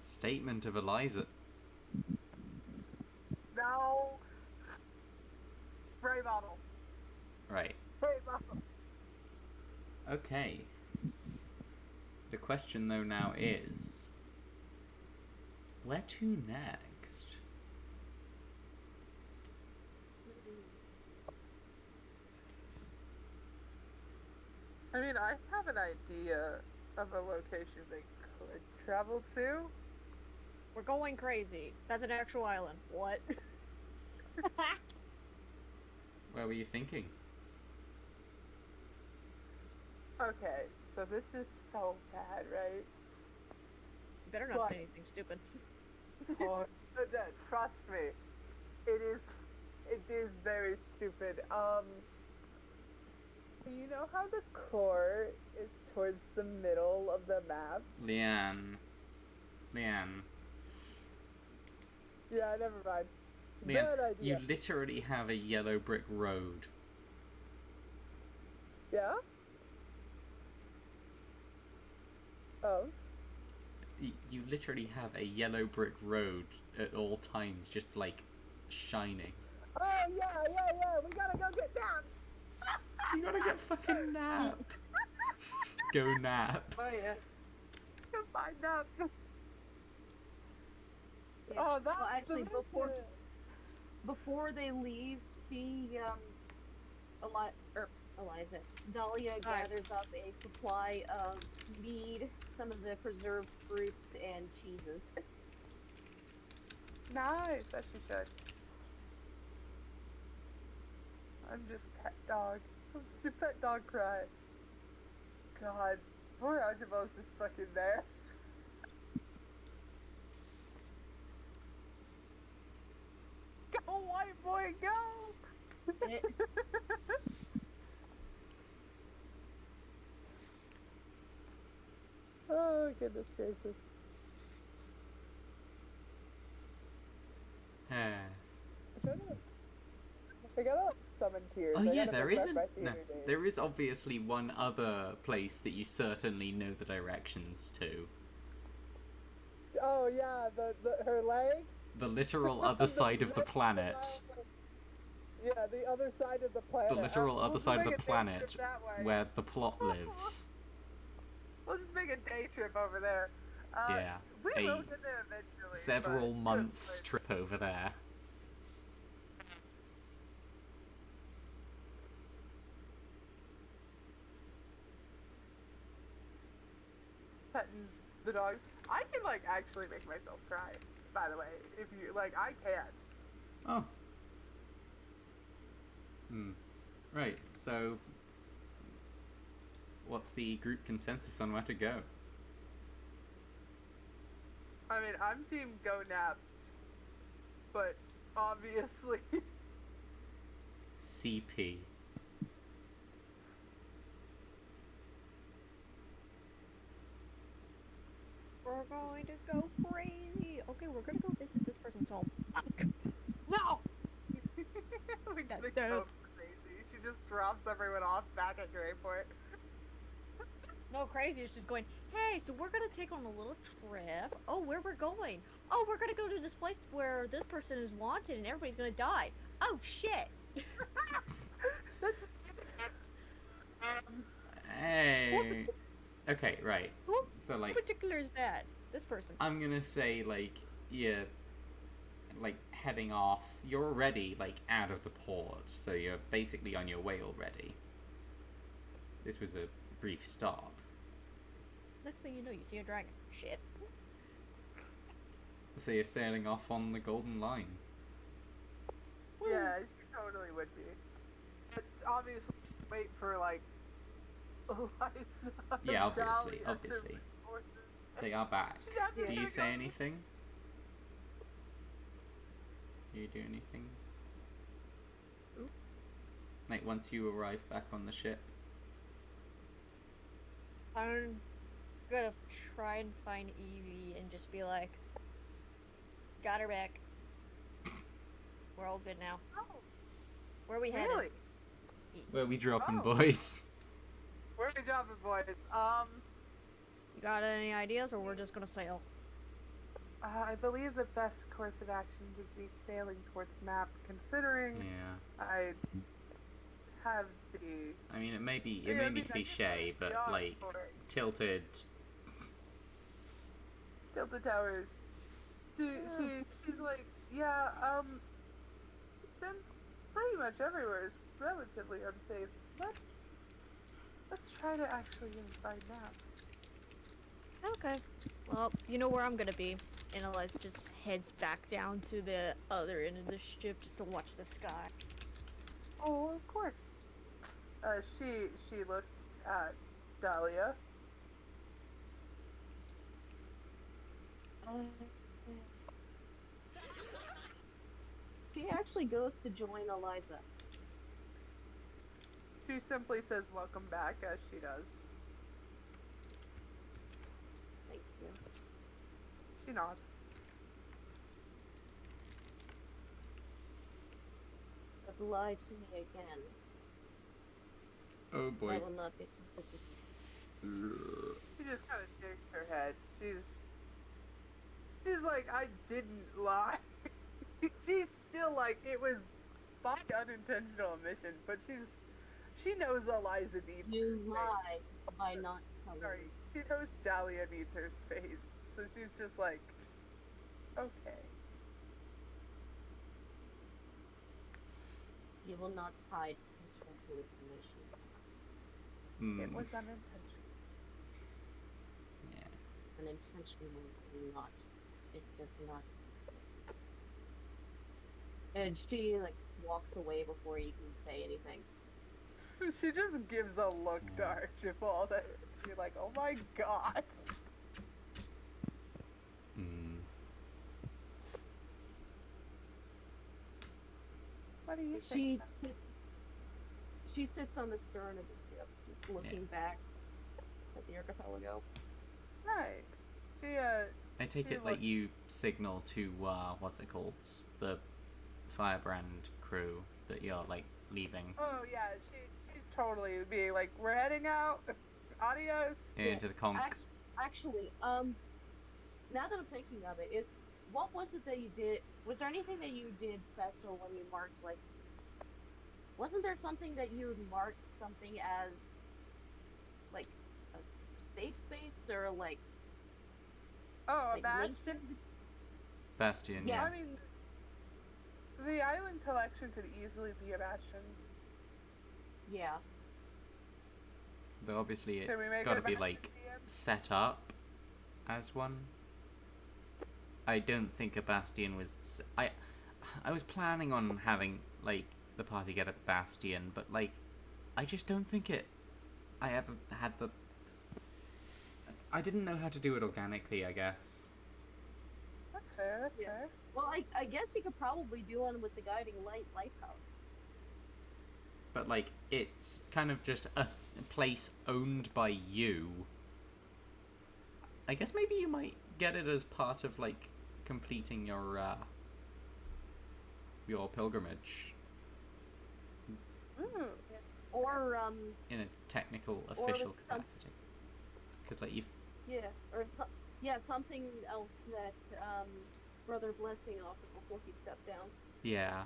Statement of Eliza. No. Spray bottle. Right. Spray bottle. Okay. The question though now is, where to next? I mean, I have an idea of a location they could travel to. We're going crazy. That's an actual island. What? Where were you thinking? Okay, so this is so bad, right? You better not What? say anything stupid. Oh, trust me, it is very stupid. You know how the core is towards the middle of the map? Leanne. Yeah, never mind. Leanne, Bad you idea. literally have a yellow brick road. Yeah? Oh. You literally have a yellow brick road at all times, just like shining. Oh, yeah, we gotta go get down! You gotta get fucking nap. Go nap. oh yeah. Go find out. Yeah. Oh, that's well, actually, the mission. before they leave, she Eliza, Dahlia Hi. gathers up a supply of mead, some of the preserved fruits, and cheeses. Nice, as she should. I'm just pet dog. Your pet dog cry. God, poor Archibald's just fucking there. Go, white boy, go! Eh. Oh, goodness gracious. I gotta summon tears. Oh I yeah, gotta there bring back isn't. my No, theater days. there is obviously one other place that you certainly know the directions to. Oh yeah, her leg. The literal other side of the planet. Yeah, the other side of the planet. The literal We'll other just side of make the a day planet trip that way. where the plot lives. We'll just make a day trip over there. Yeah, We a will get there eventually. several but months trip over there. Petting the dog. I can like actually make myself cry. By the way, if you like, I can. Oh. Right, so what's the group consensus on where to go? I mean, I'm team go nap, but obviously. CP. We're going to go crazy. Okay, we're gonna go visit this person's home. No! We That- just go crazy. She just drops everyone off back at Greyport. No, crazy is just going, hey, so we're gonna take on a little trip. Oh, where we're going? Oh, we're gonna go to this place where this person is wanted and everybody's gonna die. Oh, shit. Hey. Okay, right. Who So like, particular is that? This person. I'm gonna say like, you're like heading off. You're already like out of the port, so you're basically on your way already. This was a brief stop. Next thing you know, you see a dragon. Shit. So you're sailing off on the Golden Line. Yeah, she totally would be. But obviously, wait for like. Yeah, obviously. They are back. Yeah. Do you say anything? Do you do anything? Oop. Like once you arrive back on the ship? I'm gonna try and find Evie and just be like, got her back. We're all good now. Oh, Where are we headed? really? Where we dropping, Oh. boys? Where are we dropping, boys? You got any ideas, or we're just gonna sail? I believe the best course of action would be sailing towards the map, considering Yeah. I have the. I mean, it may be Yeah, I mean, I cliche, guess but the like odds for it. tilted. Tilted Towers. She's like, yeah, since pretty much everywhere is relatively unsafe, let's try to actually find out. Okay. Well, you know where I'm gonna be. And Eliza just heads back down to the other end of the ship just to watch the sky. Oh, of course. She looks at Dahlia. She actually goes to join Eliza. She simply says welcome back, as she does. Thank you. She nods. But lie to me again. Oh boy. I will not be supported. She just kind of shakes her head. She's like, I didn't lie. She's still like, it was by unintentional omission, but she knows Eliza needs You her lie by not telling Sorry, me. she knows Dahlia needs her space, so she's just like, okay. You will not hide potential information from us. It was unintentional. Yeah. Unintentional or not. It does not. And she like walks away before you can say anything. She just gives a look to Archibald that you're like, oh my god. What do you think? She sits on the stern of the ship, just looking back at the archipelago. Right. I take She it like looked- you signal to what's it called, the Firebrand crew, that you're like leaving Oh yeah, she's totally being like, we're heading out. Adios. into the conch. Actually, now that I'm thinking of it, what was it that you did? Was there anything that you did special when you marked like? Wasn't there something that you marked something as like a safe space or Oh, a like bastion. linking? Bastion, Yes. yeah. I mean, the island collection could easily be a bastion. Yeah. Though obviously Can we it's make got it to a be bastion, like DM? set up as one. I don't think a bastion was. I was planning on having like the party get a bastion, but like I just don't think I ever had the. I didn't know how to do it organically, I guess. That's fair. That's Yeah. fair. Well, I guess you could probably do one with the guiding light lighthouse. But like it's kind of just a place owned by you. I guess maybe you might get it as part of like completing your pilgrimage Ooh. Or in a technical Or official some- capacity. Because like you, yeah, or something else that Brother Blessing offered before he stepped down. yeah.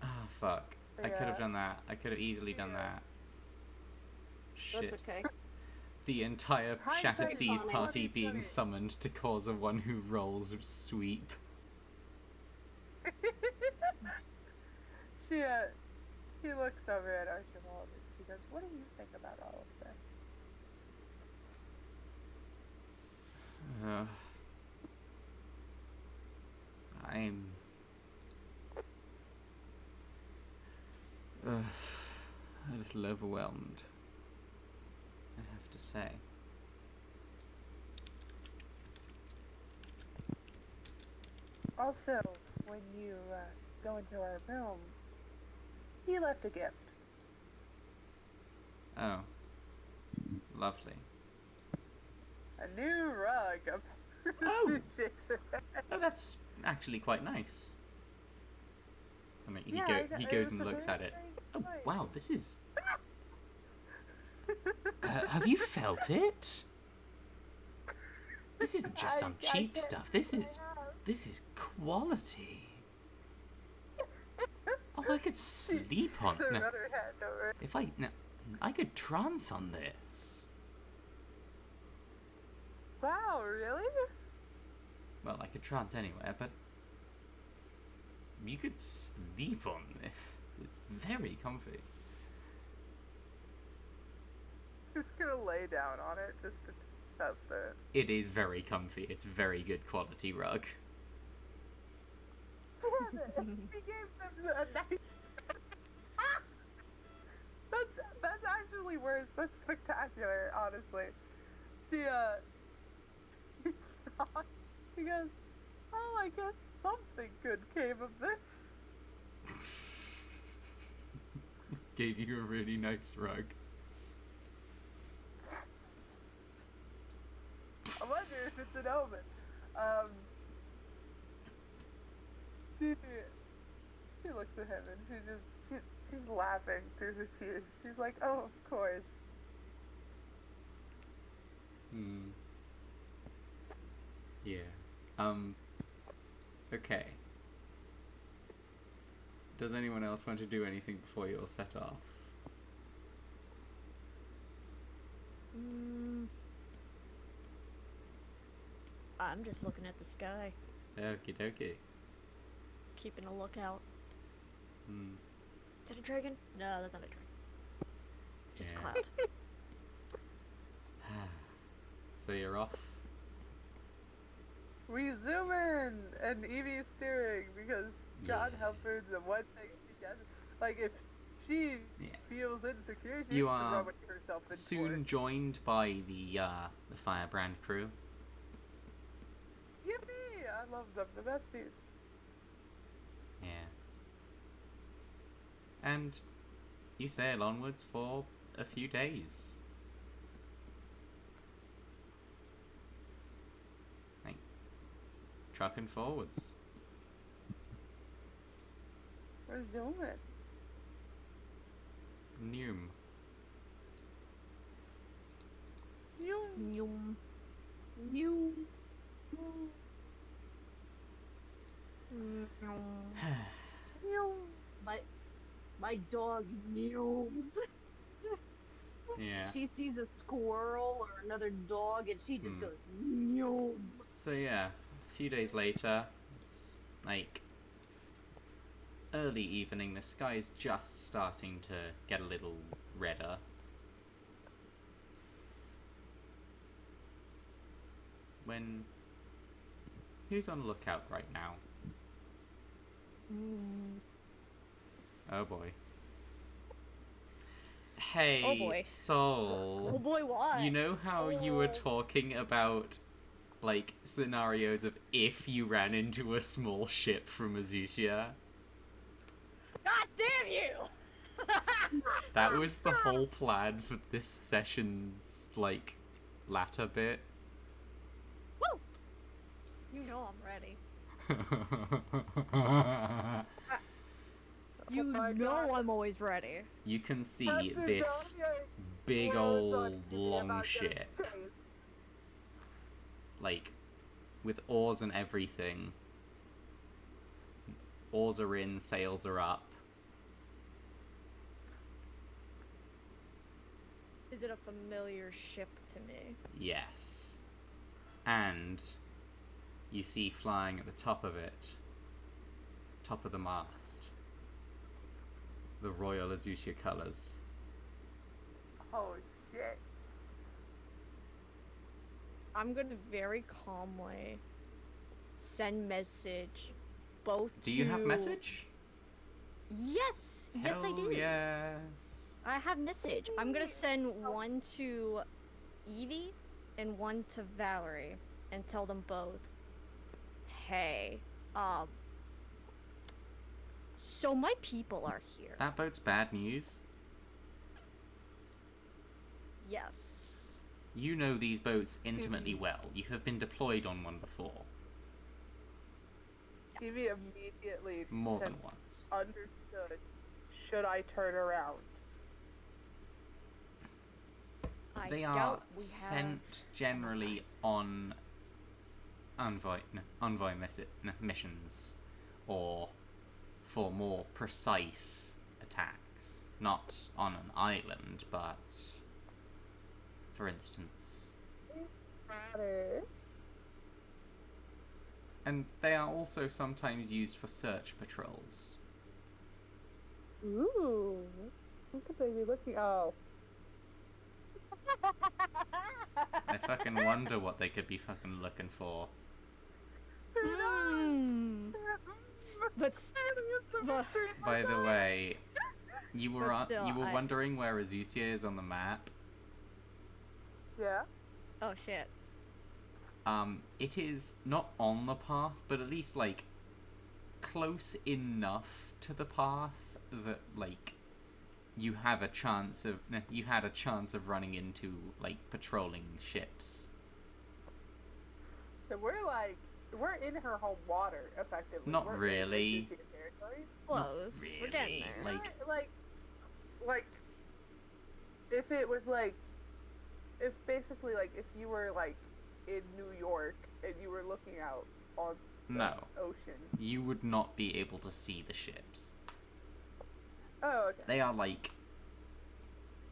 Ah, fuck. I could have Yeah. done that. I could have easily done Yeah. that. Shit. That's okay. The entire Hindsight Shattered is Seas funny. party being 2020. summoned to cause a one who rolls sweep. She looks over at Archibald and she goes, "What do you think about all of this?" I'm a little overwhelmed, I have to say. Also, when you go into our room, he left a gift. Oh. Lovely. A new rug. Oh. Oh, that's actually quite nice. I mean, he goes and looks at it. Oh, wow, this is... have you felt it? This isn't just some cheap stuff. This is quality. Oh, I could sleep on it. No, if I could trance on this. Wow, really? Well, I could trance anywhere, but you could sleep on this. It's very comfy. Just gonna lay down on it just to test it. It is very comfy. It's very good quality rug. He gave them a nice. That's actually worse. That's spectacular, honestly. He goes, "Oh, I guess something good came of this." Gave you a really nice rug. I wonder if it's an omen. She looks at him and she's laughing through her tears. She's like, "Oh, of course." Yeah. Okay. Does anyone else want to do anything before you're set off? I'm just looking at the sky, Okie dokie. keeping a lookout. Is that a dragon? No, that's not a dragon. Just Yeah. a cloud. So you're off? We zoom in and Evie's steering because John Yeah. Helford's the one thing she does. Like, if she Yeah. feels insecure, she You has to are rub herself into soon it. joined by the Firebrand crew. Yippee! I love them, the besties. Yeah. And you sail onwards for a few days. Trucking forwards. Where's Zoomit? Noom. Yum. You. My dog mews. Yeah. She sees a squirrel or another dog and she just Hmm. goes meow. So yeah, a few days later, it's like early evening. The sky is just starting to get a little redder. When who's on lookout right now? Oh boy. Hey, Oh boy. Soul. Oh boy, what? You know how you were Oh. talking about, like, scenarios of if you ran into a small ship from Azusia? God damn you! That was the whole plan for this session's, like, latter bit. Woo! You know I'm ready. You my know God. I'm always ready. You can see Captain this Daniel big was old on TV long about getting ship, chased. like, with oars and everything. Oars are in, sails are up. Is it a familiar ship to me? Yes. And you see flying at the top of it, top of the mast, the Royal Azusia colours. Oh shit. I'm gonna very calmly send message both Do you have to- message? Yes! Yes, I Hell do. yes. I have message. I'm gonna send one to Evie and one to Valerie and tell them both, hey, so my people are here. That boat's bad news. Yes. You know these boats intimately well. You have been deployed on one before. Evie immediately More than said, once. understood. Should I turn around? I They are doubt we sent generally on envoy missions, or for more precise attacks. Not on an island, but, for instance. And they are also sometimes used for search patrols. Ooh. What could they be looking? Oh. I fucking wonder what they could be fucking looking for. Hmm. But By the way, you were But still, you were I- wondering where Azusia is on the map. Yeah. oh shit. It is not on the path, but at least, like, close enough to the path that, like, you had a chance of running into, like, patrolling ships. So we're in her home water, effectively. Not We're in really. Azusia territory. Close. We're getting really, there. like- If it was like, if basically like if you were like in New York and you were looking out on the No. ocean. You would not be able to see the ships. Oh, okay. They are, like,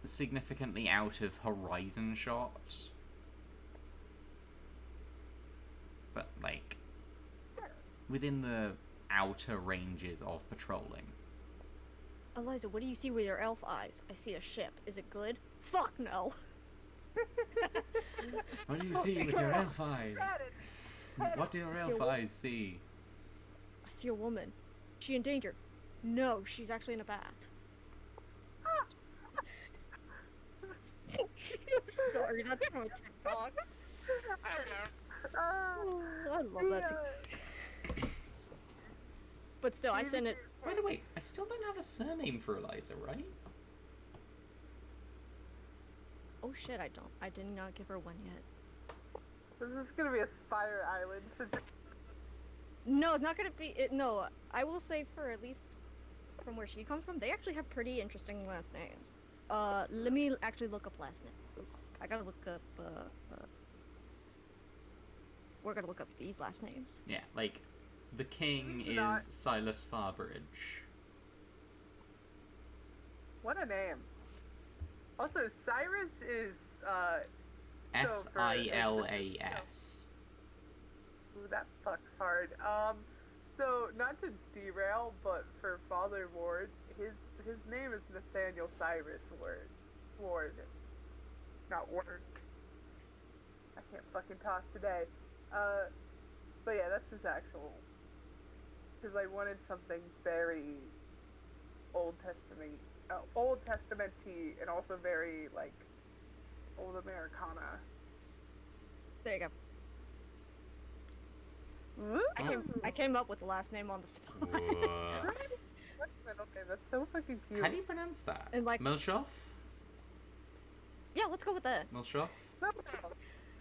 significantly out of horizon shot. But, like, within the outer ranges of patrolling. Eliza, what do you see with your elf eyes? I see a ship. Is it good? Fuck no. What do you see with your elf eyes? Got it. What do your I see a elf wo- eyes see? I see a woman. She in danger. No, she's actually in a bath. Sorry, that's my TikTok. Oh, I love that TikTok. But still, I send it. By the way, I still don't have a surname for Eliza, right? Oh shit, I don't. I did not give her one yet. This is gonna be a Spire Island. No, it's not gonna be. No, I will say for at least from where she comes from, they actually have pretty interesting last names. Let me actually look up last name. I gotta look up, we're gonna look up these last names. Yeah, like, the king Not- is Silas Farbridge. What a name. Also, Cyrus is, Silas. Ooh, that fucks hard. So, not to derail, but for Father Ward, his name is Nathaniel Cyrus Ward. Not Ward. I can't fucking talk today. But yeah, that's his actual. Because I wanted something very Old Testament-y, and also very, like, old Americana. There you go. I came up with the last name on the spot. Okay, that's so fucking cute. How do you pronounce that? And, like- Milshoff? Yeah, let's go with that. Milshoff? No.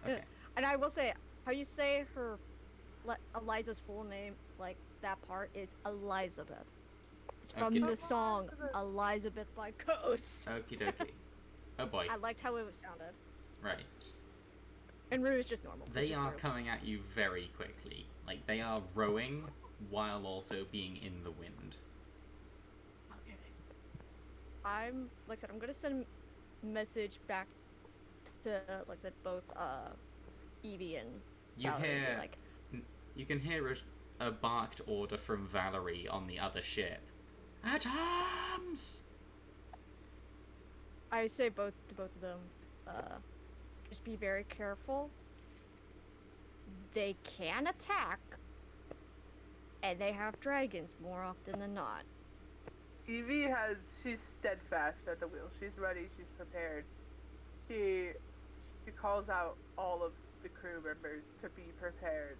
Okay. And I will say, how you say her, Eliza's full name, like that part is Elizabeth. It's from Okie the dokie. song Elizabeth by Ghost. Okie dokie. Oh boy. I liked how it sounded. Right. And Rue is just normal. They It's are Rue. coming at you very quickly. Like, they are rowing while also being in the wind. Okay. Like I said, I'm gonna send a message back to, like I said, both Evie and You Valerie, and be hear... like, You can hear a barked order from Valerie on the other ship. At arms! I say to both of them, just be very careful. They can attack, and they have dragons more often than not. Evie she's steadfast at the wheel. She's ready, she's prepared. She calls out all of the crew members to be prepared.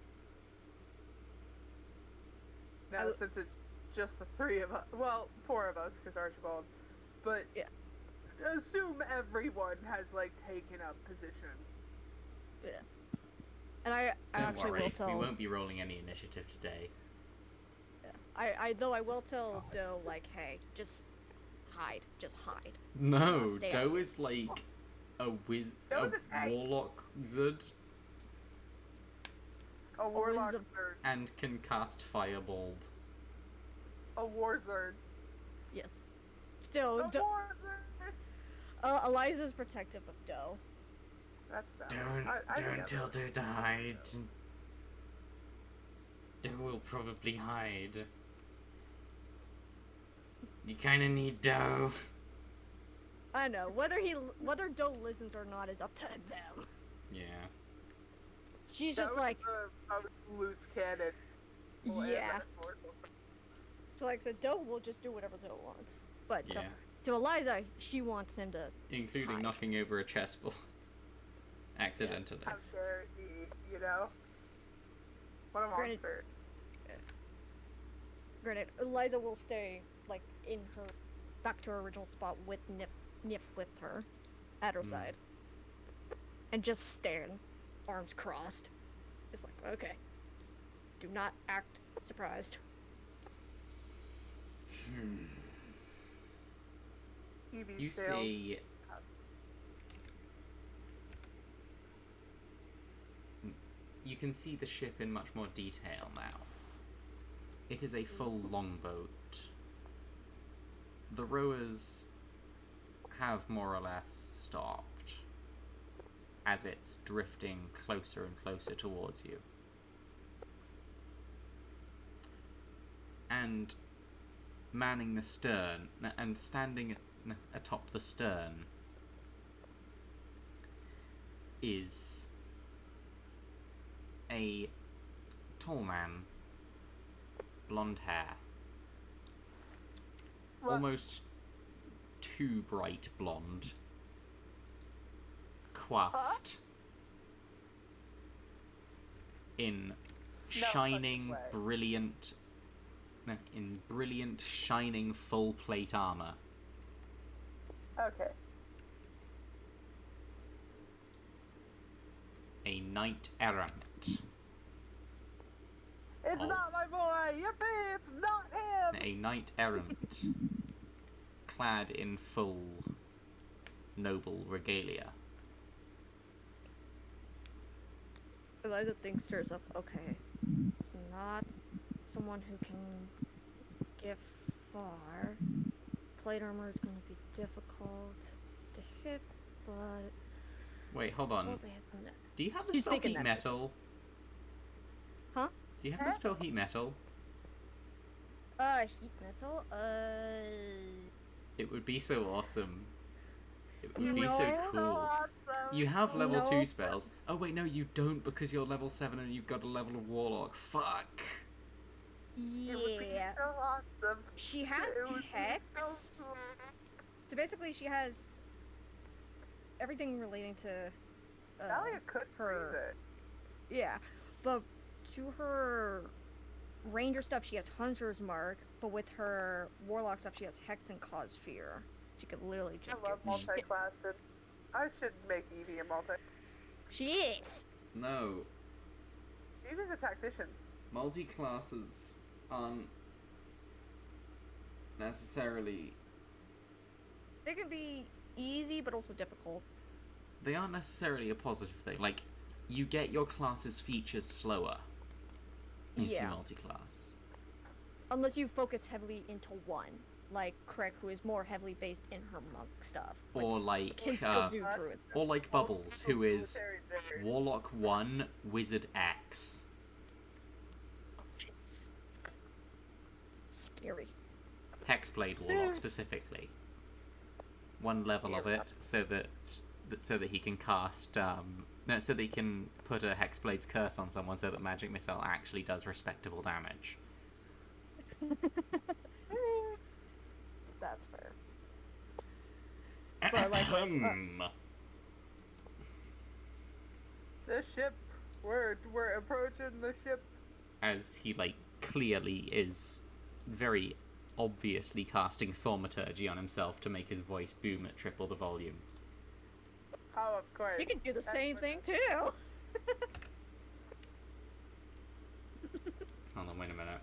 Now, since it's just the 3 of us, well, 4 of us, because Archibald, but yeah. Assume everyone has, like, taken up position. Yeah. And I Don't actually worry, will tell. we won't be rolling any initiative today. Yeah. I will tell Doe, like, hey, just hide. No, Not stay Doe out. is like a Doe's a warlock zard A warlock wizard. zerd. and can cast Fireball. A war zerd. Yes. Still, A war zerd! Eliza's protective of Doe. That's valid. I Don't get tell it. Doe to hide. Doe will probably hide. You kinda need Doe. I know. Whether Doe listens or not is up to them. Yeah. She's That just was like, a loose cannon. Well, yeah. metaphor. So like I said, Doe will just do whatever Doe wants. But Yeah. to Eliza, she wants him to. Including hide. knocking over a chessboard. Accidentally. How dare he, you know? What a Granted- monster. Granted, Eliza will stay like in her back to her original spot with Nif with her at her side, and just stand, arms crossed. It's like, okay, do not act surprised. Evie You sailed. see... You can see the ship in much more detail now. It is a full longboat. The rowers have more or less stopped as it's drifting closer and closer towards you. And manning the stern, and standing atop the stern, is a tall man, blonde hair, Well, almost too bright blonde, coiffed in shining, way. brilliant, shining full plate armor. Okay. A knight errant. It's Oh. not my boy! Yippee! It's not him! a knight errant clad in full noble regalia. Eliza thinks to herself, okay, it's not someone who can get far. Plate armor is going to be difficult to hit, but... Wait, hold on. Do you have the She's spell thinking heat that. metal? Huh? Do you have the spell heat metal? Heat metal? It would be so awesome. It would No. be so So cool. awesome. You have level No. 2 spells. Oh wait, no, you don't because you're level 7 and you've got a level of warlock. Fuck. It would be Yeah. so awesome. She has It would be Hex. so cool. So basically she has everything relating to Talia could her. freeze it. Yeah. But to her ranger stuff she has Hunter's Mark, but with her warlock stuff she has Hex and Cause Fear. She could literally just I love multi-classes. I should make Evie a multi. She is! No. Evie's a tactician. Multi-classes aren't necessarily... They can be easy but also difficult. They aren't necessarily a positive thing. Like, you get your class's features slower if you Yeah. multi-class. Unless you focus heavily into one. Like Craig, who is more heavily based in her monk stuff. but Or like, can still do druid stuff. or like Bubbles, who is Military nerd. Warlock 1, Wizard X. It's scary. Hexblade Warlock specifically. One level of it, so that he can cast so that he can put a Hexblade's curse on someone, so that magic missile actually does respectable damage. That's fair. But like, The ship. We're approaching the ship. as he like clearly is very obviously casting thaumaturgy on himself to make his voice boom at triple the volume. Oh, of course. you can do the same thing too. Hold on, wait a minute.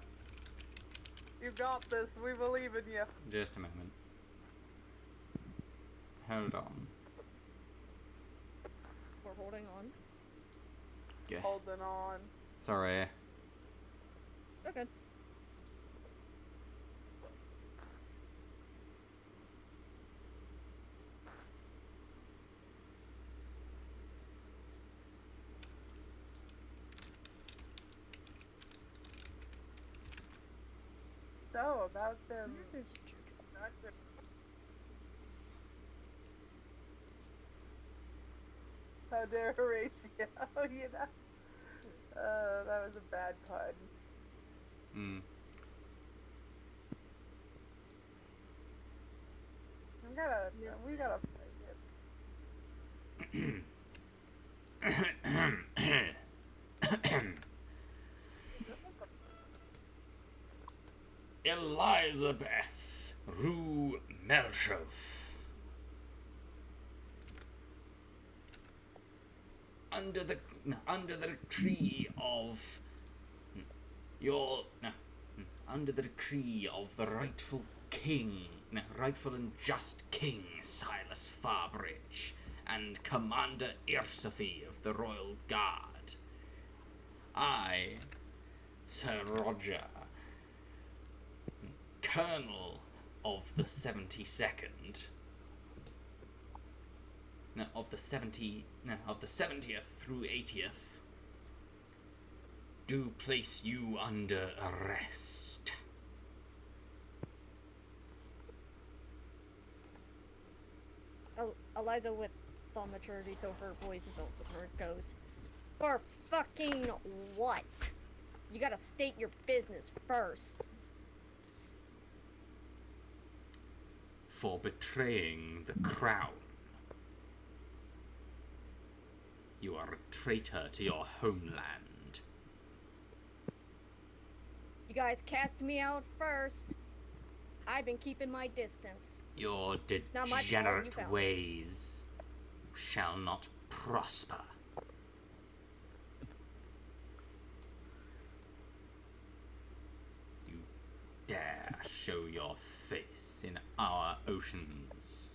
You got this. We believe in you. Just a moment. Hold on. We're holding on. Yeah. Holding on. Sorry. Okay. So, about them. How dare Horatio, you know? That was a bad pun. Mm. We gotta play it. Elizabeth Rue Melchov. Under the decree of under the decree of the rightful and just king Silas Farbridge and Commander Irsophy of the Royal Guard, I, Sir Roger, Colonel of the 72nd, of the 70th through 80th, do place you under arrest. Eliza with thaumaturgy, so her voice is also heard, goes, for fucking what? You gotta state your business first. For betraying the crown. You are a traitor to your homeland. You guys cast me out first. I've been keeping my distance. Your not my fault, you degenerate found it. ways shall not prosper. You dare show your face in our oceans.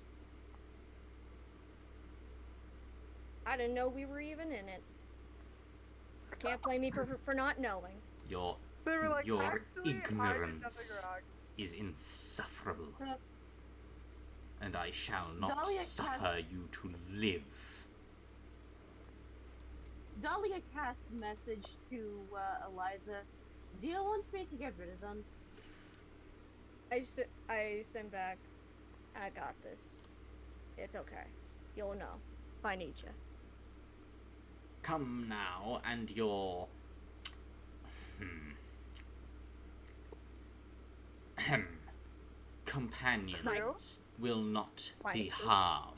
I didn't know we were even in it. Can't blame me for not knowing. Your They were like, your actually, I did nothing ignorance wrong. is insufferable, That's- and I shall not Dahlia suffer you to live. Dahlia casts a message to Eliza. Do you want space to get rid of them? I send back. I got this. It's okay. You'll know if I need you. Come now, and your companions will not be harmed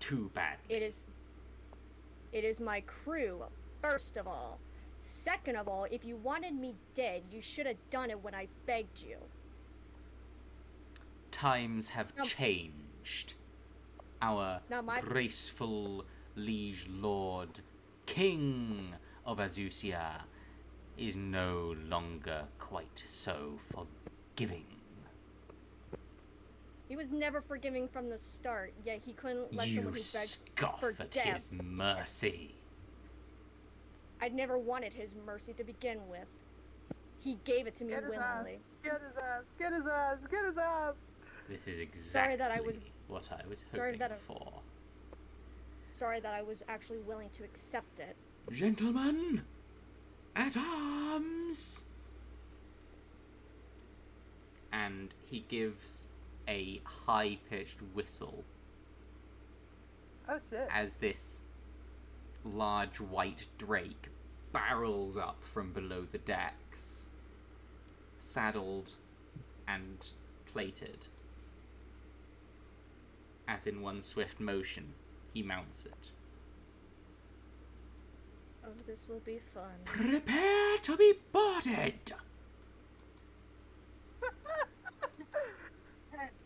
too badly. It is my crew, first of all. Second of all, if you wanted me dead, you should have done it when I begged you. Times have changed. Our not my- graceful liege lord, king of Azusia, is no longer quite so forgiving. He was never forgiving from the start, yet he couldn't let You someone who begged scoff for at death. his mercy. I'd never wanted his mercy to begin with. He gave it to me Get his ass. willingly. Get his ass. Get his ass. Get his ass. This is exactly Sorry that I was- what I was sorry hoping that I- for. Sorry that I was actually willing to accept it. Gentlemen, at arms! And he gives a high-pitched whistle Oh shit. as this large white drake barrels up from below the decks, saddled and plated. As in one swift motion, he mounts it. Oh, this will be fun. Prepare to be boarded!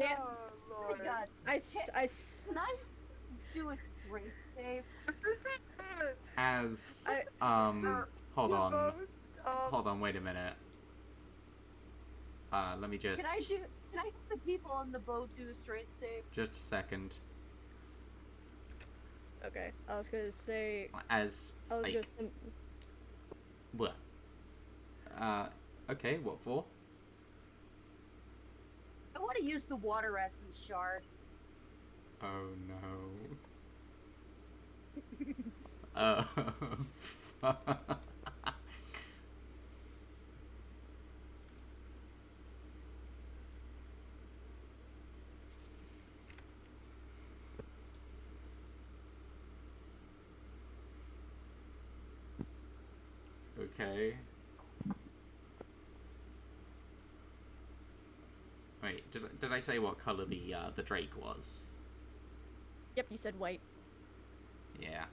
Yeah. Oh Oh lord. my god. Can I do a strength save? As, hold We're on. both, Hold on, wait a minute. Let me just... Can I have the people on the boat do a strength save? Just a second. Okay, I was gonna say. As, I was like... gonna say. What? Okay, what for? I want to use the water essence shard. Oh no. Oh. Fuck. Okay. Wait, did I say what color the drake was? Yep, you said white. Yeah.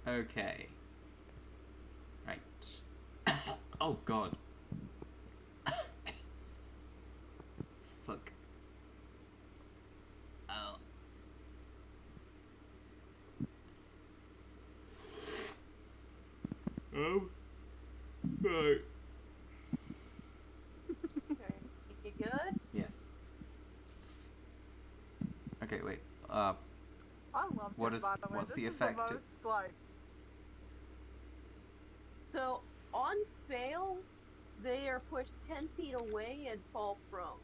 Okay. Right. Oh god. Fuck. Oh. Oh. Right. Okay. You good? Yes. Okay, wait. I love What this, is- by the way. what's This the is effect? most, like, So, on fail, they are pushed 10 feet away and fall prone.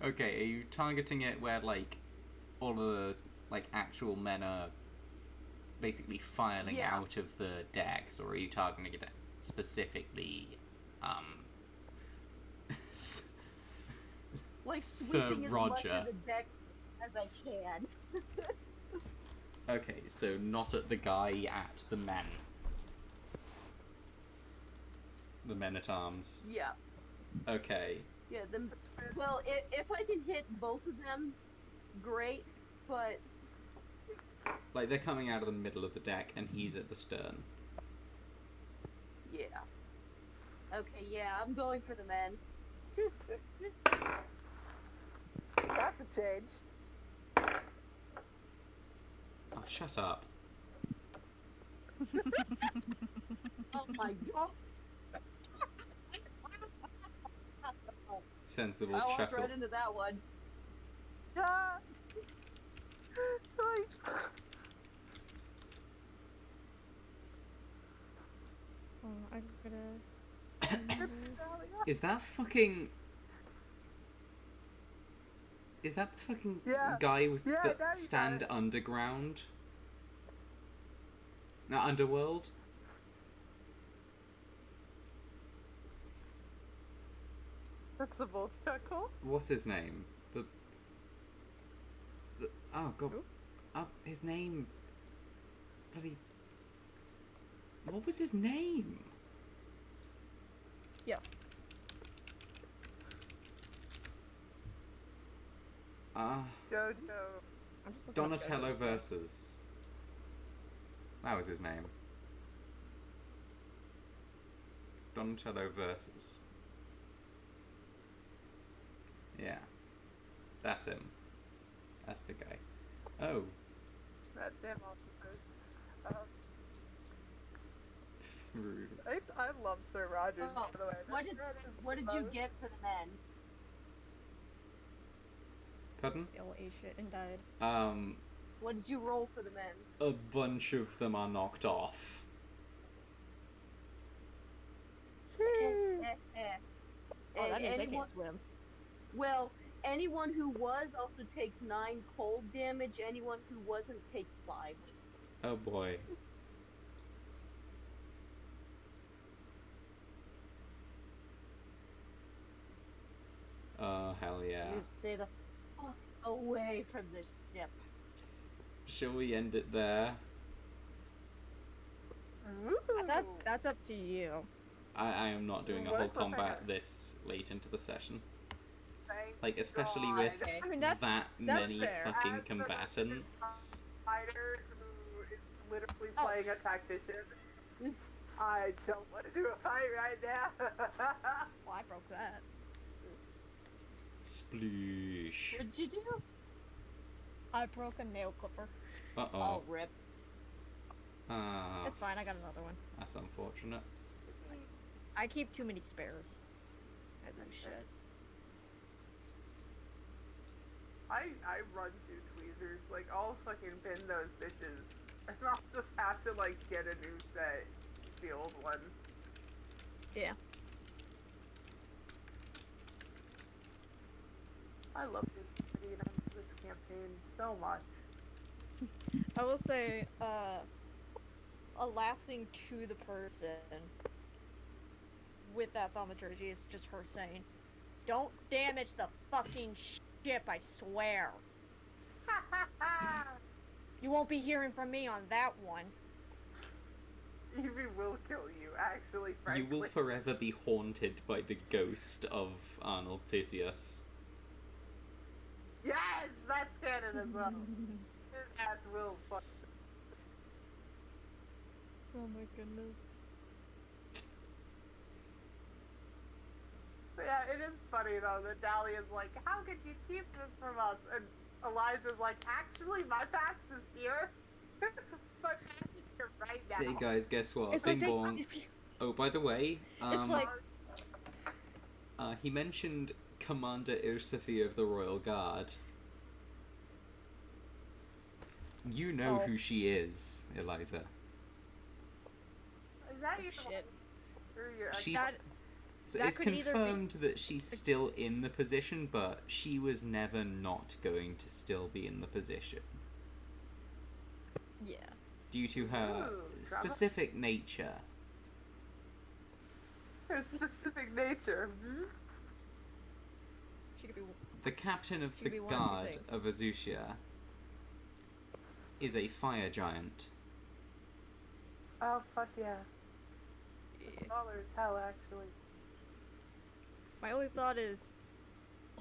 Okay, are you targeting it where, like, all of the, like, actual men are basically filing Yeah. out of the decks, or are you targeting it specifically, Like, Sir sweeping as much Roger? of the deck as I can. Okay, so not at the guy, at the men. The men-at-arms. Yeah. Okay. Yeah, well, if I can hit both of them, great, but Like, they're coming out of the middle of the deck, and he's at the stern. yeah. Okay, yeah, I'm going for the men. That's a change. Oh, shut up. Oh my god. Sensible I walked chuckle. right into that one. Ah! Like, I'm gonna. send this- Is that fucking... Is that the fucking Yeah. guy with Yeah, the now you got stand it. underground? No, underworld? that's a bull chuckle. What's his name? Oh god. Who? His name... Bloody... What was his name? Yes. Jojo. I'm just looking up Donatello Jojo's stuff. versus... That was his name. Donatello versus... Yeah. That's him. That's the guy. Oh. That's him also. Rude. I love Sir Rogers, Oh, by the way. what did you get for the men? Pardon? They all ate shit and died. What did you roll for the men? A bunch of them are knocked off. Oh, Oh, that means they anyone, can't swim. well, anyone who was also takes 9 cold damage. Anyone who wasn't takes 5. Oh boy. Oh, hell yeah. You stay the fuck away from this ship. Shall we end it there? That's up to you. I am not doing a What whole the combat heck? this late into the session. Thank Like, especially God. with Okay. I mean, that's that that's many fair. fucking As the combatants. fighter who is literally Oh. playing a tactician. I don't want to do a fight right now. Well, I broke that. Sploosh. What did you do? I broke a nail clipper. Uh Oh, oh. rip. Ah, It's fine. I got another one. that's unfortunate. I keep too many spares. I lose shit. I run through tweezers. Like, I'll fucking pin those bitches. And I'll just have to, like, get a new set. The old one. Yeah. I love this city and I love this campaign so much. I will say, a last thing to the person with that thaumaturgy is just her saying, "Don't damage the fucking ship, I swear." You won't be hearing from me on that one. Evie will kill you, actually, frankly. You will forever be haunted by the ghost of Arnold Theseus. Yes, that's canon as well. His ass will fuck. Oh my goodness. But yeah, it is funny though that Dahlia's like, how could you keep this from us? And Eliza's like, actually, my past is here. My past is here right now. Hey guys, guess what? It's Bing like bong. Oh, by the way, It's like he mentioned Commander Ursifia of the Royal Guard. You know Oh. who she is, Eliza. Is that Oh, even shit. through your She's. That- So that it's could either be- confirmed that she's still in the position, but she was never not going to still be in the position yeah. due to her Ooh, drama. specific nature. her specific nature? Hmm? She could be. The captain of She the could be one of two guard things. of Azusia is a fire giant. Oh, fuck yeah. Yeah. Smaller as hell, actually. My only thought is,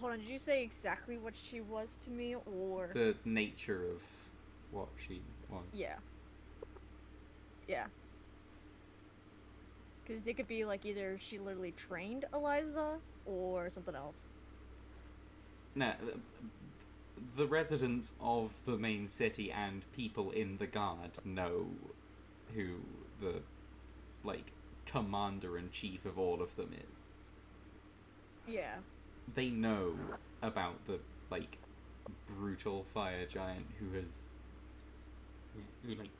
hold on. Did you say exactly what she was to me, or? The nature of what she was. Yeah. Yeah. Because they could be like either she literally trained Eliza or something else. No, the residents of the main city and people in the guard know who the, like, commander-in-chief of all of them is. Yeah. They know about the, like, brutal fire giant who like,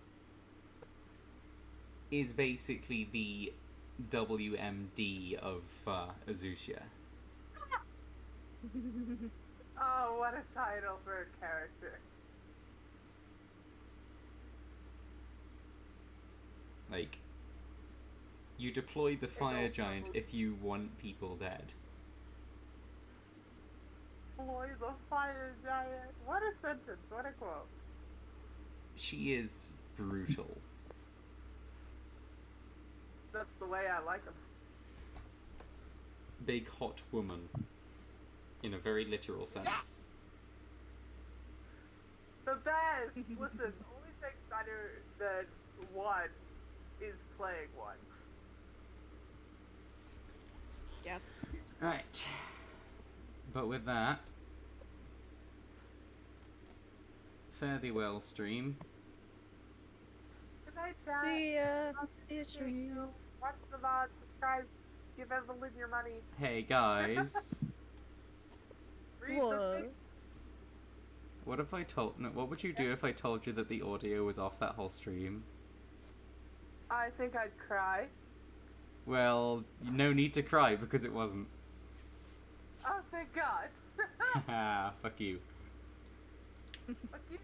is basically the WMD of Azusia. Oh, what a title for a character. Like, you deploy the fire giant if you want people dead. Boy, the fire giant. What a sentence, what a quote. She is brutal. That's the way I like them. Big hot woman. In a very literal sense. The best! Listen, only thing better than one is playing one. Yeah. Right. But with that, fare thee well, stream. Good night, chat. See you stream. Watch the VOD, subscribe, give Evelyn your money. Hey guys. Read the thing. What if I told... No, what would you do if I told you that the audio was off that whole stream? I think I'd cry. Well, no need to cry because it wasn't. Oh, thank God. Haha, fuck you. Fuck you.